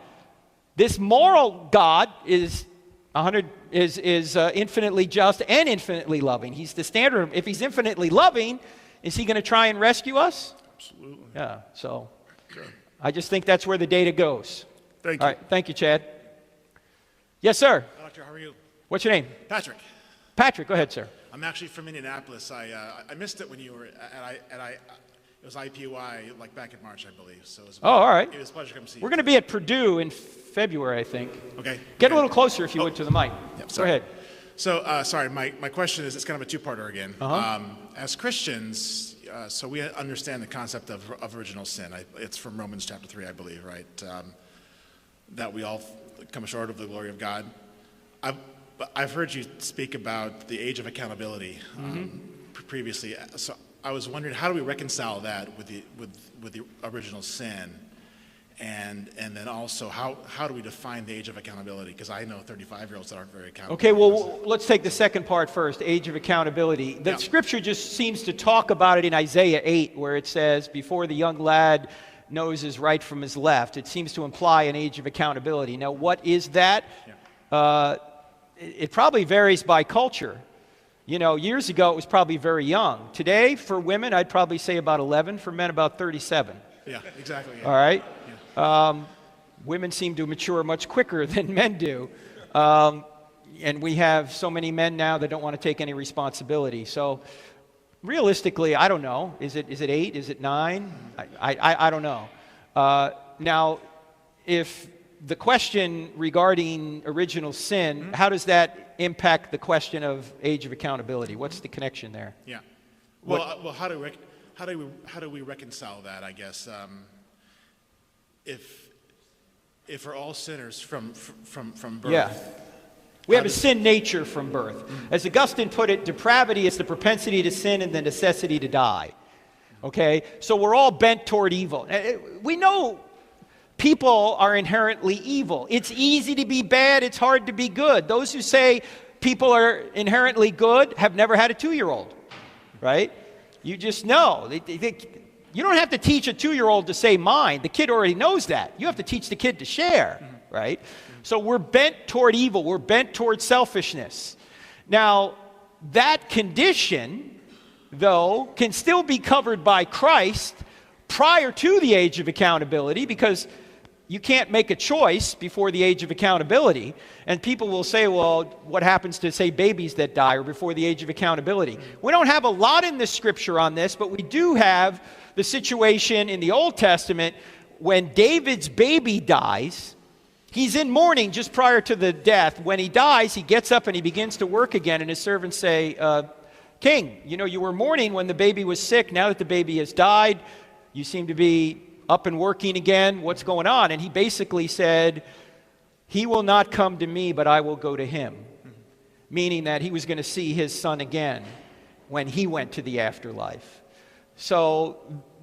This moral God is infinitely just and infinitely loving. He's the standard. If he's infinitely loving, is he going to try and rescue us? Absolutely. Yeah, so I just think that's where the data goes. Thank you. All right, thank you, Chad. Yes, sir. Doctor, how are you? What's your name? Patrick. Patrick, go ahead, sir. I'm actually from Indianapolis. I missed it when you were it was IPUI like back in March, I believe. So it was, all right. It was a pleasure to come see you. We're going to be at Purdue in February, I think. Okay. Get a little closer if you would to the mic. Yep, go ahead. So, sorry, my question is, it's kind of a two-parter again. As Christians, so we understand the concept of original sin. It's from Romans chapter 3, I believe, right? That we all come short of the glory of God. I've heard you speak about the age of accountability previously. So I was wondering, how do we reconcile that with the original sin? And then also, how do we define the age of accountability? Because I know 35-year-olds that aren't very accountable. Okay, well, let's take the second part first, age of accountability. The scripture just seems to talk about it in Isaiah 8, where it says, before the young lad knows his right from his left. It seems to imply an age of accountability. Now, what is that? Yeah. It probably varies by culture. You know, years ago, it was probably very young. Today, for women, I'd probably say about 11. For men, about 37. Yeah, exactly. Yeah. All right? Yeah. Women seem to mature much quicker than men do. And we have so many men now that don't want to take any responsibility. So realistically, I don't know. Is it 8? Is it 9? I don't know. Now, if the question regarding original sin, how does that impact the question of age of accountability? What's the connection there? Yeah. Well, how do we reconcile that? I guess if we're all sinners from birth. Yeah. We have a sin nature from birth. As Augustine put it, depravity is the propensity to sin and the necessity to die. Okay? So we're all bent toward evil. We know people are inherently evil. It's easy to be bad, it's hard to be good. Those who say people are inherently good have never had a 2-year-old, right? You just know. You don't have to teach a 2-year-old to say mine. The kid already knows that. You have to teach the kid to share, right? So we're bent toward evil. We're bent toward selfishness. Now, that condition, though, can still be covered by Christ prior to the age of accountability, because you can't make a choice before the age of accountability. And people will say, well, what happens to, say, babies that die or before the age of accountability? We don't have a lot in the scripture on this, but we do have the situation in the Old Testament when David's baby dies. He's in mourning just prior to the death. When he dies, he gets up and he begins to work again, and his servants say, King, you know, you were mourning when the baby was sick. Now that the baby has died, you seem to be up and working again. What's going on? And he basically said, he will not come to me, but I will go to him. Meaning that he was going to see his son again when he went to the afterlife. So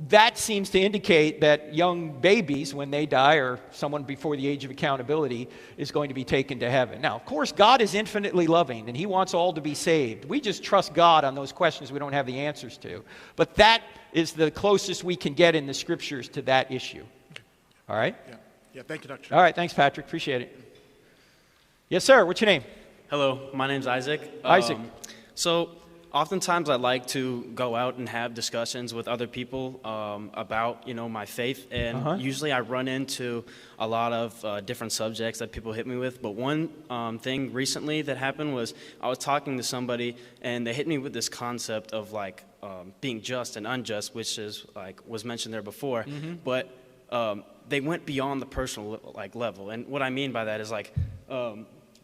that seems to indicate that young babies, when they die, or someone before the age of accountability, is going to be taken to heaven. Now, of course, God is infinitely loving, and he wants all to be saved. We just trust God on those questions we don't have the answers to. But that is the closest we can get in the scriptures to that issue. All right? Yeah, thank you, Dr. All right, thanks, Patrick. Appreciate it. Yes, sir. What's your name? Hello, my name's Isaac. Isaac. So oftentimes I like to go out and have discussions with other people about, you know, my faith, and usually I run into a lot of different subjects that people hit me with. But one thing recently that happened was I was talking to somebody, and they hit me with this concept of like being just and unjust, which is like was mentioned there before, but they went beyond the personal like level. And what I mean by that is like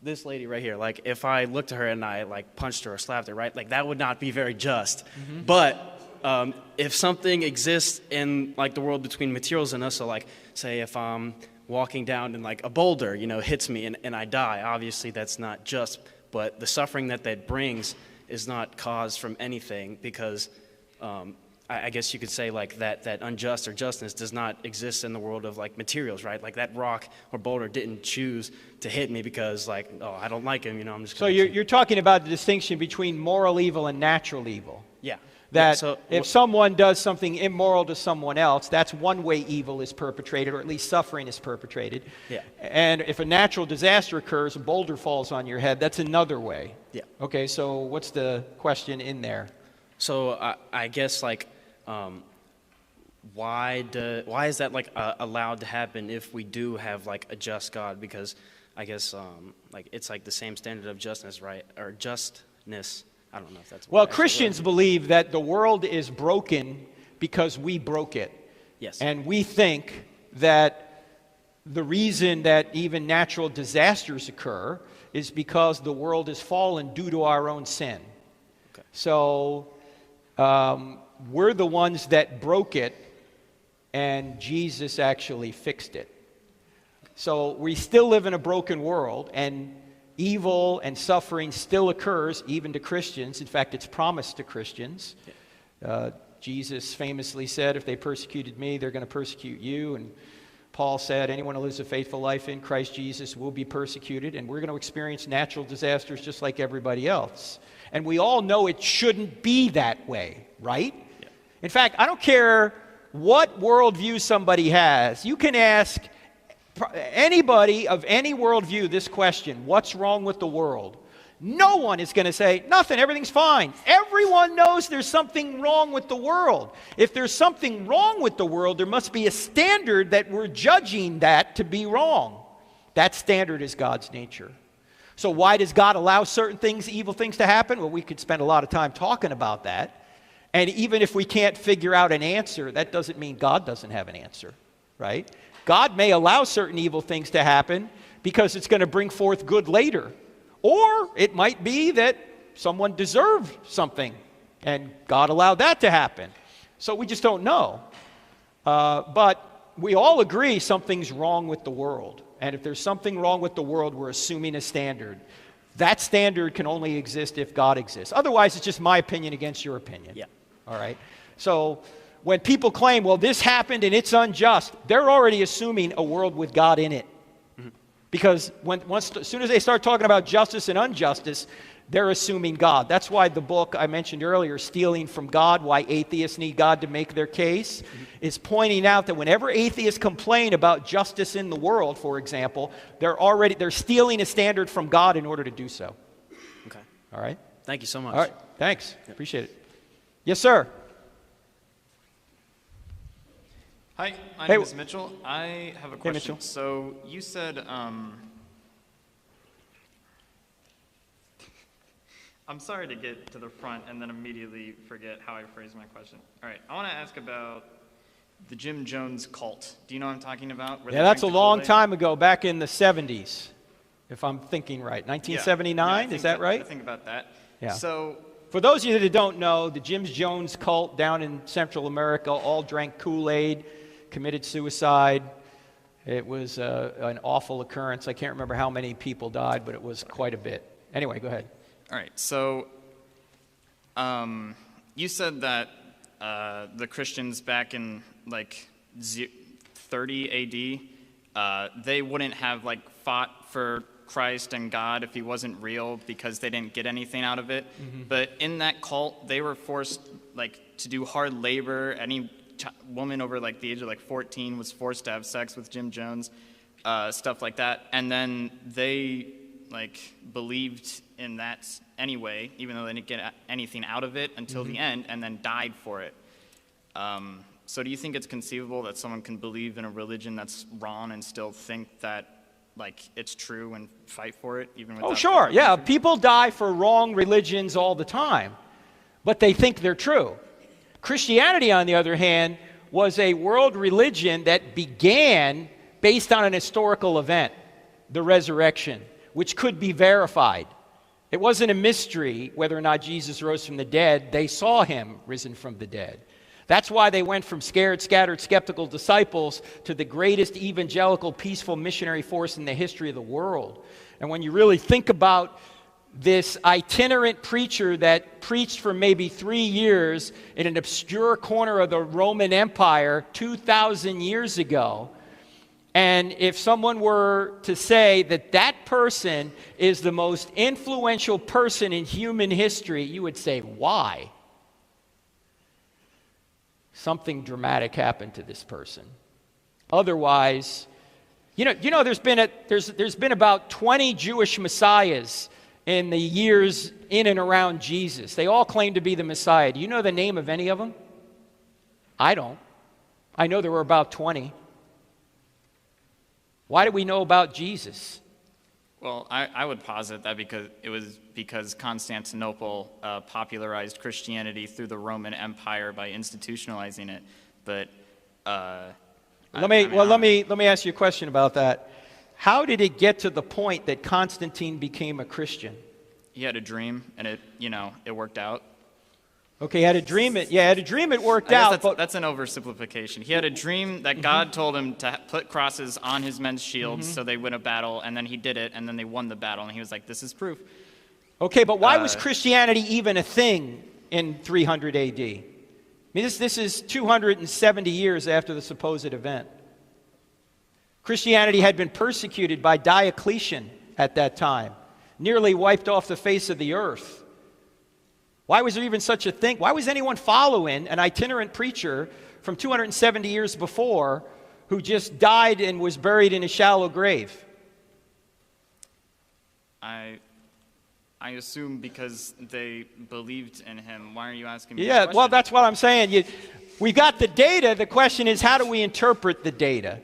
this lady right here. Like if I looked at her and I like punched her or slapped her, right? Like that would not be very just. But if something exists in like the world between materials and us, so like say if I'm walking down and like a boulder, you know, hits me and I die, obviously that's not just. But the suffering that brings is not caused from anything because I guess you could say like that unjust or justness does not exist in the world of like materials, right? Like that rock or boulder didn't choose to hit me because like, oh, I don't like him, you know, I'm just So you're talking about the distinction between moral evil and natural evil. Yeah. That Yeah, so if someone does something immoral to someone else, that's one way evil is perpetrated, or at least suffering is perpetrated. Yeah. And if a natural disaster occurs, a boulder falls on your head, that's another way. Yeah. Okay, so what's the question in there? So I guess like why is that like allowed to happen if we do have like a just God? Because I guess like it's like the same standard of justness, right? Or justness. I don't know if that's... Well, Christians believe that the world is broken because we broke it. Yes. And we think that the reason that even natural disasters occur is because the world has fallen due to our own sin. Okay. So we're the ones that broke it, and Jesus actually fixed it. So we still live in a broken world, and evil and suffering still occurs even to Christians. In fact, it's promised to Christians. Jesus famously said, if they persecuted me, they're going to persecute you. And Paul said, anyone who lives a faithful life in Christ Jesus will be persecuted. And we're going to experience natural disasters just like everybody else. And we all know it shouldn't be that way, right? Yeah. In fact, I don't care what worldview somebody has. You can ask anybody of any worldview this question: what's wrong with the world? No one is going to say, nothing, everything's fine. Everyone knows there's something wrong with the world. If there's something wrong with the world, there must be a standard that we're judging that to be wrong. That standard is God's nature. So why does God allow certain things, evil things to happen? Well, we could spend a lot of time talking about that. And even if we can't figure out an answer, that doesn't mean God doesn't have an answer, right? God may allow certain evil things to happen because it's going to bring forth good later. Or it might be that someone deserved something and God allowed that to happen. So we just don't know. But we all agree something's wrong with the world. And if there's something wrong with the world, we're assuming a standard. That standard can only exist if God exists. Otherwise, it's just my opinion against your opinion. Yeah. All right? So when people claim, well, this happened and it's unjust, they're already assuming a world with God in it. Mm-hmm. Because as soon as they start talking about justice and injustice, they're assuming God. That's why the book I mentioned earlier, Stealing from God, Why Atheists Need God to Make Their Case, is pointing out that whenever atheists complain about justice in the world, for example, they're stealing a standard from God in order to do so. Okay. All right? Thank you so much. All right. Thanks. Yep. Appreciate it. Yes, sir. Hi, my name is Mitchell. I have a question. Mitchell. So you said, I'm sorry to get to the front and then immediately forget how I phrased my question. All right, I want to ask about the Jim Jones cult. Do you know what I'm talking about? Yeah, that's a long time ago, back in the 70s, if I'm thinking right. 1979, is that right? I think about that. Yeah. So, for those of you that don't know, the Jim Jones cult down in Central America all drank Kool-Aid, committed suicide. It was an awful occurrence. I can't remember how many people died, but it was quite a bit. Anyway, go ahead. all right, so you said that the Christians back in like 30 AD, they wouldn't have like fought for Christ and God if he wasn't real because they didn't get anything out of it. Mm-hmm. But in that cult, they were forced like to do hard labor. Any woman over like the age of like 14 was forced to have sex with Jim Jones, stuff like that. And then they like believed in that anyway, even though they didn't get anything out of it until the end, and then died for it. So do you think it's conceivable that someone can believe in a religion that's wrong and still think that like it's true and fight for it even without... Oh, sure. Yeah, people die for wrong religions all the time. but they think they're true. Christianity, on the other hand, was a world religion that began based on an historical event, the resurrection, which could be verified. It wasn't a mystery whether or not Jesus rose from the dead. They saw him risen from the dead. That's why they went from scared, scattered, skeptical disciples to the greatest evangelical, peaceful missionary force in the history of the world. And when you really think about this itinerant preacher that preached for maybe 3 years in an obscure corner of the Roman Empire 2,000 years ago, and if someone were to say that that person is the most influential person in human history, you would say, why? Something dramatic happened to this person. Otherwise, there's been about 20 Jewish messiahs in the years in and around Jesus. They all claim to be the Messiah. Do you know the name of any of them? I don't. I know there were about 20. Why do we know about Jesus? Well, I would posit that because Constantinople popularized Christianity through the Roman Empire by institutionalizing it. But let me ask you a question about that. How did it get to the point that Constantine became a Christian? He had a dream, and it worked out. Okay, he had a dream. It worked out. That's an oversimplification. He had a dream that God told him to put crosses on his men's shields so they win a battle, and then he did it, and then they won the battle, and he was like, this is proof. Okay, but why was Christianity even a thing in 300 AD? I mean, this is 270 years after the supposed event. Christianity had been persecuted by Diocletian at that time, nearly wiped off the face of the earth. Why was there even such a thing? Why was anyone following an itinerant preacher from 270 years before who just died and was buried in a shallow grave? I assume because they believed in him. Why are you asking me Yeah, this question? well, that's what I'm saying. We got the data. The question is, how do we interpret the data?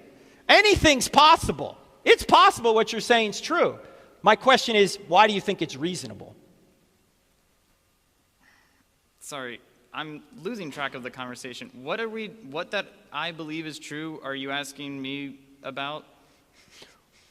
Anything's possible. It's possible what you're saying is true. My question is, why do you think it's reasonable? Sorry, I'm losing track of the conversation. What that I believe is true are you asking me about?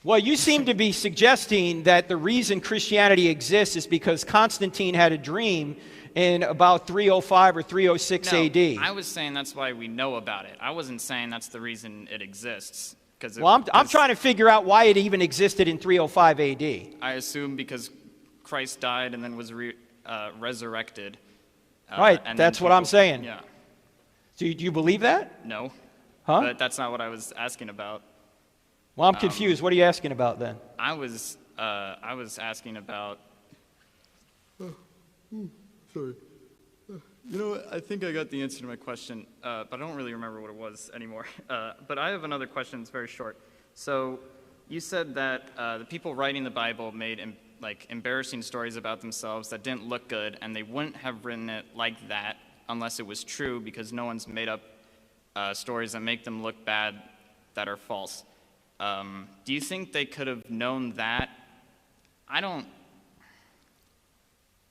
Well, you seem to be suggesting that the reason Christianity exists is because Constantine had a dream in about 305 or 306 No, AD. I was saying that's why we know about it. I wasn't saying that's the reason it exists. Well, I'm trying to figure out why it even existed in 305 AD. I assume because Christ died and then was resurrected. Right, that's what I'm saying. Yeah. Do you believe that? No. Huh? But that's not what I was asking about. Well, I'm confused. What are you asking about then? I was asking about. Sorry. I think I got the answer to my question, but I don't really remember what it was anymore. But I have another question that's very short. So you said that the people writing the Bible made embarrassing stories about themselves that didn't look good, and they wouldn't have written it like that unless it was true, because no one's made up stories that make them look bad that are false. Do you think they could have known that? I'm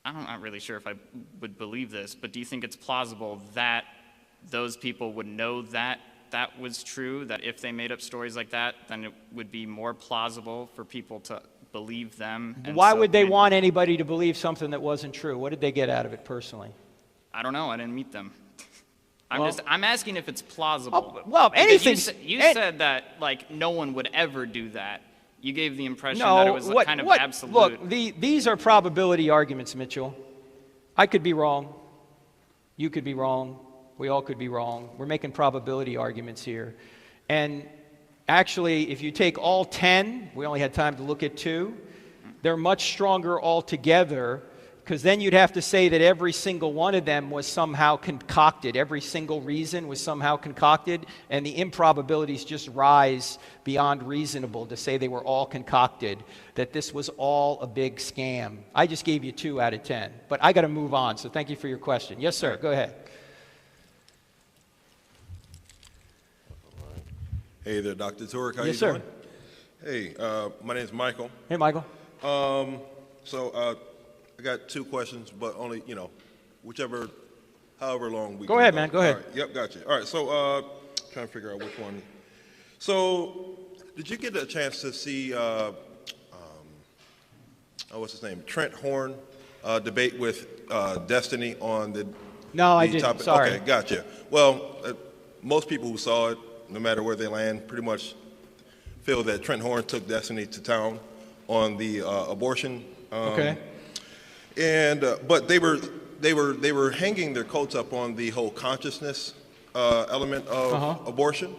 not really sure if I would believe this, but do you think it's plausible that those people would know that that was true, that if they made up stories like that, then it would be more plausible for people to believe them? Why would they want anybody to believe something that wasn't true? What did they get out of it personally? I don't know. I didn't meet them. I'm asking if it's plausible. Well, anything. You said that no one would ever do that. You gave the impression that it was kind of absolute. Look, these are probability arguments, Mitchell. I could be wrong. You could be wrong. We all could be wrong. We're making probability arguments here. And actually, if you take all 10, we only had time to look at 2, they're much stronger altogether, because then you'd have to say that every single one of them was somehow concocted. Every single reason was somehow concocted, and the improbabilities just rise beyond reasonable to say they were all concocted, that this was all a big scam. I just gave you 2 out of 10, but I got to move on, so thank you for your question. Yes, sir, go ahead. Hey there, Dr. Turek, how you Yes, sir. doing? Hey, my name's Michael. Hey, Michael. I got 2 questions, but only, however long we Go can ahead, man. Go ahead. All right, yep, gotcha. All right, so trying to figure out which one. So, did you get a chance to see, what's his name, Trent Horn debate with Destiny on the No, I the didn't. topic? Sorry. Okay, gotcha. Well, most people who saw it, no matter where they land, pretty much feel that Trent Horn took Destiny to town on the abortion. Okay. And but they were hanging their coats up on the whole consciousness element of abortion,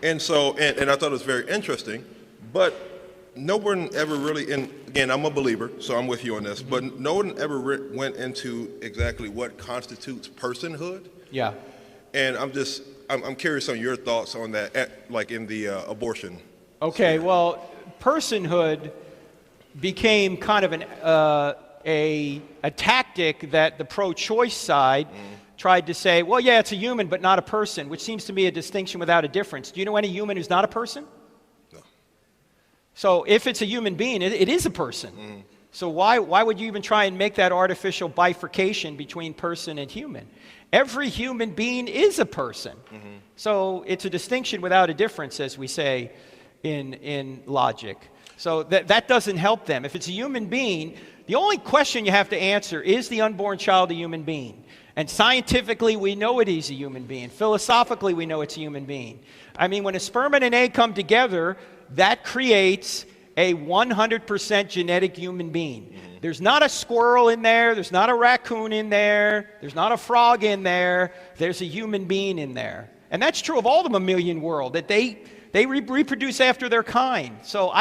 and so and I thought it was very interesting, but no one ever really, and again, I'm a believer, so I'm with you on this, but no one ever went into exactly what constitutes personhood. Yeah. And I'm curious on your thoughts on that, like in the abortion. Okay, well, personhood became kind of a tactic that the pro-choice side tried to say, well, yeah, it's a human, but not a person, which seems to me a distinction without a difference. Do you know any human who's not a person? No. So if it's a human being, it is a person. So why would you even try and make that artificial bifurcation between person and human? Every human being is a person. So it's a distinction without a difference, as we say in logic. So that doesn't help them. If it's a human being, the only question you have to answer is the unborn child a human being? And scientifically, we know it is a human being. Philosophically, we know it's a human being. I mean, when a sperm and an egg come together, that creates a 100% genetic human being. There's not a squirrel in there. There's not a raccoon in there. There's not a frog in there. There's a human being in there. And that's true of all the mammalian world, that they reproduce after their kind. So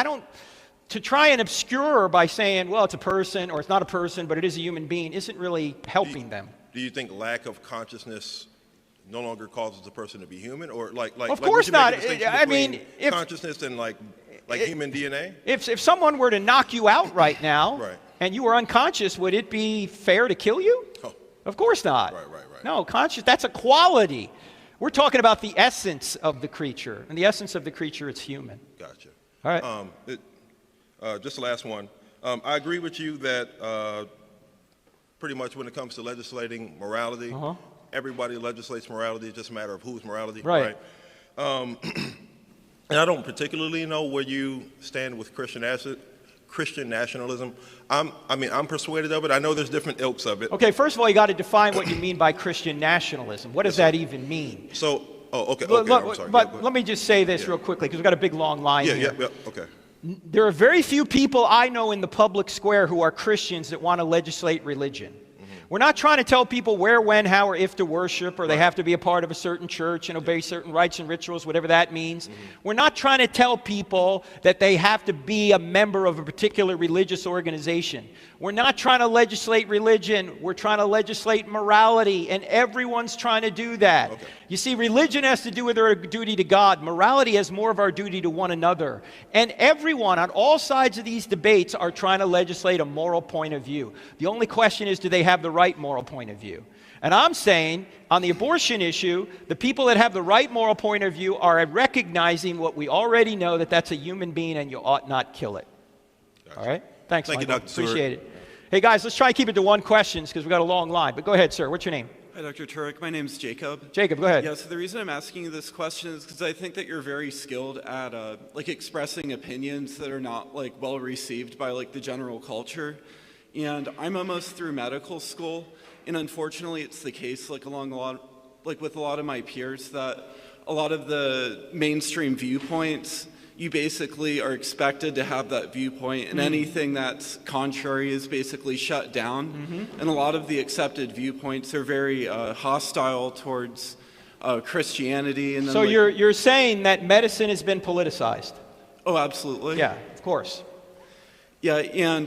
to try and obscure by saying, well, it's a person, or it's not a person, but it is a human being, isn't really helping them. Do you think lack of consciousness no longer causes a person to be human, or like? Of course not. I mean, if consciousness and like human DNA. If someone were to knock you out right now, Right. and you were unconscious, would it be fair to kill you? Oh. Of course not. Right. No, that's a quality. We're talking about the essence of the creature, and the essence of the creature is human. Gotcha. All right. Just the last one. I agree with you that pretty much when it comes to legislating morality, everybody legislates morality. It's just a matter of whose morality. Right. And I don't particularly know where you stand with Christian nationalism. I'm persuaded of it. I know there's different ilks of it. Okay, first of all, you got to define what you mean by Christian nationalism. What does that even mean? So, okay, I'm sorry. But let me just say this real quickly, because we've got a big, long line here. Yeah, okay. There are very few people I know in the public square who are Christians that want to legislate religion. We're not trying to tell people where, when, how, or if to worship, or they have to be a part of a certain church and obey certain rites and rituals, whatever that means. We're not trying to tell people that they have to be a member of a particular religious organization. We're not trying to legislate religion. We're trying to legislate morality, and everyone's trying to do that. Okay. You see, religion has to do with our duty to God. Morality has more of our duty to one another. And everyone on all sides of these debates are trying to legislate a moral point of view. The only question is, do they have the right moral point of view? And I'm saying, on the abortion issue, the people that have the right moral point of view are recognizing what we already know, that that's a human being and you ought not kill it. Gotcha. All right? Thanks, Thank Michael. you, Dr. Stewart. Appreciate it. Hey, guys, let's try and keep it to one question because we've got a long line. But go ahead, sir. What's your name? Hi, Dr. Turek. My name's Jacob. Jacob, go ahead. Yeah, so the reason I'm asking you this question is because I think that you're very skilled at expressing opinions that are not well received by the general culture. And I'm almost through medical school, and unfortunately it's the case with a lot of my peers that a lot of the mainstream viewpoints, you basically are expected to have that viewpoint, and anything that's contrary is basically shut down. And a lot of the accepted viewpoints are very hostile towards Christianity. And then, So you're saying that medicine has been politicized? Oh, absolutely. Yeah, of course. Yeah, and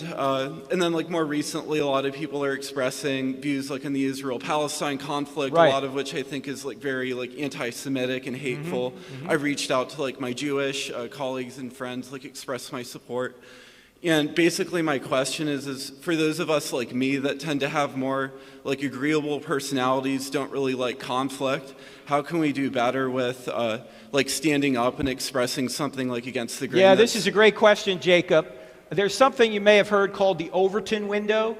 then more recently, a lot of people are expressing views in the Israel-Palestine conflict, Right. a lot of which I think is very anti-Semitic and hateful. I've reached out to my Jewish colleagues and friends, express my support. And basically my question is for those of us like me that tend to have more agreeable personalities, don't really like conflict, how can we do better with standing up and expressing something against the grain? Yeah, this is a great question, Jacob. There's something you may have heard called the Overton window.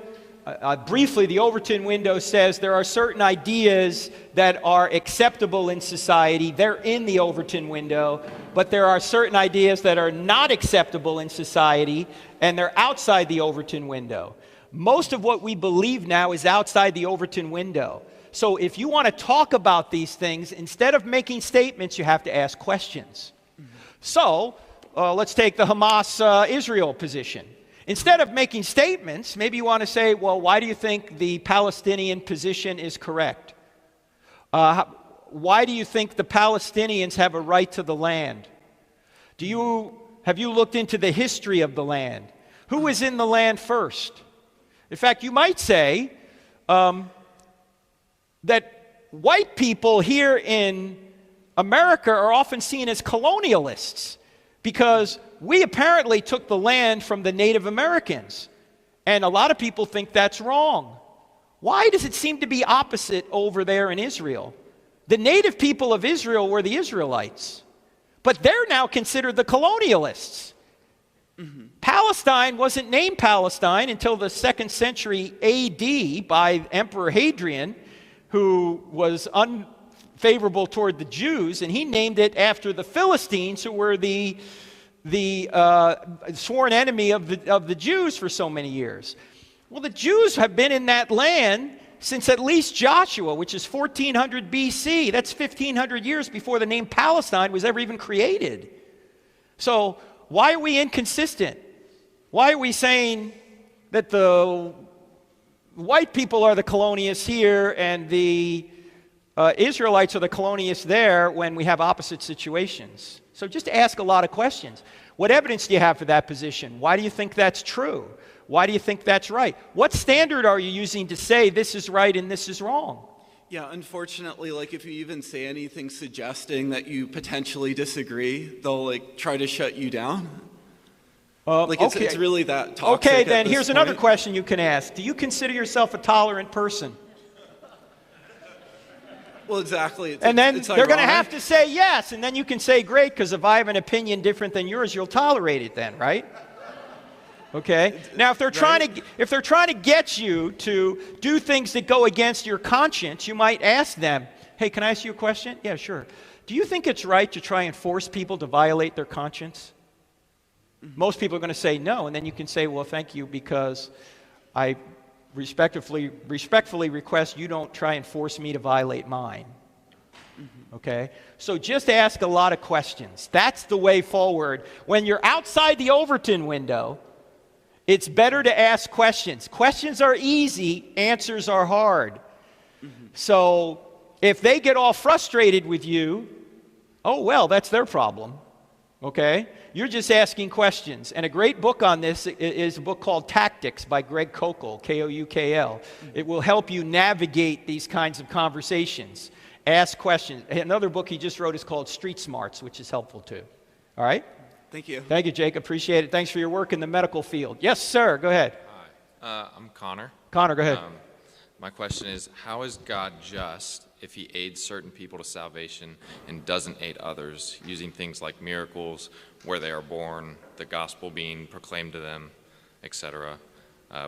Briefly, the Overton window says there are certain ideas that are acceptable in society. They're in the Overton window. But there are certain ideas that are not acceptable in society, and they're outside the Overton window. Most of what we believe now is outside the Overton window. So if you want to talk about these things, instead of making statements, you have to ask questions. So let's take the Hamas-Israel position. Instead of making statements, maybe you want to say, well, why do you think the Palestinian position is correct? Why do you think the Palestinians have a right to the land? Have you looked into the history of the land? Who was in the land first? In fact, you might say that white people here in America are often seen as colonialists because we apparently took the land from the Native Americans. And a lot of people think that's wrong. Why does it seem to be opposite over there in Israel? The native people of Israel were the Israelites. But they're now considered the colonialists. Palestine wasn't named Palestine until the 2nd century AD by Emperor Hadrian, who was unfavorable toward the Jews, and he named it after the Philistines, who were the sworn enemy of the Jews for so many years. Well, the Jews have been in that land since at least Joshua, which is 1400 BC. That's 1500 years before the name Palestine was ever even created. So why are we inconsistent? Why are we saying that the white people are the colonialists here and the Israelites are the colonialists there when we have opposite situations? So just ask a lot of questions. What evidence do you have for that position? Why do you think that's true? Why do you think that's right? What standard are you using to say this is right and this is wrong? Yeah, unfortunately, like if you even say anything suggesting that you potentially disagree, they'll like try to shut you down. It's really that toxic. Okay, then here's another question you can ask. Do you consider yourself a tolerant person? Well, exactly. And then they're going to have to say yes, and then you can say, great, because if I have an opinion different than yours, you'll tolerate it then, right? Okay. Now, if they're trying to get you to do things that go against your conscience, you might ask them, hey, can I ask you a question? Yeah, sure. Do you think it's right to try and force people to violate their conscience? Most people are going to say no, and then you can say, well, thank you, because I respectfully request you don't try and force me to violate mine. Okay? So just ask a lot of questions. That's the way forward. When you're outside the Overton window, it's better to ask questions. Questions are easy, answers are hard. So if they get all frustrated with you, oh, well, that's their problem. Okay? You're just asking questions. And a great book on this is a book called Tactics by Greg Koukl, K-O-U-K-L. It will help you navigate these kinds of conversations. Ask questions. Another book he just wrote is called Street Smarts, which is helpful too. All right? Thank you. Thank you, Jake. Appreciate it. Thanks for your work in the medical field. Yes, sir. Go ahead. Hi. I'm Connor. Connor, go ahead. My question is, how is God just if he aids certain people to salvation and doesn't aid others, using things like miracles, where they are born, the gospel being proclaimed to them, etc.?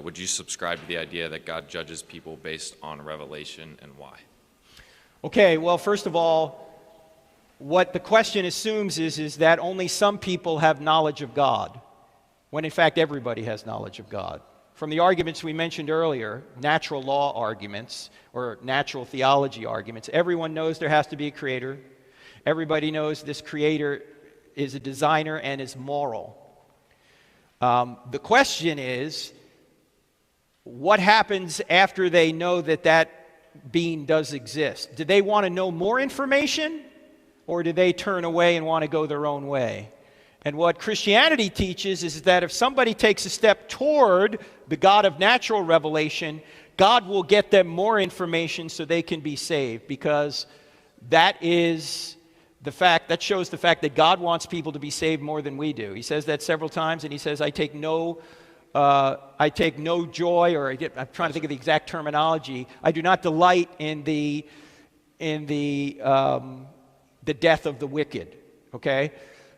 Would you subscribe to the idea that God judges people based on revelation, and why? Okay, well, first of all, what the question assumes is that only some people have knowledge of God, when in fact everybody has knowledge of God. From the arguments we mentioned earlier, natural law arguments or natural theology arguments, everyone knows there has to be a creator. Everybody knows this creator is a designer and is moral. The question is, what happens after they know that that being does exist? Do they want to know more information, or do they turn away and want to go their own way? And what Christianity teaches is that if somebody takes a step toward the God of natural revelation, God will get them more information so they can be saved, because that is the fact, that shows the fact that God wants people to be saved more than we do. He says that several times, and he says, I take no joy, or I'm trying to think of the exact terminology. I do not delight in the death of the wicked. Okay?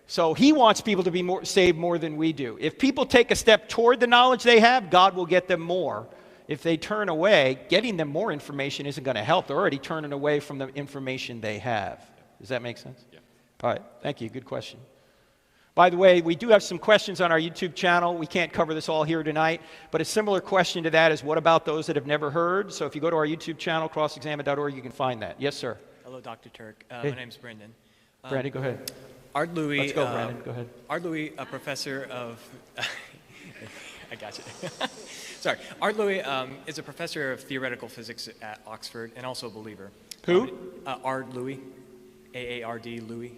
So he wants people to be saved more than we do. If people take a step toward the knowledge they have, God will get them more. If they turn away, getting them more information isn't going to help. They're already turning away from the information they have. Does that make sense? Yeah. All right, thank you. Good question. By the way, we do have some questions on our YouTube channel. We can't cover this all here tonight, but a similar question to that is, what about those that have never heard? So if you go to our YouTube channel, crossexamine.org, you can find that. Yes, sir. Hello, Dr. Turk. Hey. My name's Brendan. Brandon, go ahead. Art Louis. Let's go, Brandon. Go ahead. Art Louis, a professor of... I got you. Sorry. Art Louis is a professor of theoretical physics at Oxford and also a believer. Who? Art Louis. A-A-R-D, Louis.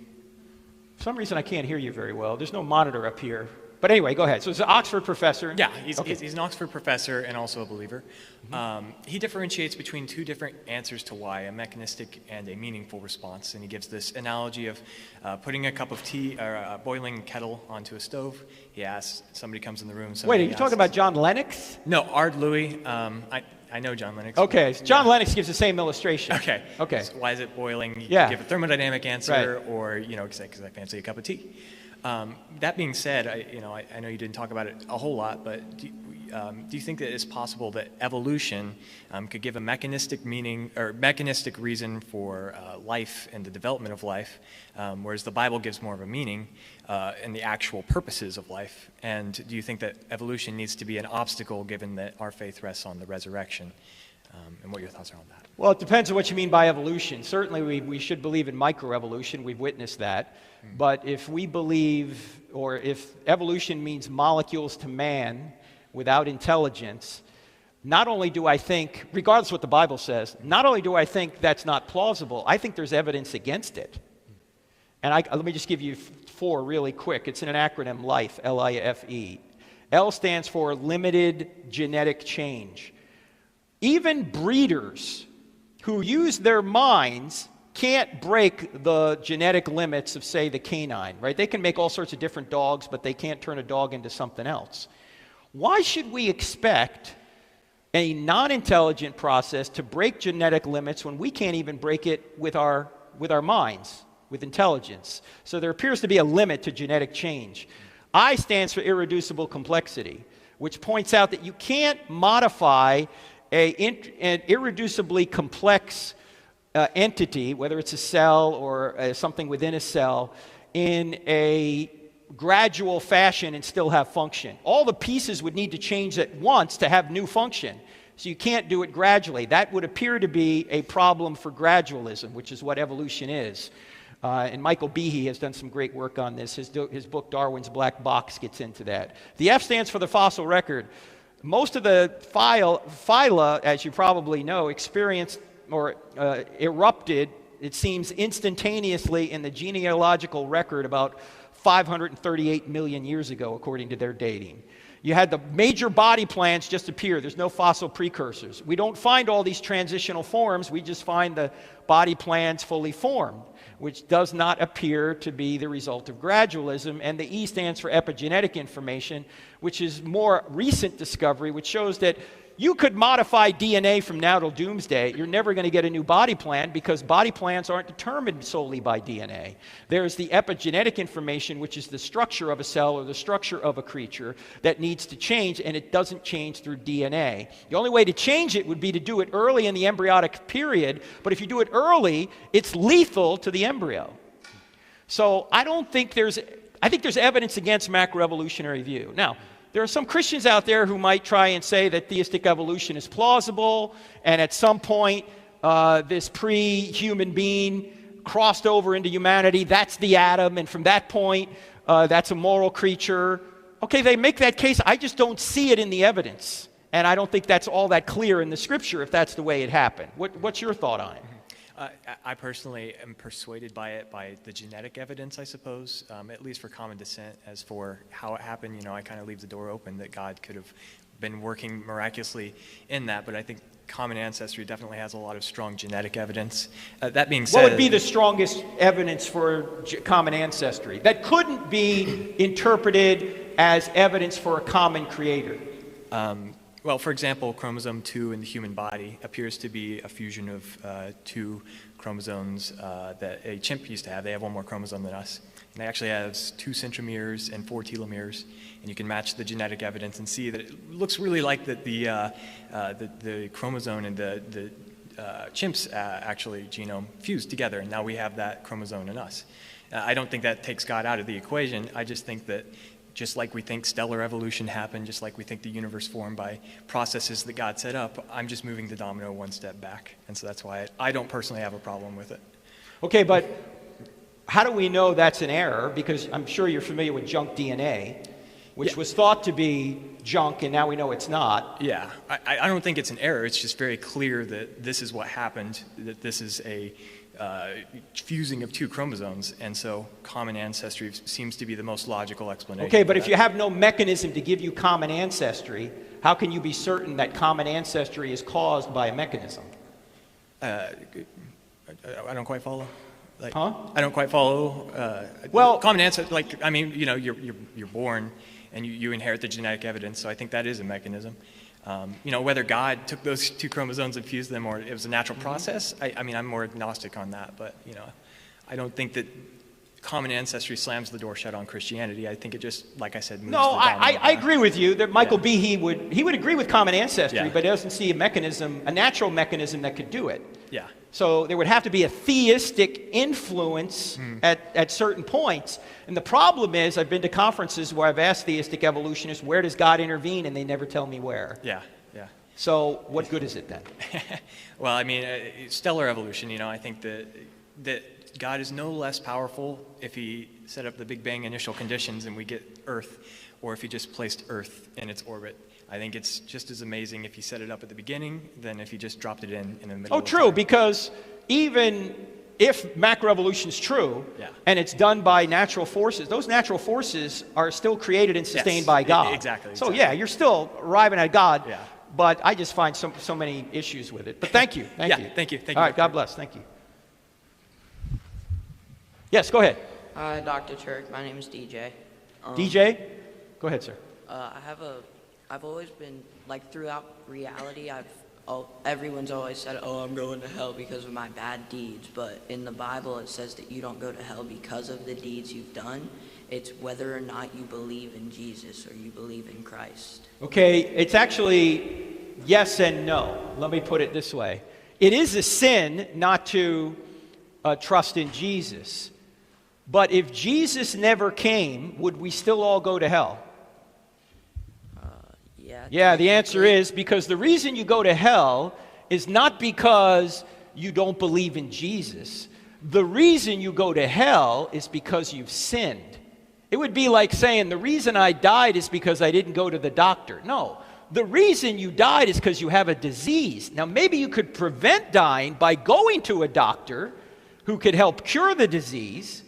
For some reason, I can't hear you very well. There's no monitor up here. But anyway, go ahead. So it's an Oxford professor. Yeah, he's an Oxford professor and also a believer. He differentiates between two different answers to why, a mechanistic and a meaningful response. And he gives this analogy of putting a cup of tea or a boiling kettle onto a stove. He asks, somebody comes in the room. Wait, are you talking about John Lennox? No, Art Louis. I know John Lennox. Okay, so John Lennox gives the same illustration. Okay. Okay. So why is it boiling? You Yeah. can give a thermodynamic answer, Right. or because I fancy a cup of tea. That being said, I know you didn't talk about it a whole lot, but do you think that it's possible that evolution could give a mechanistic meaning or mechanistic reason for life and the development of life, whereas the Bible gives more of a meaning and the actual purposes of life? And do you think that evolution needs to be an obstacle given that our faith rests on the resurrection? And what your thoughts are on that? Well, it depends on what you mean by evolution. Certainly, we should believe in microevolution. We've witnessed that. But if we believe, or if evolution means molecules to man without intelligence, not only do I think, regardless of what the Bible says, not only do I think that's not plausible, I think there's evidence against it. And let me just give you 4 really quick. It's in an acronym, LIFE, L-I-F-E. L stands for limited genetic change. Even breeders who use their minds can't break the genetic limits of, say, the canine, right? They can make all sorts of different dogs, but they can't turn a dog into something else. Why should we expect a non-intelligent process to break genetic limits when we can't even break it with our minds, with intelligence? So there appears to be a limit to genetic change. I stands for irreducible complexity, which points out that you can't modify an irreducibly complex entity, whether it's a cell or something within a cell, in a gradual fashion and still have function. All the pieces would need to change at once to have new function. So you can't do it gradually. That would appear to be a problem for gradualism, which is what evolution is. And Michael Behe has done some great work on this. His book, Darwin's Black Box, gets into that. The F stands for the fossil record. Most of the phyla, as you probably know, experienced or erupted, it seems, instantaneously in the genealogical record about 538 million years ago, according to their dating. You had the major body plans just appear. There's no fossil precursors. We don't find all these transitional forms. We just find the body plans fully formed, which does not appear to be the result of gradualism. And the E stands for epigenetic information, which is more recent discovery, which shows that you could modify DNA from now till doomsday. You're never going to get a new body plan because body plans aren't determined solely by DNA. There's the epigenetic information, which is the structure of a cell or the structure of a creature that needs to change, and it doesn't change through DNA. The only way to change it would be to do it early in the embryonic period, but if you do it early, it's lethal to the embryo. So I think there's evidence against macroevolutionary view. Now, there are some Christians out there who might try and say that theistic evolution is plausible, and at some point, this pre-human being crossed over into humanity. That's the Adam, and from that point, that's a moral creature. Okay, they make that case. I just don't see it in the evidence, and I don't think that's all that clear in the Scripture if that's the way it happened. What's your thought on it? I personally am persuaded by it, by the genetic evidence, I suppose, at least for common descent. As for how it happened, I kind of leave the door open that God could have been working miraculously in that, but I think common ancestry definitely has a lot of strong genetic evidence. That being said... What would be the strongest evidence for common ancestry that couldn't be interpreted as evidence for a common creator? Well, for example, chromosome 2 in the human body appears to be a fusion of 2 chromosomes that a chimp used to have. They have one more chromosome than us. They actually have 2 centromeres and 4 telomeres, and you can match the genetic evidence and see that it looks really like that the chromosome and the chimp's actually genome fused together, and now we have that chromosome in us. I don't think that takes God out of the equation. I just think that just like we think stellar evolution happened, just like we think the universe formed by processes that God set up, I'm just moving the domino one step back. And so that's why I don't personally have a problem with it. Okay, but how do we know that's an error? Because I'm sure you're familiar with junk DNA, which was thought to be junk, and now we know it's not. Yeah, I don't think it's an error. It's just very clear that this is what happened, that this is a fusing of 2 chromosomes, and so common ancestry seems to be the most logical explanation. Okay, but if you have no mechanism to give you common ancestry, how can you be certain that common ancestry is caused by a mechanism? I don't quite follow. Like, huh? I don't quite follow. Well, common ancestry, like, I mean, you know, you're born and you inherit the genetic evidence, so I think that is a mechanism. You know, whether God took those 2 chromosomes and fused them or it was a natural process, I mean, I'm more agnostic on that. But, you know, I don't think that common ancestry slams the door shut on Christianity. I think it just, like I said, moves no, the domino I agree with you that Michael B. He would agree with common ancestry, Yeah. but he doesn't see a mechanism, a natural mechanism that could do it. Yeah. So there would have to be a theistic influence at certain points. And the problem is, I've been to conferences where I've asked theistic evolutionists, where does God intervene? And they never tell me where. Yeah, yeah. So what good is it then? Well, I mean, stellar evolution, you know, I think that God is no less powerful if he set up the Big Bang initial conditions and we get Earth, or if he just placed Earth in its orbit. I think it's just as amazing if he set it up at the beginning than if he just dropped it in the middle. Oh, true, because even if macroevolution is true, and it's done by natural forces, those natural forces are still created and sustained by God. Exactly. So yeah, you're still arriving at God, but I just find so many issues with it. But thank you, thank you. Thank you. All right, God bless, thank you. Yes, go ahead. Hi, Dr. Turk. My name is DJ. DJ? Go ahead, sir. I've always been, like, throughout reality, everyone's always said, oh, I'm going to hell because of my bad deeds. But in the Bible, it says that you don't go to hell because of the deeds you've done. It's whether or not you believe in Jesus or you believe in Christ. Okay, it's actually yes and no. Let me put it this way. It is a sin not to trust in Jesus. But if Jesus never came, would we still all go to hell? Yeah, the answer is because the reason you go to hell is not because you don't believe in Jesus. The reason you go to hell is because you've sinned. It would be like saying the reason I died is because I didn't go to the doctor. No, the reason you died is because you have a disease. Now, maybe you could prevent dying by going to a doctor who could help cure the disease.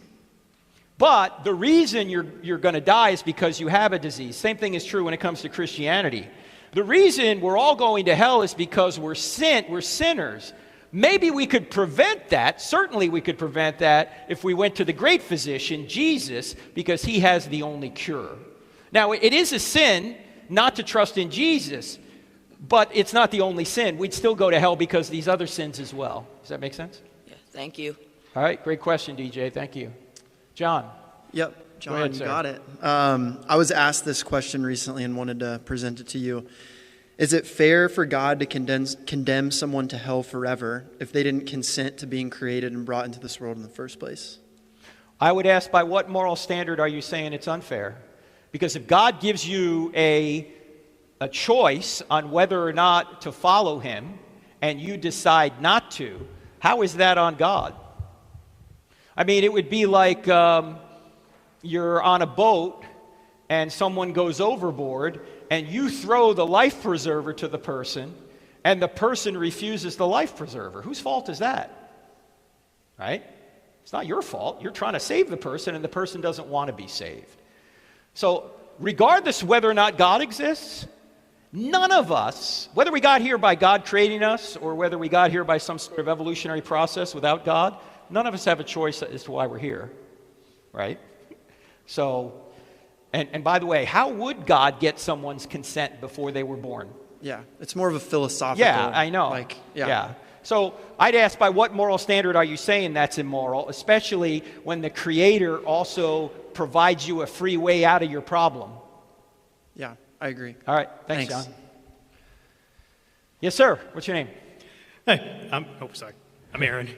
But the reason you're going to die is because you have a disease. Same thing is true when it comes to Christianity. The reason we're all going to hell is because we're sinners. Maybe we could prevent that. Certainly we could prevent that if we went to the great physician, Jesus, because he has the only cure. Now, it is a sin not to trust in Jesus, but it's not the only sin. We'd still go to hell because of these other sins as well. Does that make sense? Yeah, thank you. All right, great question, DJ. Thank you. John. Yep, John, ahead, sir. got it. I was asked this question recently and wanted to present it to you. Is it fair for God to condemn someone to hell forever if they didn't consent to being created and brought into this world in the first place? I would ask, by what moral standard are you saying it's unfair? Because if God gives you a choice on whether or not to follow him, and you decide not to, how is that on God? I mean, it would be like you're on a boat and someone goes overboard and you throw the life preserver to the person and the person refuses the life preserver. Whose fault is that? Right? It's not your fault. You're trying to save the person and the person doesn't want to be saved. So regardless whether or not God exists, none of us, whether we got here by God creating us or whether we got here by some sort of evolutionary process without God, none of us have a choice as to why we're here, right? So, and by the way, how would God get someone's consent before they were born? Yeah, it's more of a philosophical. Yeah, I know. Yeah. So I'd ask, by what moral standard are you saying that's immoral, especially when the Creator also provides you a free way out of your problem? Yeah, I agree. All right. Thanks, John. Yes, sir. What's your name? Hey, I'm Aaron.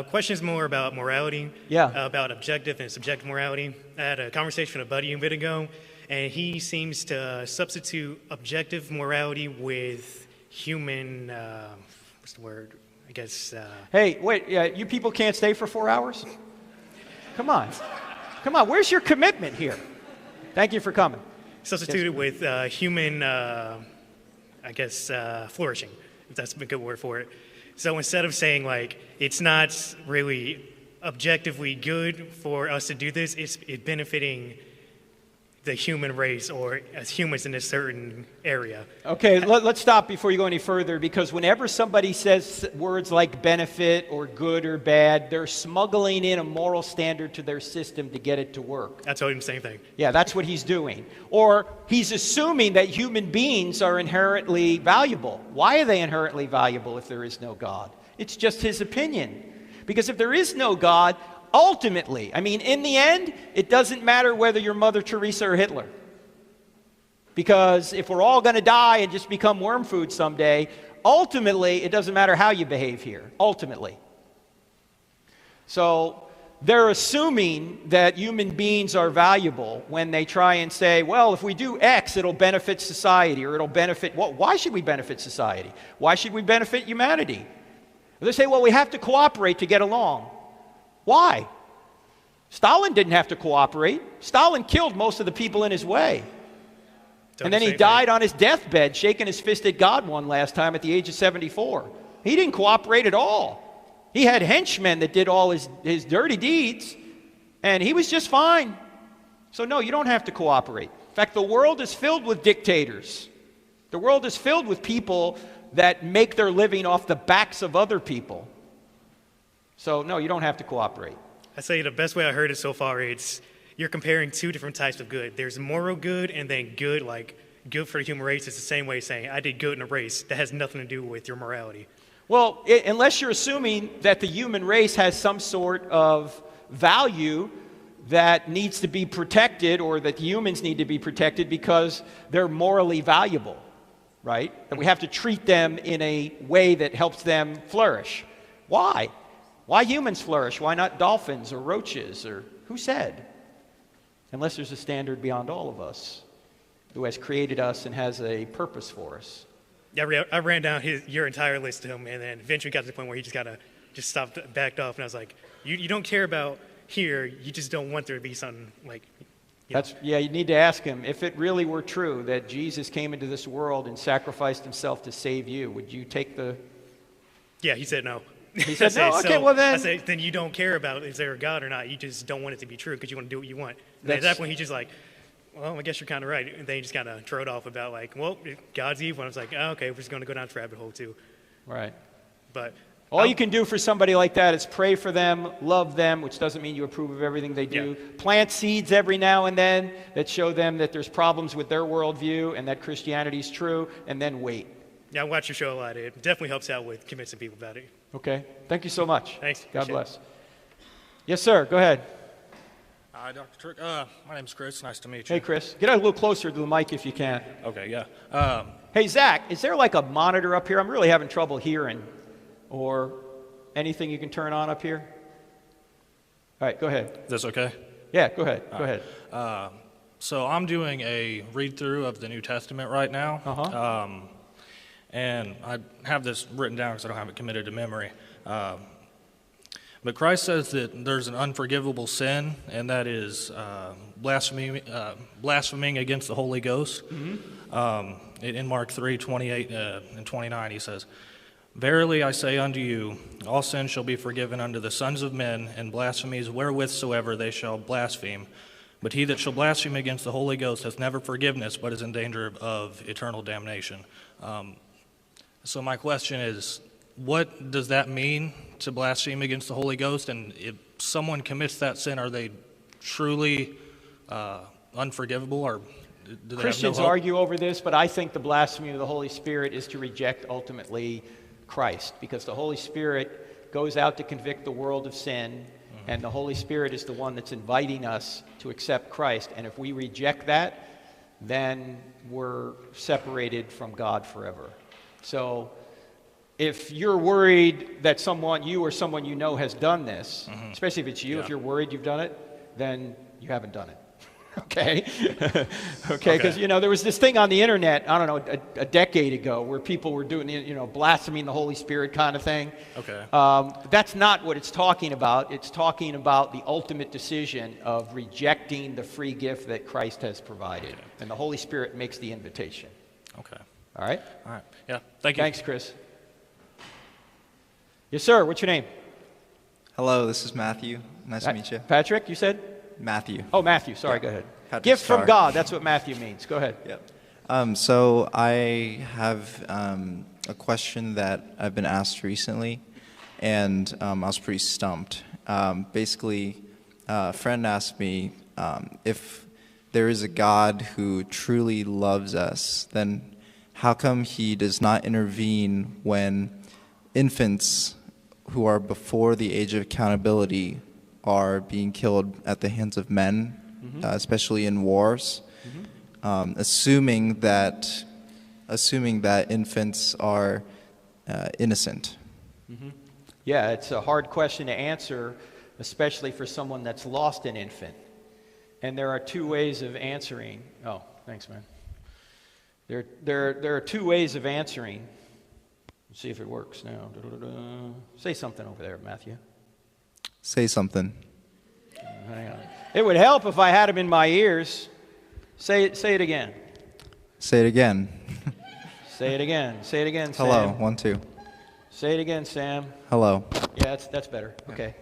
Question is more about morality. Yeah. About objective and subjective morality. I had a conversation with a buddy a bit ago, and he seems to substitute objective morality with human, what's the word? I guess. Hey, wait, you people can't stay for 4 hours? Come on. Come on, where's your commitment here? Thank you for coming. Substituted with human, flourishing, if that's a good word for it. So instead of saying, like, it's not really objectively good for us to do this, it's benefiting the human race or as humans in a certain area. Okay, let's stop before you go any further, because whenever somebody says words like benefit or good or bad, they're smuggling in a moral standard to their system to get it to work. I told him the same thing. Yeah, that's what he's doing. Or he's assuming that human beings are inherently valuable. Why are they inherently valuable if there is no God? It's just his opinion. Because if there is no God, ultimately, I mean, in the end, it doesn't matter whether you're Mother Teresa or Hitler. Because if we're all going to die and just become worm food someday, ultimately, it doesn't matter how you behave here. Ultimately. So they're assuming that human beings are valuable when they try and say, well, if we do X, it'll benefit society, or it'll benefit, well, why should we benefit society? Why should we benefit humanity? They say, well, we have to cooperate to get along. Why? Stalin didn't have to cooperate. Stalin killed most of the people in his way. And then he died on his deathbed, shaking his fist at God one last time at the age of 74. He didn't cooperate at all. He had henchmen that did all his dirty deeds, and he was just fine. So no, you don't have to cooperate. In fact, the world is filled with dictators. The world is filled with people that make their living off the backs of other people. So, no, you don't have to cooperate. I say the best way I heard it so far, it's you're comparing two different types of good. There's moral good and then good, like good for the human race. It's the same way saying I did good in a race. That has nothing to do with your morality. Well, unless you're assuming that the human race has some sort of value that needs to be protected, or that humans need to be protected because they're morally valuable, right? And we have to treat them in a way that helps them flourish. Why? Why humans flourish? Why not dolphins or roaches? Or who said? Unless there's a standard beyond all of us who has created us and has a purpose for us. Yeah, I ran down your entire list to him, and then eventually got to the point where he just stopped, backed off, and I was like, you don't care about here, you just don't want there to be something like... Yeah, you need to ask him, if it really were true that Jesus came into this world and sacrificed himself to save you, would you take the... Yeah, he said no. He said no? Okay, well then... I said, then you don't care about is there a God or not. You just don't want it to be true because you want to do what you want. And at that point, he's just like, well, I guess you're kind of right. And then he just kind of trod off about like, well, God's evil. And I was like, oh, okay, we're just going to go down this rabbit hole too. Right. But... all you can do for somebody like that is pray for them, love them, which doesn't mean you approve of everything they do. Yeah. Plant seeds every now and then that show them that there's problems with their worldview and that Christianity is true, and then wait. Yeah, I watch your show a lot. It definitely helps out with convincing people about it. Okay. Thank you so much. Thanks. God bless. Yes, sir. Go ahead. Hi, Dr. Turk. My name's Chris. Nice to meet you. Hey, Chris. Get a little closer to the mic if you can. Okay, yeah. Hey, Zach, is there like a monitor up here? I'm really having trouble hearing. Or anything you can turn on up here? All right, go ahead. Is this okay? Yeah, go ahead. Go ahead. So I'm doing a read-through of the New Testament right now. Uh-huh. And I have this written down because I don't have it committed to memory. But Christ says that there's an unforgivable sin, and that is blaspheming against the Holy Ghost. Mm-hmm. In Mark 3:28 and 29, he says, "Verily I say unto you, all sins shall be forgiven unto the sons of men, and blasphemies wherewithsoever they shall blaspheme. But he that shall blaspheme against the Holy Ghost hath never forgiveness, but is in danger of eternal damnation." So my question is, what does that mean to blaspheme against the Holy Ghost? And if someone commits that sin, are they truly unforgivable, or do they Christians have no hope? argue over this, but I think the blasphemy of the Holy Spirit is to reject ultimately Christ, because the Holy Spirit goes out to convict the world of sin, and the Holy Spirit is the one that's inviting us to accept Christ. And if we reject that, then we're separated from God forever. So if you're worried that you or someone you know has done this, especially if it's you, if you're worried you've done it, then you haven't done it. Okay? Okay, because, there was this thing on the internet, I don't know, a decade ago, where people were doing, blaspheming the Holy Spirit kind of thing. Okay. That's not what it's talking about. It's talking about the ultimate decision of rejecting the free gift that Christ has provided. Okay. And the Holy Spirit makes the invitation. Okay. All right? All right. Yeah, thank you. Thanks, Chris. Yes, sir. What's your name? Hello, this is Matthew. Nice to meet you. Patrick, you said? Matthew. Oh, Matthew. Sorry, go ahead. Patrick Gift Starr. from God. That's what Matthew means. Go ahead. Yep. So I have a question that I've been asked recently, and I was pretty stumped. Basically, a friend asked me if there is a God who truly loves us, then how come he does not intervene when infants who are before the age of accountability are being killed at the hands of men, especially in wars, assuming that infants are innocent? Yeah, it's a hard question to answer, especially for someone that's lost an infant. And there are two ways of answering. Oh, thanks, man. There are two ways of answering. Let's see if it works now. Say something over there, Matthew. Say something. Hang on. It would help if I had them in my ears. Say it again. Say it again. Say it again. Say it again, Sam. Hello, 1, 2. Say it again, Sam. Hello. Yeah, that's better. Okay.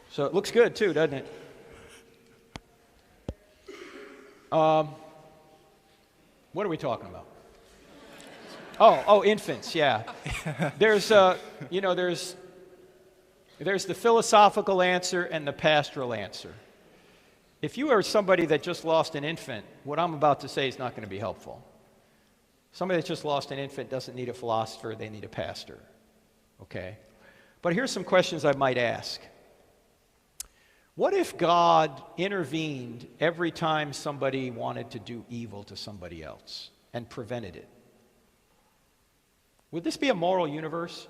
So it looks good too, doesn't it? What are we talking about? Oh, infants. Yeah. There's the philosophical answer and the pastoral answer. If you are somebody that just lost an infant, what I'm about to say is not going to be helpful. Somebody that just lost an infant doesn't need a philosopher, they need a pastor. Okay? But here's some questions I might ask. What if God intervened every time somebody wanted to do evil to somebody else and prevented it? Would this be a moral universe?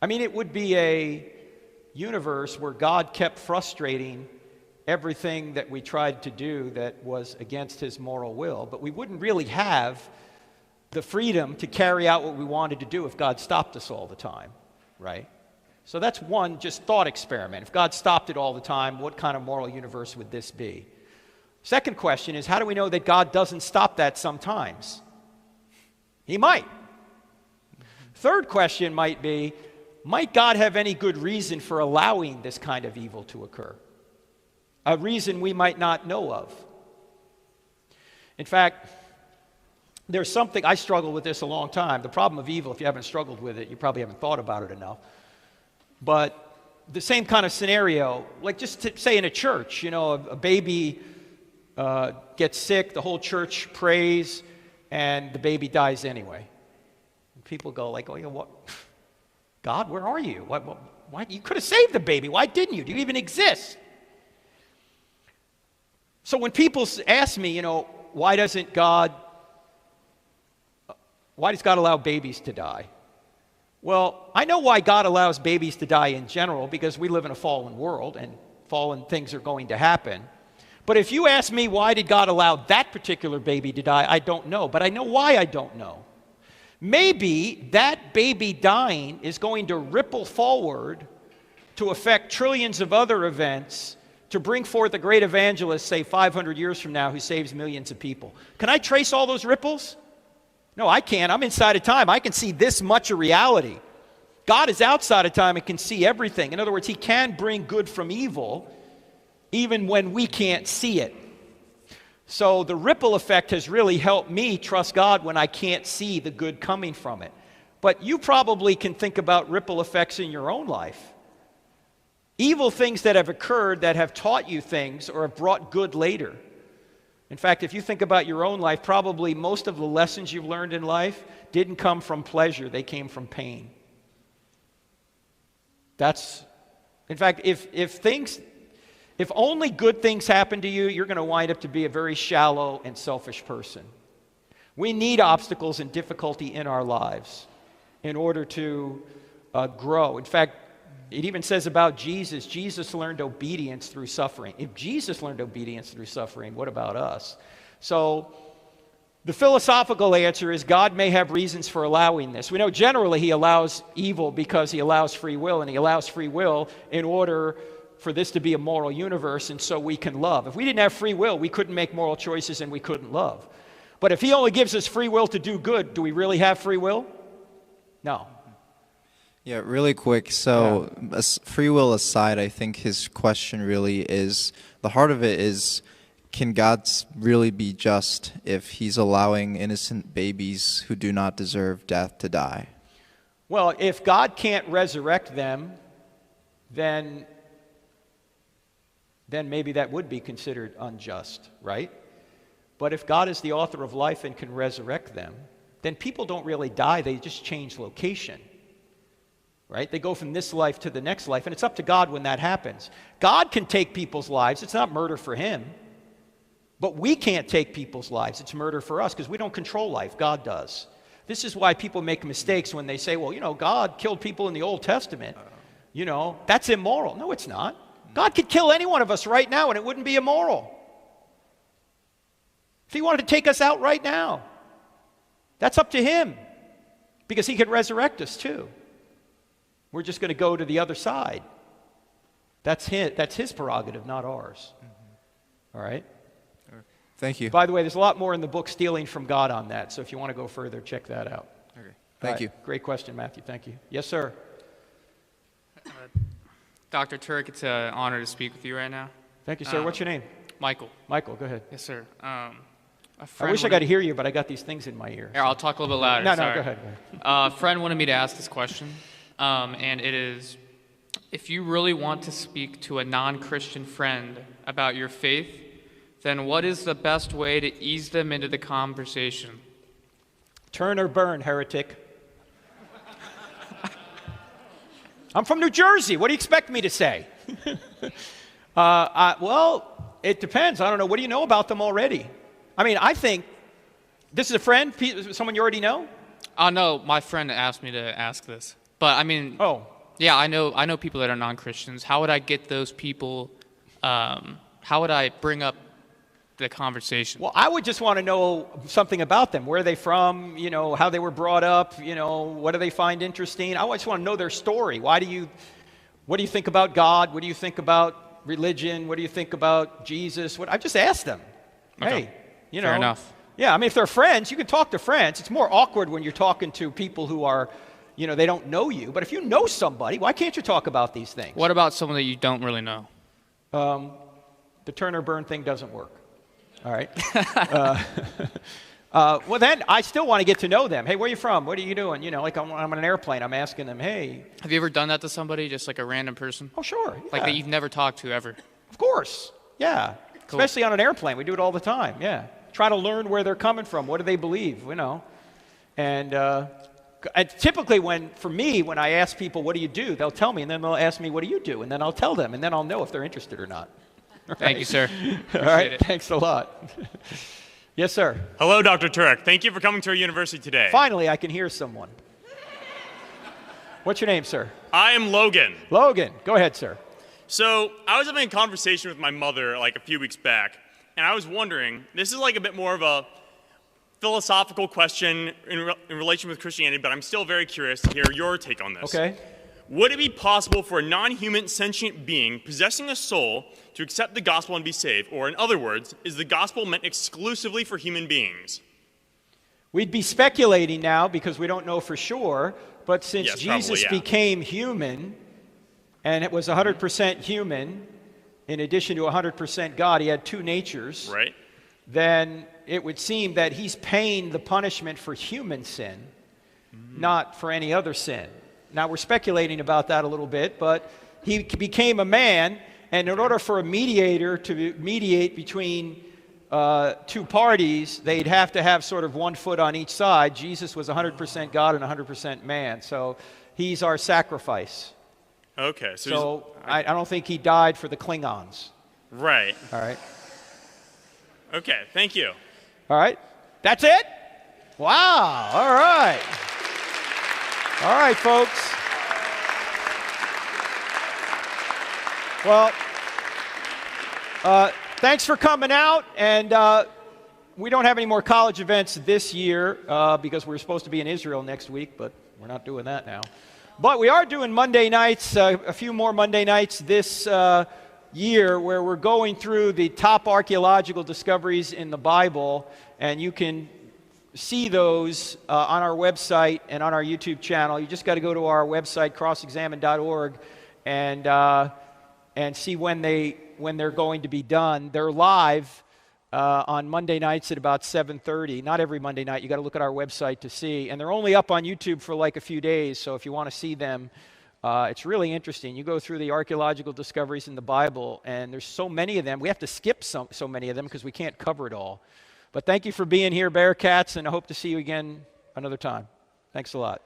I mean, it would be a universe where God kept frustrating everything that we tried to do that was against his moral will, but we wouldn't really have the freedom to carry out what we wanted to do if God stopped us all the time, right? So that's one just thought experiment. If God stopped it all the time, what kind of moral universe would this be? Second question is, how do we know that God doesn't stop that sometimes? He might. Third question might be, might God have any good reason for allowing this kind of evil to occur? A reason we might not know of. In fact, there's something, I struggled with this a long time. The problem of evil, if you haven't struggled with it, you probably haven't thought about it enough. But the same kind of scenario, like just to say in a church, a baby gets sick, the whole church prays, and the baby dies anyway. And people go like, oh, what? God, where are you? Why? You could have saved the baby. Why didn't you? Do you even exist? So when people ask me, why does God allow babies to die? Well, I know why God allows babies to die in general, because we live in a fallen world and fallen things are going to happen. But if you ask me why did God allow that particular baby to die, I don't know. But I know why I don't know. Maybe that baby dying is going to ripple forward to affect trillions of other events to bring forth a great evangelist, say 500 years from now, who saves millions of people. Can I trace all those ripples? No, I can't. I'm inside of time. I can see this much of reality. God is outside of time and can see everything. In other words, he can bring good from evil even when we can't see it. So the ripple effect has really helped me trust God when I can't see the good coming from it. But you probably can think about ripple effects in your own life. Evil things that have occurred that have taught you things or have brought good later. In fact, if you think about your own life, probably most of the lessons you've learned in life didn't come from pleasure, they came from pain. In fact, if only good things happen to you, you're going to wind up to be a very shallow and selfish person. We need obstacles and difficulty in our lives in order to grow. In fact, it even says about Jesus learned obedience through suffering. If Jesus learned obedience through suffering, what about us? So the philosophical answer is God may have reasons for allowing this. We know generally he allows evil because he allows free will, and he allows free will in order for this to be a moral universe, and so we can love. If we didn't have free will, we couldn't make moral choices and we couldn't love. But if he only gives us free will to do good, do we really have free will? No. Yeah, really quick. So, free will aside, I think his question really is, the heart of it is, can God really be just if he's allowing innocent babies who do not deserve death to die? Well, if God can't resurrect them, then maybe that would be considered unjust, right? But if God is the author of life and can resurrect them, then people don't really die, they just change location, right? They go from this life to the next life, and it's up to God when that happens. God can take people's lives, it's not murder for him, but we can't take people's lives, it's murder for us, because we don't control life, God does. This is why people make mistakes when they say, well, you know, God killed people in the Old Testament. You know, that's immoral. No, it's not. God could kill any one of us right now and it wouldn't be immoral. If he wanted to take us out right now, that's up to him, because he could resurrect us too. We're just going to go to the other side. That's his prerogative, not ours. All right? Thank you. By the way, there's a lot more in the book Stealing from God on that, so if you want to go further, check that out. Okay. Thank you. Great question, Matthew. Thank you. Yes, sir. Dr. Turk, it's an honor to speak with you right now. Thank you, sir. What's your name? Michael. Michael, go ahead. Yes, sir. I wish I got to hear you, but I got these things in my ear. Here, I'll talk a little bit louder. No, sorry. go ahead. A friend wanted me to ask this question, and it is, if you really want to speak to a non-Christian friend about your faith, then what is the best way to ease them into the conversation? Turn or burn, heretic. I'm from New Jersey. What do you expect me to say? Well, it depends. I don't know. What do you know about them already? I mean, I think this is a friend, someone you already know? No, my friend asked me to ask this. But I mean, yeah, I know people that are non-Christians. How would I get those people? How would I bring up the conversation? Well, I would just want to know something about them. Where are they from? You know, how they were brought up. You know, what do they find interesting? I just want to know their story. What do you think about God? What do you think about religion? What do you think about Jesus? I just ask them. Okay. Hey, you know. Fair enough. Yeah, I mean, if they're friends, you can talk to friends. It's more awkward when you're talking to people who are, you know, they don't know you. But if you know somebody, why can't you talk about these things? What about someone that you don't really know? The turn or burn thing doesn't work. All right. Well, then I still want to get to know them. Hey, where are you from? What are you doing? You know, like I'm on an airplane. I'm asking them, hey. Have you ever done that to somebody, just like a random person? Oh, sure. Yeah. Like that you've never talked to ever? Of course. Yeah. Cool. Especially on an airplane. We do it all the time. Yeah. Try to learn where they're coming from. What do they believe? You know. And typically for me, when I ask people, what do you do? They'll tell me, and then they'll ask me, what do you do? And then I'll tell them, and then I'll know if they're interested or not. Right. Thank you, sir. All right. Thanks a lot. Yes, sir. Hello, Dr. Turek. Thank you for coming to our university today. Finally, I can hear someone. What's your name, sir? I am Logan. Logan. Go ahead, sir. So I was having a conversation with my mother like a few weeks back, and I was wondering, this is like a bit more of a philosophical question in relation with Christianity, but I'm still very curious to hear your take on this. Okay. Would it be possible for a non-human sentient being possessing a soul to accept the gospel and be saved? Or in other words, is the gospel meant exclusively for human beings? We'd be speculating now because we don't know for sure, but since Jesus became human, and it was 100% human, in addition to 100% God, he had two natures, right? Then it would seem that he's paying the punishment for human sin, not for any other sin. Now, we're speculating about that a little bit, but he became a man, and in order for a mediator to mediate between two parties, they'd have to have sort of one foot on each side. Jesus was 100% God and 100% man, so he's our sacrifice. Okay. So I don't think he died for the Klingons. Right. All right. Okay, thank you. All right. That's it? Wow. All right. All right, folks. Well, thanks for coming out. And we don't have any more college events this year because we're supposed to be in Israel next week, but we're not doing that now. But we are doing Monday nights, a few more Monday nights this year where we're going through the top archaeological discoveries in the Bible, and you can see those on our website and on our YouTube channel. You just got to go to our website, crossexamine.org, and see when they're going to be done. They're live on Monday nights at about 7:30. Not every Monday night. You got to look at our website to see, and they're only up on YouTube for like a few days. So if you want to see them, it's really interesting. You go through the archaeological discoveries in the Bible, and there's so many of them. We have to skip so many of them because we can't cover it all. But thank you for being here, Bearcats, and I hope to see you again another time. Thanks a lot.